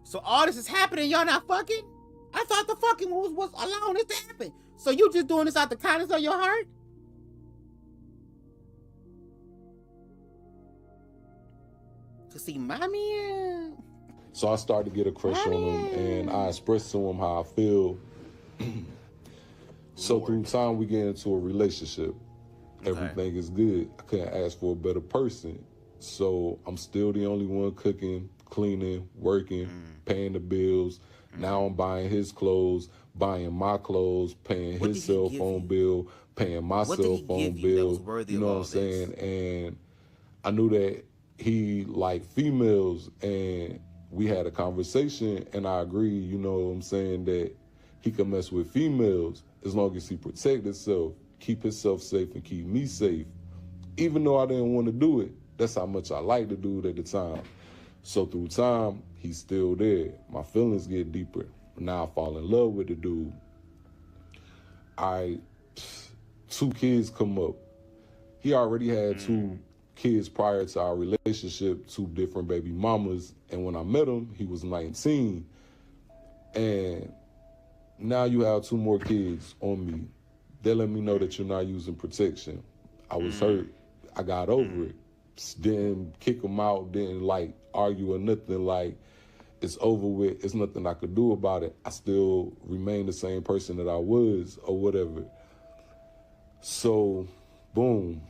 So all this is happening, y'all not fucking? I thought the fucking was allowing this to happen. So you just doing this out the kindness of your heart? To see mommy. So I started to get a crush on him, and I expressed to him how I feel. So through time, we get into a relationship. Everything is good. I couldn't ask for a better person. So I'm still the only one cooking, cleaning, working, paying the bills. Now I'm buying his clothes, buying my clothes, paying his cell phone bill, paying my cell phone bill. You know what I'm saying? And I knew that he liked females, and we had a conversation, and I agreed, you know what I'm saying, that he could mess with females as long as he protect himself, keep himself safe, and keep me safe. Even though I didn't want to do it, that's how much I liked to do it at the time. So through time, he's still there. My feelings get deeper. Now I fall in love with the dude. Two kids come up. He already had two kids prior to our relationship, two different baby mamas. And when I met him, he was 19. And now you have two more kids on me. They let me know that you're not using protection. I was hurt. I got over it. Didn't kick him out, didn't like argue or nothing. Like, it's over with. It's nothing I could do about it. I still remain the same person that I was or whatever. So, boom.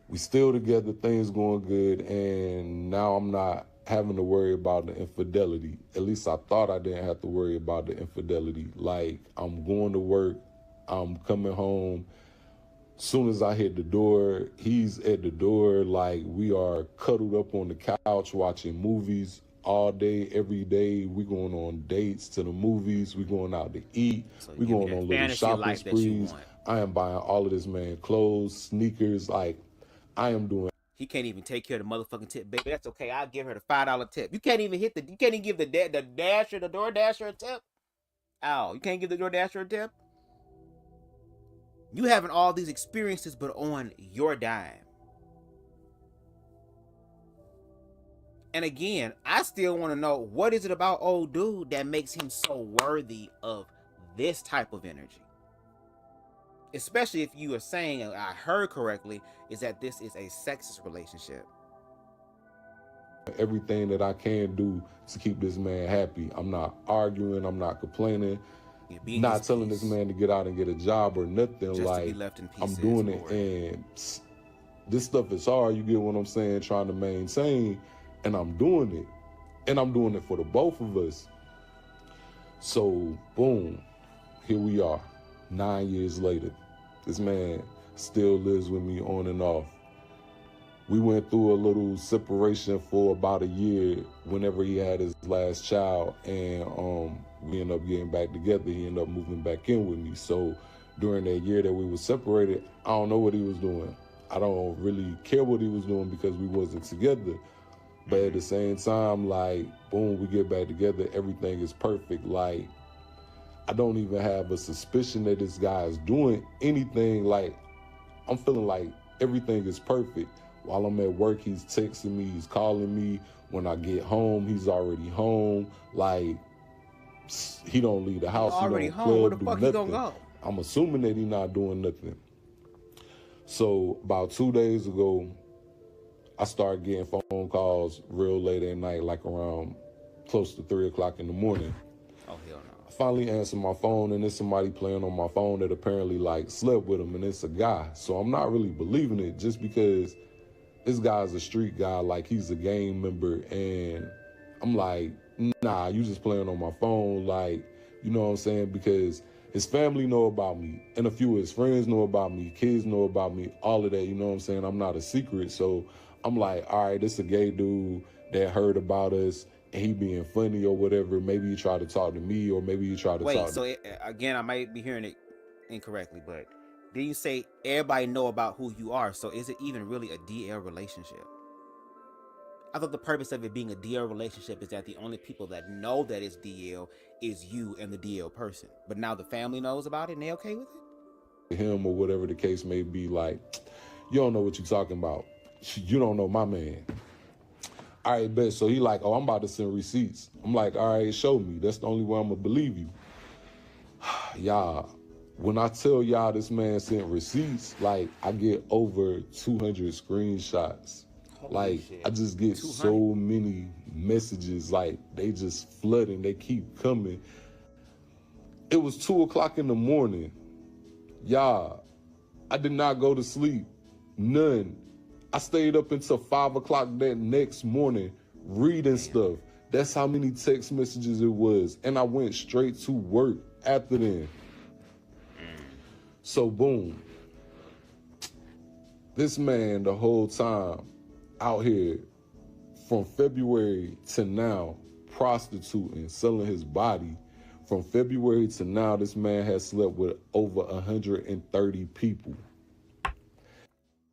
We still together, things going good, and now I'm not having to worry about the infidelity. At least I thought I didn't have to worry about the infidelity. Like, I'm going to work, I'm coming home. Soon as I hit the door, he's at the door. Like, we are cuddled up on the couch watching movies all day, every day. We going on dates to the movies. We going out to eat. So we going on little shopping sprees. I am buying all of this man clothes, sneakers. Like, I am doing. He can't even take care of the motherfucking tip, baby. That's okay. I'll give her the $5 tip. You can't even give the dasher, the door dasher a tip. Ow, you can't give the door dasher a tip. You having all these experiences, but on your dime. And again, I still want to know, what is it about old dude that makes him so worthy of this type of energy? Especially if you are saying, and I heard correctly, is that this is a sexist relationship. Everything that I can do to keep this man happy. I'm not arguing. I'm not complaining. Not telling this man to get out and get a job or nothing. Just like, to be left in peace. I'm doing it, and this stuff is hard. You get what I'm saying? Trying to maintain, and I'm doing it, and I'm doing it for the both of us. So, boom, here we are, 9 years later. This man still lives with me on and off. We went through a little separation for about a year whenever he had his last child, and we ended up getting back together. He ended up moving back in with me. So during that year that we were separated, I don't know what he was doing. I don't really care what he was doing because we wasn't together. But at the same time, like, boom, we get back together. Everything is perfect. Like, I don't even have a suspicion that this guy is doing anything. Like, I'm feeling like everything is perfect. While I'm at work, he's texting me, he's calling me. When I get home, he's already home. Like, he don't leave the house. He already home. Where the fuck he gonna go? I'm assuming that he's not doing nothing. So about 2 days ago, I started getting phone calls real late at night, like around close to 3 o'clock in the morning. Oh, hell no. I finally answered my phone, and there's somebody playing on my phone that apparently like slept with him, and it's a guy. So I'm not really believing it just because this guy's a street guy, like he's a gang member, and I'm like, nah, you just playing on my phone, like, you know what I'm saying? Because his family know about me, and a few of his friends know about me, kids know about me, all of that, you know what I'm saying? I'm not a secret, so I'm like, all right, this is a gay dude that heard about us. and he being funny or whatever, maybe he tried to talk to me or maybe he tried to Wait, talk so to... again, I might be hearing it incorrectly, but did you say everybody know about who you are? So is it even really a DL relationship? I thought the purpose of it being a DL relationship is that the only people that know that it's DL is you and the DL person. But now the family knows about it and they okay with it? Him or whatever the case may be, like, you don't know what you're talking about. You don't know my man. All right, bet. So he like, oh, I'm about to send receipts. I'm like, all right, show me. That's the only way I'm going to believe you. Y'all, when I tell y'all this man sent receipts, like, I get over 200 screenshots. Like, I just get 200. So many messages, like, they just flooding, they keep coming. It was 2 o'clock in the morning. Y'all, I did not go to sleep, none. I stayed up until 5 o'clock that next morning reading stuff. That's how many text messages it was. And I went straight to work after then. So boom, this man the whole time out here from February to now, prostituting, selling his body. From February to now, this man has slept with over 130 people.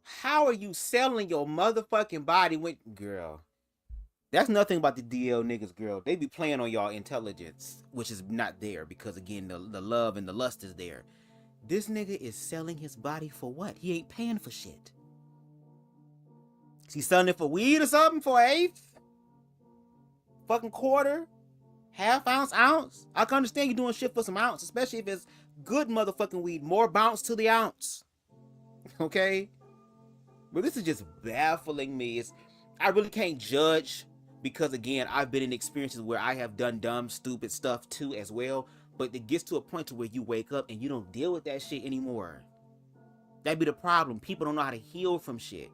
How are you selling your motherfucking body with... Girl, that's nothing about the DL niggas, girl. They be playing on y'all intelligence, which is not there because, again, the love and the lust is there. This nigga is selling his body for what? He ain't paying for shit. Is he selling it for weed or something? For an eighth? Fucking quarter? Half ounce, ounce? I can understand you doing shit for some ounce, especially if it's good motherfucking weed. More bounce to the ounce. Okay? But this is just baffling me. I really can't judge because, again, I've been in experiences where I have done dumb, stupid stuff too as well. But it gets to a point to where you wake up and you don't deal with that shit anymore. That'd be the problem. People don't know how to heal from shit.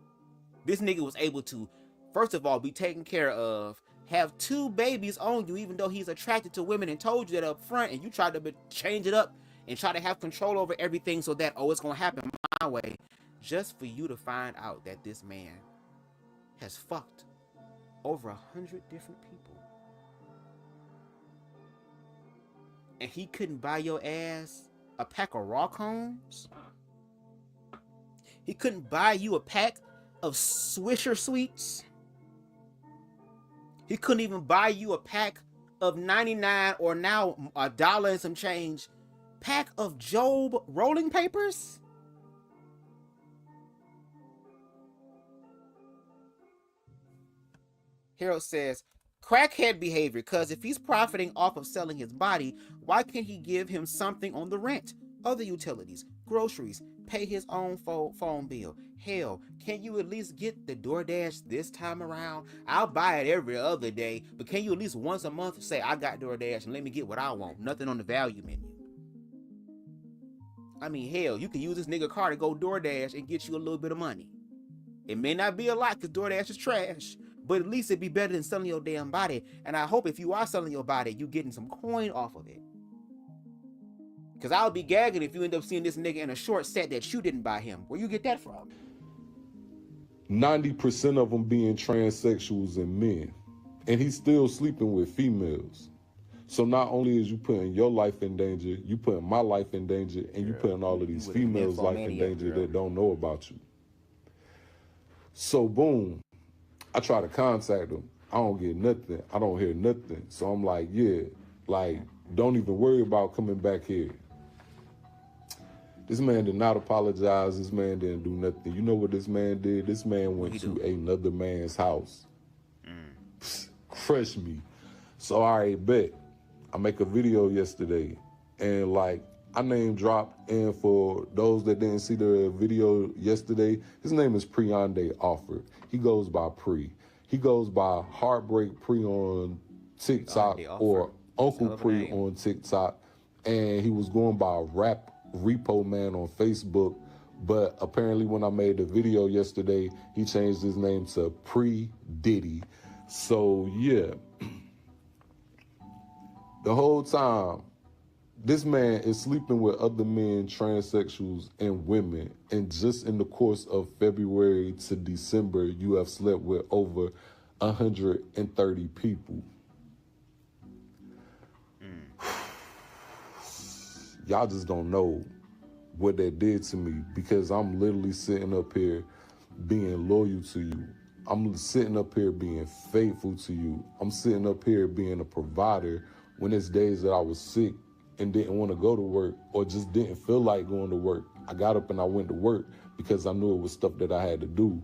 This nigga was able to, first of all, be taken care of, have 2 babies on you, even though he's attracted to women and told you that up front, and you tried to change it up and try to have control over everything so that, oh, it's going to happen my way, just for you to find out that this man has fucked over 100 different people. And he couldn't buy your ass a pack of raw cones? He couldn't buy you a pack of Swisher Sweets? He couldn't even buy you a pack of 99 or now $1 and some change pack of Job rolling papers? Harold says, crackhead behavior, because if he's profiting off of selling his body, why can't he give him something on the rent, other utilities, groceries, pay his own phone bill? Hell, can you at least get the DoorDash this time around? I'll buy it every other day, but can you at least once a month say, I got DoorDash and let me get what I want? Nothing on the value menu. I mean, hell, you can use this nigga car to go DoorDash and get you a little bit of money. It may not be a lot because DoorDash is trash, but at least it'd be better than selling your damn body. And I hope if you are selling your body, you getting some coin off of it. Because I'll be gagging if you end up seeing this nigga in a short set that you didn't buy him. Where you get that from? 90% of them being transsexuals and men. And he's still sleeping with females. So not only is you putting your life in danger, you putting my life in danger, and you putting all of these females' life in danger that don't know about you. So boom, I try to contact him. I don't get nothing. I don't hear nothing. So I'm like, yeah, like, don't even worry about coming back here. This man did not apologize. This man didn't do nothing. You know what this man did? This man went to another man's house. Crushed me. So all right, bet. I make a video yesterday, and like, I name dropped, and for those that didn't see the video yesterday, his name is Preonde Offer. He goes by Pre. He goes by Heartbreak Pre on TikTok or Uncle Pre on TikTok, and he was going by Rap Repo Man on Facebook, but apparently when I made the video yesterday, he changed his name to Pre Diddy. So yeah, the whole time, this man is sleeping with other men, transsexuals, and women. And just in the course of February to December, you have slept with over 130 people. y'all just don't know what that did to me, because I'm literally sitting up here being loyal to you. I'm sitting up here being faithful to you. I'm sitting up here being a provider when it's days that I was sick and didn't want to go to work or just didn't feel like going to work. I got up and I went to work because I knew it was stuff that I had to do.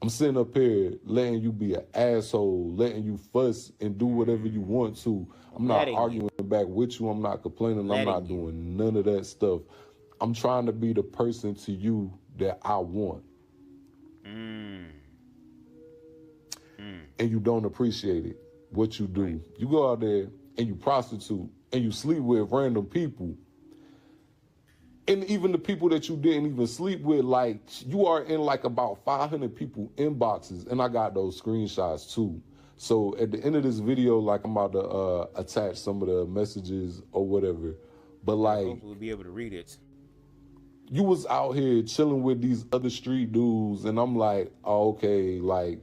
I'm sitting up here letting you be an asshole, letting you fuss and do whatever you want to. I'm not arguing back with you. I'm not complaining. I'm not doing none of that stuff. I'm trying to be the person to you that I want. And you don't appreciate it, what you do. Right. You go out there and you prostitute and you sleep with random people. And even the people that you didn't even sleep with, like, you are in like about 500 people inboxes, and I got those screenshots too. So at the end of this video, like, I'm about to attach some of the messages or whatever. But like, hopefully we'll be able to read it. You was out here chilling with these other street dudes, and I'm like, oh, okay, like,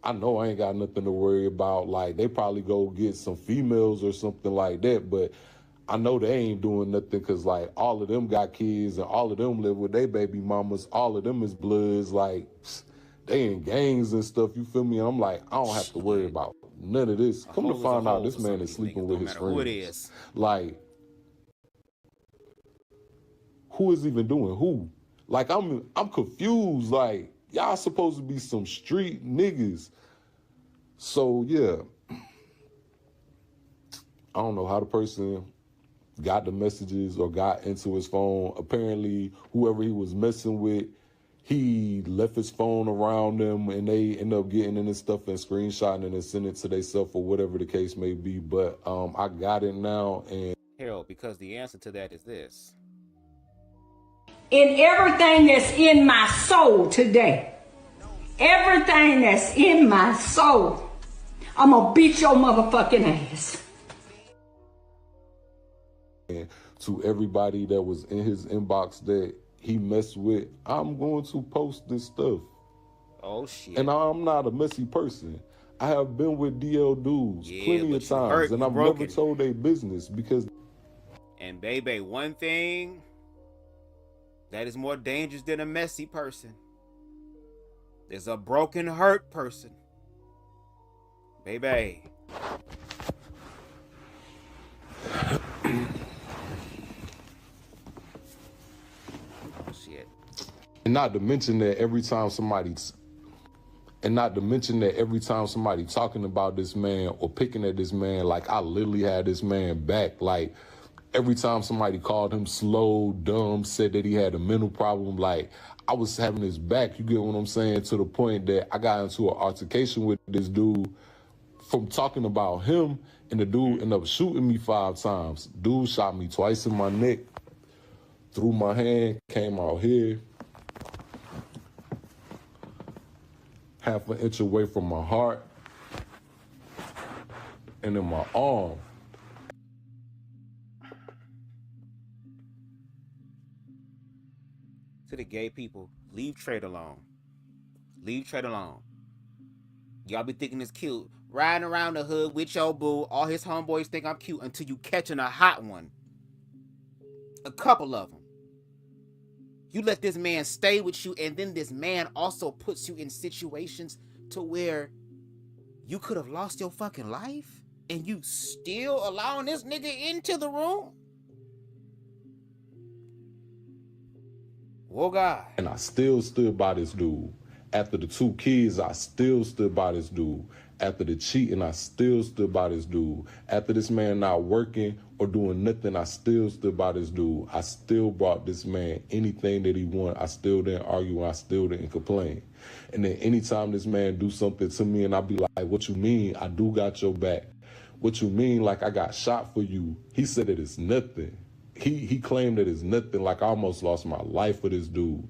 I know I ain't got nothing to worry about. Like, they probably go get some females or something like that, but I know they ain't doing nothing because, like, all of them got kids and all of them live with their baby mamas. All of them is bloods. Like, they in gangs and stuff, you feel me? And I'm like, I don't have to worry about none of this. Come to find out, this man is sleeping with his friends. Who it is. Like, who is even doing who? Like, I'm confused. Like, y'all supposed to be some street niggas. So, yeah. I don't know how the person got the messages or got into his phone. Apparently, whoever he was messing with, he left his phone around them, and they end up getting in his stuff and screenshotting it and sending it to themselves or whatever the case may be. But I got it now. And hell, because the answer to that is this. In everything that's in my soul today, everything that's in my soul, I'm gonna beat your motherfucking ass. And to everybody that was in his inbox that he messed with, I'm going to post this stuff. Oh, shit. And I'm not a messy person. I have been with DL dudes plenty of times, and I've never told their business because... And baby, one thing that is more dangerous than a messy person is a broken, hurt person. Baby. Shit. And not to mention that every time somebody talking about this man or picking at this man, like, I literally had this man back. Like, every time somebody called him slow, dumb, said that he had a mental problem, like, I was having his back, you get what I'm saying, to the point that I got into an altercation with this dude from talking about him, and the dude ended up shooting me 5 times. Dude shot me twice in my neck, through my hand, came out here, half an inch away from my heart, and in my arm. To the gay people, leave Trade alone. Leave Trade alone. Y'all be thinking it's cute. Riding around the hood with your boo. All his homeboys think I'm cute until you catching a hot one. A couple of them. You let this man stay with you, and then this man also puts you in situations to where you could have lost your fucking life, and you still allowing this nigga into the room? Oh, God. And I still stood by this dude. After the 2 kids, I still stood by this dude. After the cheating, I still stood by this dude. After this man not working or doing nothing, I still stood by this dude. I still brought this man anything that he wanted. I still didn't argue. I still didn't complain. And then anytime this man do something to me and I be like, what you mean? I do got your back. What you mean? Like, I got shot for you. He said it is nothing. He claimed that it's nothing, like I almost lost my life for this dude.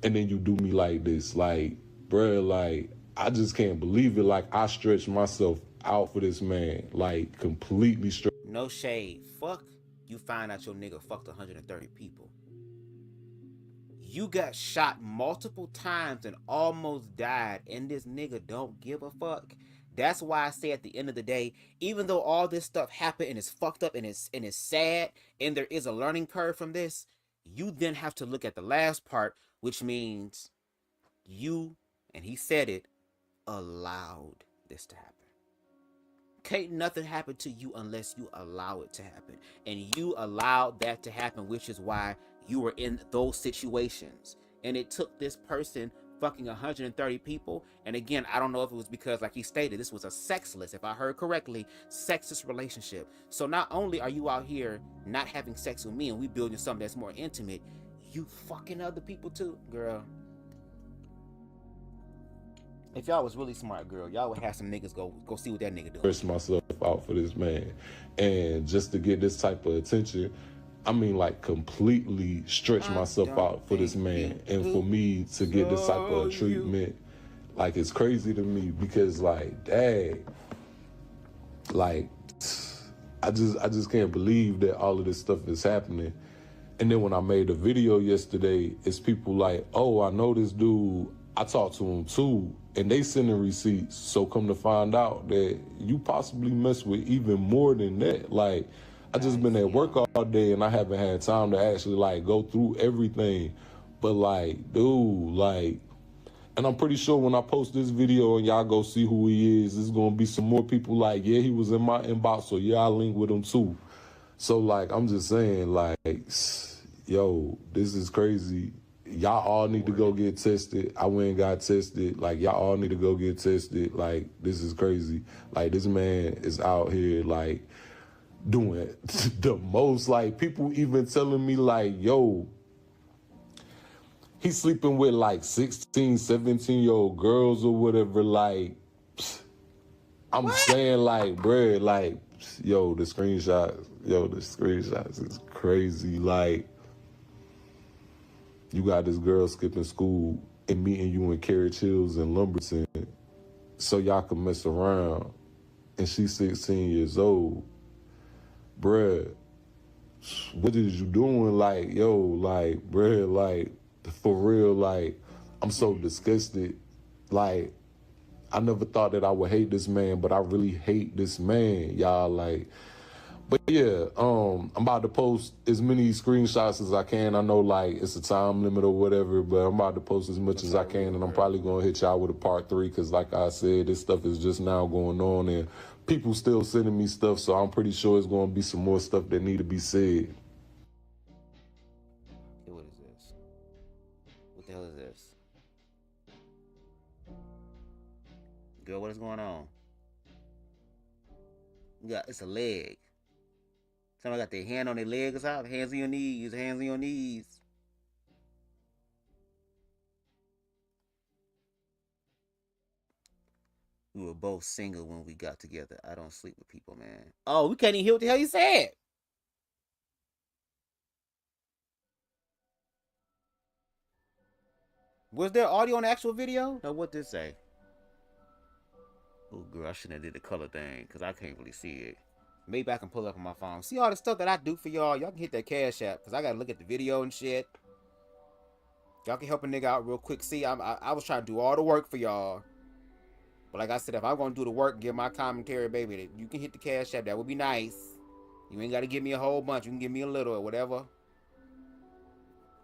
And then you do me like this. Like, bruh, like, I just can't believe it. Like, I stretched myself out for this man. Like, completely stretched. No shade. Fuck, you find out your nigga fucked 130 people. You got shot multiple times and almost died, and this nigga don't give a fuck. That's why I say at the end of the day, even though all this stuff happened and it's fucked up and it's sad, and there is a learning curve from this, you then have to look at the last part, which means you, and he said it, allowed this to happen. Can't nothing happen to you unless you allow it to happen. And you allowed that to happen, which is why you were in those situations. And it took this person fucking 130 people. And again, I don't know if it was because, like he stated, this was a sexless, if I heard correctly, sexless relationship. So not only are you out here not having sex with me and we building something that's more intimate, you fucking other people too, girl. If y'all was really smart, girl, y'all would have some niggas go see what that nigga doing. Stretch myself out for this man. And just to get this type of attention, I mean, like, completely stretch myself out for this man. And for me to get this type of treatment, like, it's crazy to me because, like, dang, like, I just can't believe that all of this stuff is happening. And then when I made a video yesterday, it's people like, oh, I know this dude, I talked to him too, and they sending receipts. So come to find out that you possibly mess with even more than that. Like, I just been at work all day and I haven't had time to actually like go through everything. But like, dude, like, and I'm pretty sure when I post this video and y'all go see who he is, there's gonna be some more people like, yeah, he was in my inbox, so yeah, I link with him too. So like, I'm just saying, like, yo, this is crazy. Y'all all need to go get tested. I went and got tested. Like, y'all all need to go get tested. Like, this is crazy. Like, this man is out here, like, doing the most. Like, people even telling me, like, yo, he's sleeping with, like, 16, 17-year-old girls or whatever. Like, I'm saying, like, bruh, like, yo, the screenshots is crazy. Like, you got this girl skipping school and meeting you in Carriage Hills and Lumberton so y'all can mess around. And she's 16 years old. Bruh, what is you doing? Like, yo, like, bruh, like, for real, like, I'm so disgusted. Like, I never thought that I would hate this man, but I really hate this man, y'all. Like, but yeah, I'm about to post as many screenshots as I can. I know, like, it's a time limit or whatever, but I'm about to post as much as I can, and I'm probably going to hit y'all with a part 3 because, like I said, this stuff is just now going on, and people still sending me stuff, so I'm pretty sure it's going to be some more stuff that need to be said. Hey, what is this? What the hell is this? Girl, what is going on? It's a leg. Somebody got their hand on their leg or something. Hands on your knees. Hands on your knees. We were both single when we got together. I don't sleep with people, man. Oh, we can't even hear what the hell you said. Was there audio on the actual video? Now, what did it say? Oh, girl, I shouldn't have did the color thing because I can't really see it. Maybe I can pull it up on my phone. See all the stuff that I do for y'all? Y'all can hit that Cash App because I got to look at the video and shit. Y'all can help a nigga out real quick. See, I was trying to do all the work for y'all. But like I said, if I'm going to do the work and give my commentary, baby, you can hit the Cash App. That would be nice. You ain't got to give me a whole bunch. You can give me a little or whatever.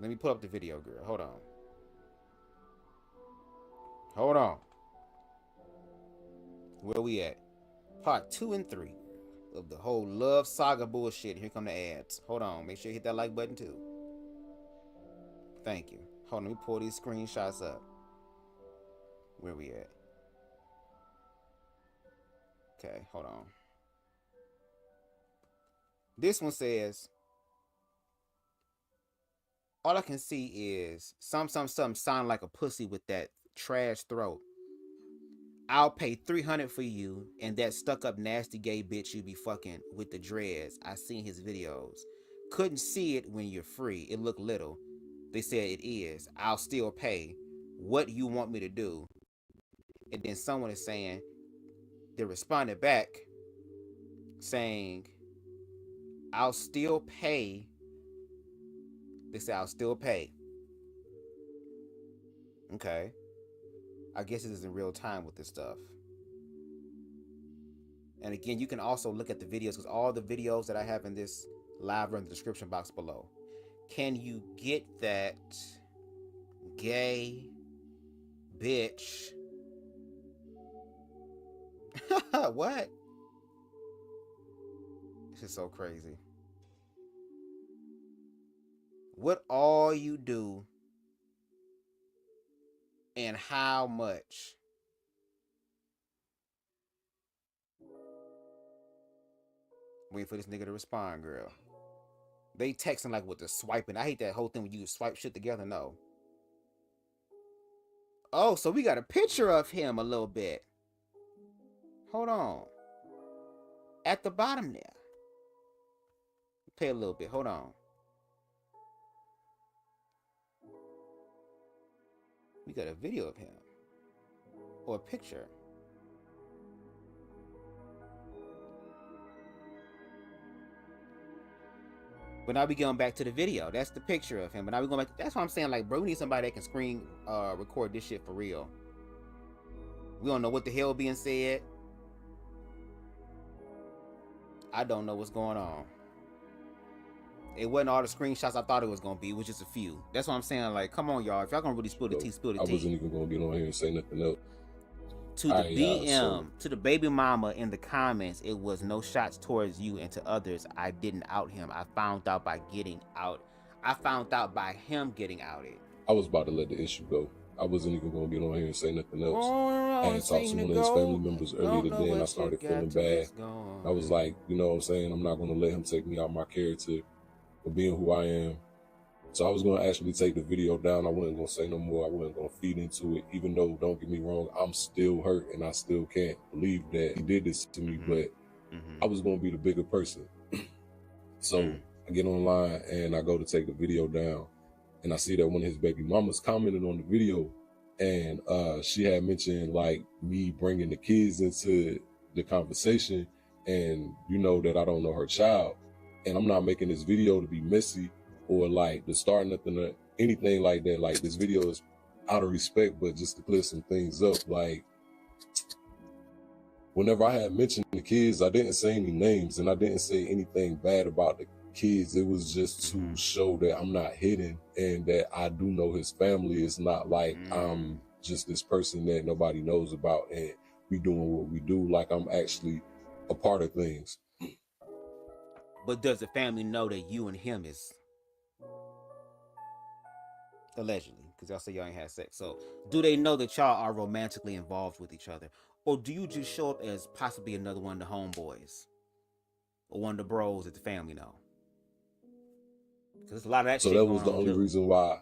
Let me pull up the video, girl. Hold on. Hold on. Where we at? Part 2 and 3 of the whole love saga bullshit. Here come the ads. Hold on. Make sure you hit that like button too. Thank you. Hold on. Let me pull these screenshots up. Where we at? Okay. Hold on. This one says, all I can see is something sound like a pussy with that trash throat. I'll pay $300 for you and that stuck-up nasty gay bitch you be fucking with the dreads. I seen his videos. Couldn't see it when you're free. It looked little. They said it is. I'll still pay. What you want me to do? And then someone is saying, they responded back saying, I'll still pay. They said, I'll still pay. Okay. I guess it is in real time with this stuff. And again, you can also look at the videos, because all the videos that I have in this live are in the description box below. Can you get that gay bitch? What? This is so crazy. What all you do and how much? Wait for this nigga to respond, girl. They texting like with the swiping. I hate that whole thing when you swipe shit together. No. Oh, so we got a picture of him a little bit. Hold on. At the bottom there. Play a little bit. Hold on. We got a video of him. Or a picture. But now we going back to the video. That's the picture of him. But now we going back. That's what I'm saying. Like, bro, we need somebody that can screen record this shit for real. We don't know what the hell being said. I don't know what's going on. It wasn't all the screenshots I thought it was gonna be. It was just a few. That's what I'm saying. Like, come on, y'all. If y'all gonna really spill the tea, spill the tea. I wasn't even gonna get on here and say nothing else. To the BM, to the baby mama in the comments, it was no shots towards you, and to others, I didn't out him. I found out by getting out. I found out by him getting outed. I was about to let the issue go. I wasn't even gonna get on here and say nothing else. I had talked to one of his family members earlier today, and I started feeling bad. I was like, you know what I'm saying? I'm not gonna let him take me out my character for being who I am. So I was gonna actually take the video down. I wasn't gonna say no more. I wasn't gonna feed into it, even though, don't get me wrong, I'm still hurt and I still can't believe that he did this to me, but I was gonna be the bigger person. So I get online and I go to take the video down, and I see that one of his baby mamas commented on the video, and she had mentioned like me bringing the kids into the conversation, and you know that I don't know her child, and I'm not making this video to be messy or like to start nothing or anything like that. Like, this video is out of respect, but just to clear some things up. Like, whenever I had mentioned the kids, I didn't say any names and I didn't say anything bad about the kids. It was just to show that I'm not hidden and that I do know his family. It's not like I'm just this person that nobody knows about and we doing what we do. Like, I'm actually a part of things. But does the family know that you and him is allegedly, because y'all say y'all ain't had sex, so do they know that y'all are romantically involved with each other, or do you just show up as possibly another one of the homeboys or one of the bros that the family know? Because there's a lot of that. So that was the only reason why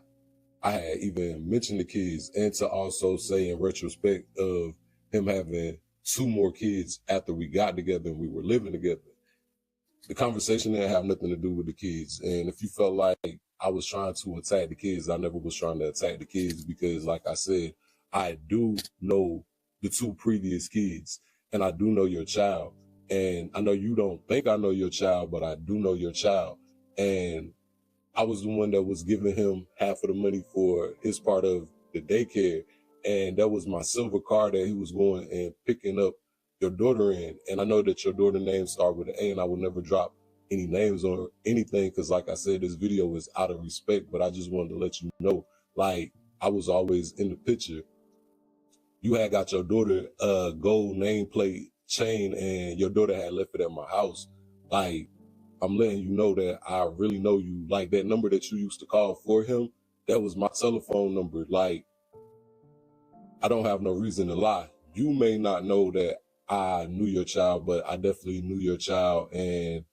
I had even mentioned the kids, and to also say in retrospect of him having 2 more kids after we got together and we were living together. The conversation didn't have nothing to do with the kids. And if you felt like I was trying to attack the kids, I never was trying to attack the kids, because like I said, I do know the 2 previous kids and I do know your child. And I know you don't think I know your child, but I do know your child. And I was the one that was giving him half of the money for his part of the daycare. And that was my silver car that he was going and picking up your daughter in. And I know that your daughter's name started with an A, and I would never drop any names or anything, because like I said, this video is out of respect, but I just wanted to let you know, like, I was always in the picture. You had got your daughter a gold nameplate chain and your daughter had left it at my house. Like, I'm letting you know that I really know you. Like, that number that you used to call for him, that was my telephone number. Like, I don't have no reason to lie. You may not know that I knew your child, but I definitely knew your child, and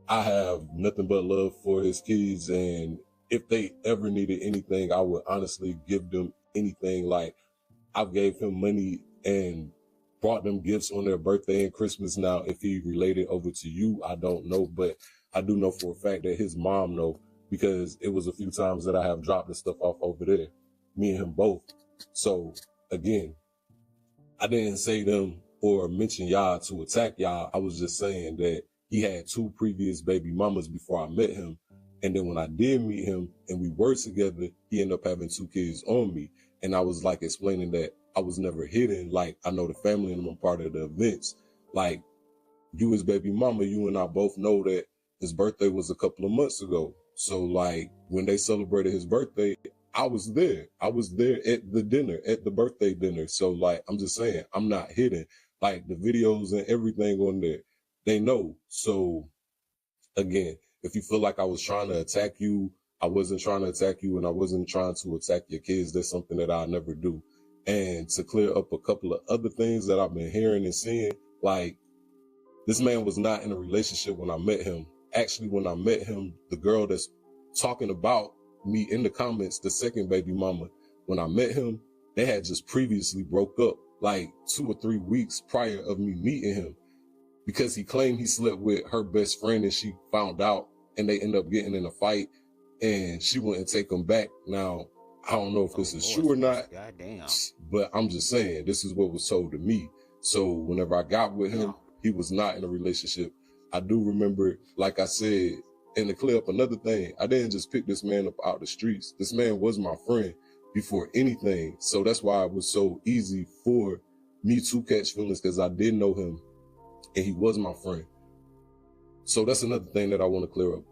I have nothing but love for his kids. And if they ever needed anything, I would honestly give them anything. Like, I've gave him money and brought them gifts on their birthday and Christmas. Now, if he related over to you, I don't know, but I do know for a fact that his mom know, because it was a few times that I have dropped the stuff off over there, me and him both. So again, I didn't say them or mention y'all to attack y'all. I was just saying that he had 2 previous baby mamas before I met him. And then when I did meet him and we were together, he ended up having 2 kids on me. And I was like explaining that I was never hidden. Like, I know the family and I'm a part of the events. Like, you as baby mama, you and I both know that his birthday was a couple of months ago. So like when they celebrated his birthday, I was there. I was there at the dinner, at the birthday dinner. So like, I'm just saying, I'm not hidden. Like the videos and everything on there, they know. So again, if you feel like I was trying to attack you, I wasn't trying to attack you, and I wasn't trying to attack your kids. That's something that I never do. And to clear up a couple of other things that I've been hearing and seeing, like this man was not in a relationship when I met him. Actually, when I met him, the girl that's talking about me in the comments, the second baby mama, when I met him, they had just previously broke up like 2 or 3 weeks prior of me meeting him, because he claimed he slept with her best friend and she found out, and they end up getting in a fight and she wouldn't take him back. Now, I don't know if this is true or not, but I'm just saying, this is what was told to me. So whenever I got with him, he was not in a relationship. I do remember, like I said, and to clear up another thing, I didn't just pick this man up out the streets. This man was my friend before anything. So that's why it was so easy for me to catch feelings, because I did know him and he was my friend. So that's another thing that I want to clear up.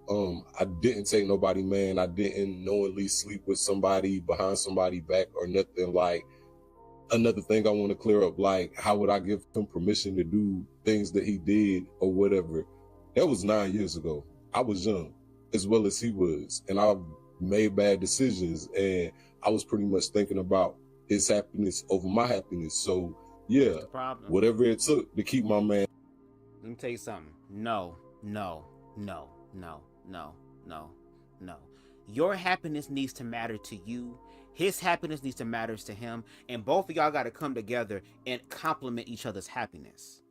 I didn't take nobody, man. I didn't knowingly sleep with somebody behind somebody back or nothing. Like, another thing I want to clear up, like, how would I give him permission to do things that he did or whatever? That was 9 years ago. I was young as well as he was, and I made bad decisions, and I was pretty much thinking about his happiness over my happiness. So yeah, whatever it took to keep my man. Let me tell you something. No. Your happiness needs to matter to you. His happiness needs to matter to him. And both of y'all got to come together and complement each other's happiness.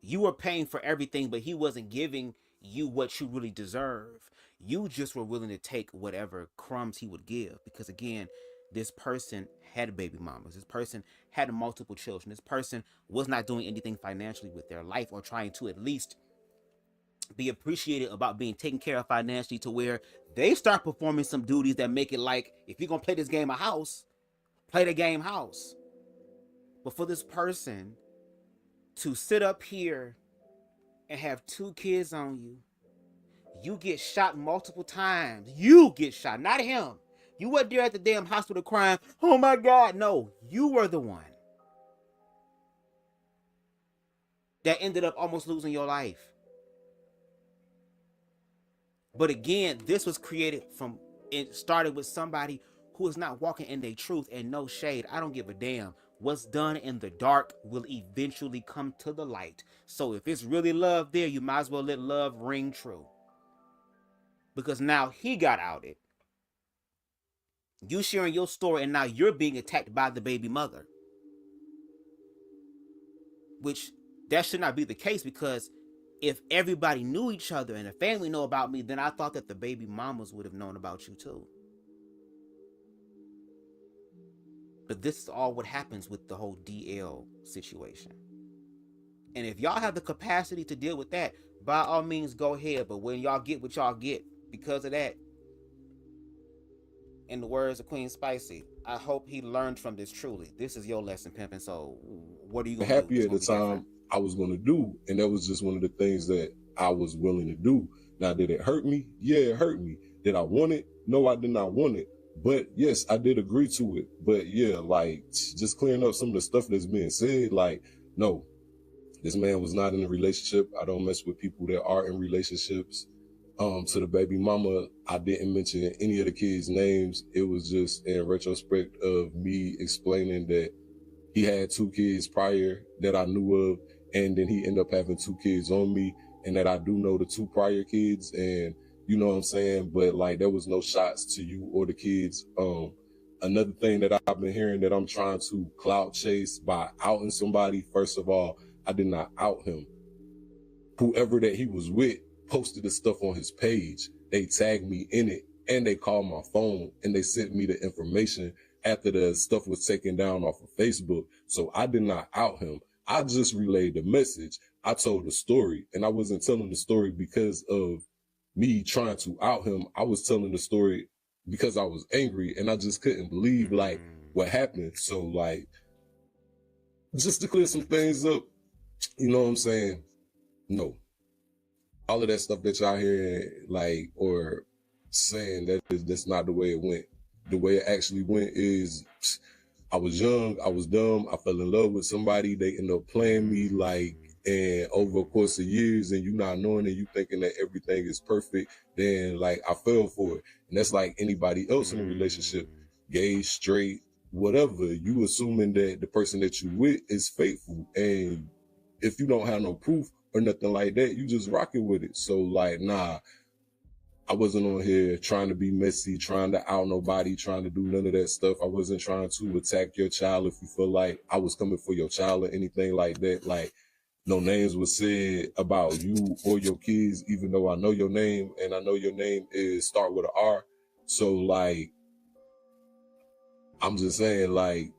You were paying for everything, but he wasn't giving you what you really deserve. You just were willing to take whatever crumbs he would give. Because again, this person had baby mamas. This person had multiple children. This person was not doing anything financially with their life, or trying to at least be appreciated about being taken care of financially, to where they start performing some duties that make it like, if you're going to play this game of house, play the game house. But for this person to sit up here and have 2 kids on you, you get shot multiple times. You get shot, not him. You weren't there at the damn hospital crying, oh my God. No, you were the one that ended up almost losing your life. But again, this was created from, it started with somebody who is not walking in their truth. And no shade, I don't give a damn. What's done in the dark will eventually come to the light. So if it's really love there, you might as well let love ring true. Because now he got outed. You sharing your story, and now you're being attacked by the baby mother. Which, that should not be the case, because if everybody knew each other and the family know about me, then I thought that the baby mamas would have known about you too. But this is all what happens with the whole DL situation. And if y'all have the capacity to deal with that, by all means, go ahead. But when y'all get what y'all get because of that, in the words of Queen Spicy, I hope he learned from this truly. This is your lesson, pimping. So what are you going to do? Happy at the time I was going to do. And that was just one of the things that I was willing to do. Now, did it hurt me? Yeah, it hurt me. Did I want it? No, I did not want it. But yes, I did agree to it. But yeah, like, just clearing up some of the stuff that's being said, like, no, this man was not in a relationship. I don't mess with people that are in relationships. To the baby mama, I didn't mention any of the kids' names. It was just in retrospect of me explaining that he had 2 kids prior that I knew of, and then he ended up having 2 kids on me, and that I do know the 2 prior kids, and you know what I'm saying? But like, there was no shots to you or the kids. Another thing that I've been hearing that I'm trying to clout chase by outing somebody. First of all, I did not out him. Whoever that he was with posted the stuff on his page. They tagged me in it, and they called my phone, and they sent me the information after the stuff was taken down off of Facebook. So I did not out him. I just relayed the message. I told the story, and I wasn't telling the story because of me trying to out him. I was telling the story because I was angry, and I just couldn't believe like what happened. So like, just to clear some things up, you know what I'm saying? No. All of that stuff that y'all hearing, like, or saying, that's not the way it went. The way it actually went is, I was young, I was dumb, I fell in love with somebody, they end up playing me, like, and over a course of years, and you not knowing and you thinking that everything is perfect, then, like, I fell for it. And that's like anybody else in a relationship, gay, straight, whatever. You assuming that the person that you with is faithful, and if you don't have no proof or nothing like that, you just rocking with it. So, like, nah, I wasn't on here trying to be messy, trying to out nobody, trying to do none of that stuff. I wasn't trying to attack your child if you feel like I was coming for your child or anything like that. Like, no names were said about you or your kids, even though I know your name, and I know your name is start with an R. So, like, I'm just saying, like,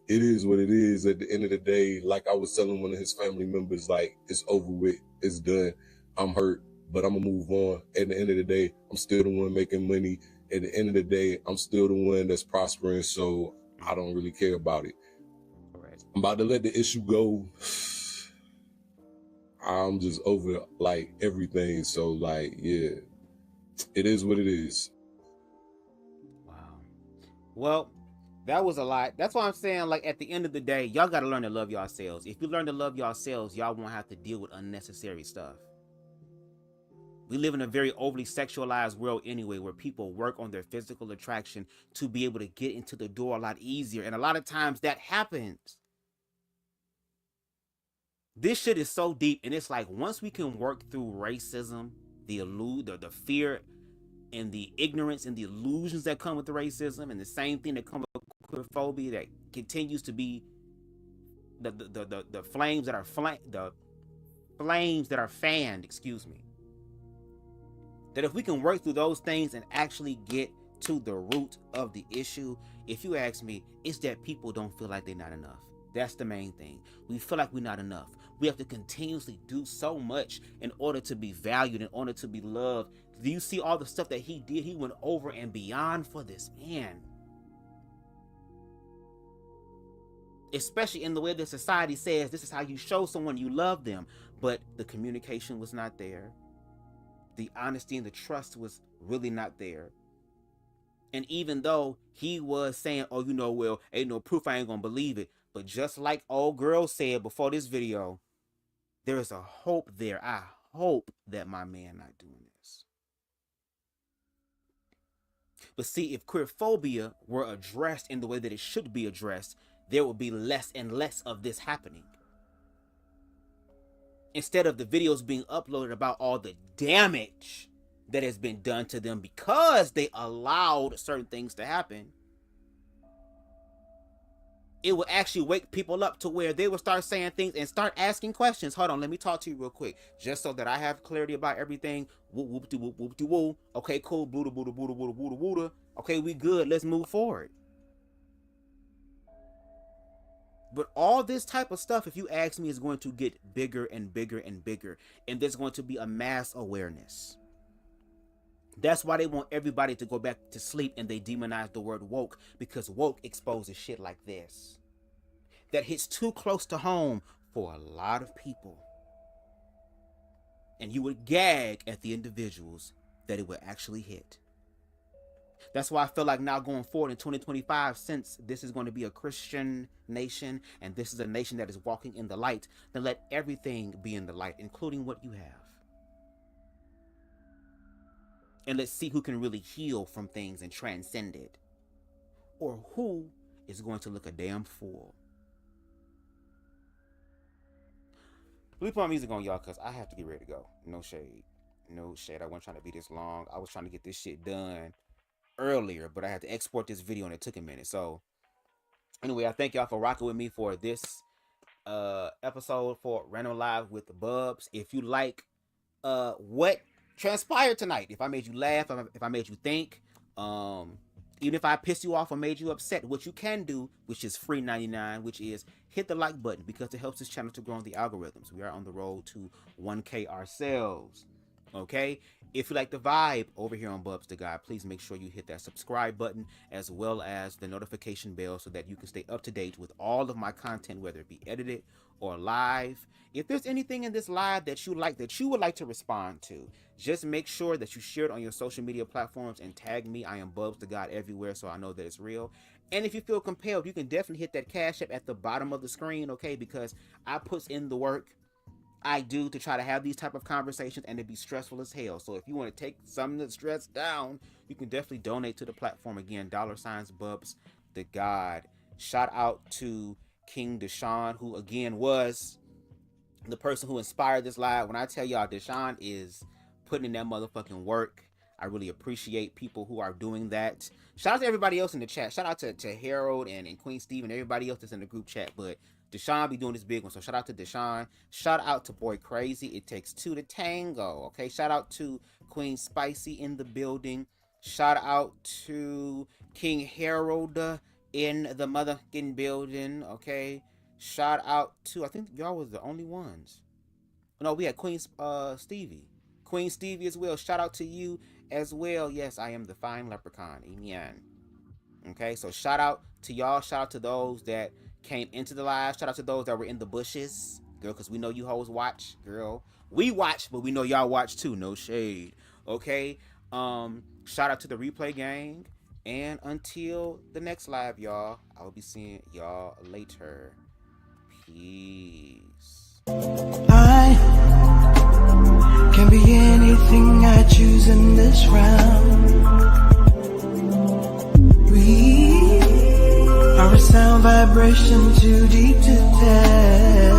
it is what it is. At the end of the day, like I was telling one of his family members, like, it's over with, it's done. I'm hurt, but I'm gonna move on. At the end of the day, I'm still the one making money. At the end of the day, I'm still the one that's prospering, so I don't really care about it. I'm about to let the issue go. I'm just over, like, everything. So, like, yeah, it is what it is. Well, that was a lot. That's why I'm saying, like, at the end of the day, y'all got to learn to love yourselves. If you learn to love yourselves, y'all won't have to deal with unnecessary stuff. We live in a very overly sexualized world anyway, where people work on their physical attraction to be able to get into the door a lot easier. And a lot of times that happens. This shit is so deep. And it's like, once we can work through racism, the fear and the ignorance and the illusions that come with the racism, and the same thing that comes with queerphobia, that continues to be the flames that are fanned, excuse me. That if we can work through those things and actually get to the root of the issue, if you ask me, it's that people don't feel like they're not enough. That's the main thing. We feel like we're not enough. We have to continuously do so much in order to be valued, in order to be loved. Do you see all the stuff that he did? He went over and beyond for this man. Especially in the way that society says this is how you show someone you love them. But the communication was not there. The honesty and the trust was really not there. And even though he was saying, oh, you know, well, ain't no proof, I ain't gonna believe it. But just like old girl said before this video, there is a hope there. I hope that my man not doing this. But see, if queerphobia were addressed in the way that it should be addressed, there would be less and less of this happening. Instead of the videos being uploaded about all the damage that has been done to them because they allowed certain things to happen, it will actually wake people up to where they will start saying things and start asking questions. Hold on, let me talk to you real quick, just so that I have clarity about everything. Whoop, whoop, whoop, whoop, whoop, whoop. Okay, cool. Booda, booda, booda, booda, booda, booda. Okay, we good. Let's move forward. But all this type of stuff, if you ask me, is going to get bigger and bigger and bigger. And there's going to be a mass awareness. That's why they want everybody to go back to sleep, and they demonize the word woke, because woke exposes shit like this that hits too close to home for a lot of people. And you would gag at the individuals that it would actually hit. That's why I feel like now going forward in 2025, since this is going to be a Christian nation, and this is a nation that is walking in the light, then let everything be in the light, including what you have. And let's see who can really heal from things and transcend it. Or who is going to look a damn fool. Let me put my music on, y'all, because I have to get ready to go. No shade. No shade. I wasn't trying to be this long. I was trying to get this shit done earlier, but I had to export this video and it took a minute. So anyway, I thank y'all for rocking with me for this episode for Random Live with the Bubs. If you like what transpired tonight, if I made you laugh, if I made you think, even if I pissed you off or made you upset, what you can do, which is free 99, which is hit the like button, because it helps this channel to grow on the algorithms. We are on the road to 1K ourselves. Okay? If you like the vibe over here on BubzDaGawd, please make sure you hit that subscribe button as well as the notification bell so that you can stay up to date with all of my content, whether it be edited or live. If there's anything in this live that you would like to respond to, just make sure that you share it on your social media platforms and tag me. I am BubzDaGawd everywhere, so I know that it's real. And if you feel compelled, you can definitely hit that Cash App at the bottom of the screen, okay? Because I put in the work I do to try to have these type of conversations, and it'd be stressful as hell. So if you want to take some of the stress down, you can definitely donate to the platform. Again, $BubzDaGawd. Shout out to King Deshaun, who again was the person who inspired this live. When I tell y'all, Deshaun is putting in that motherfucking work. I really appreciate people who are doing that. Shout out to everybody else in the chat. Shout out to Harold and Queen Steve and everybody else that's in the group chat. But Deshaun be doing this big one. So shout out to Deshaun. Shout out to Boy Crazy. It takes two to tango. Okay. Shout out to Queen Spicy in the building. Shout out to King Harold in the motherfucking building. Okay. Shout out to, I think y'all was the only ones. No, we had Queen Stevie. Queen Stevie as well. Shout out to you as well. Yes, I am the fine leprechaun. Amen. Okay, so shout out to y'all. Shout out to those that came into the live. Shout out to those that were in the bushes. Girl, because we know you hoes watch. Girl, we watch, but we know y'all watch too. No shade. Okay. Shout out to the replay gang. And until the next live, y'all, I will be seeing y'all later. Peace. I can be anything I choose in this round. We are a sound vibration too deep to tell.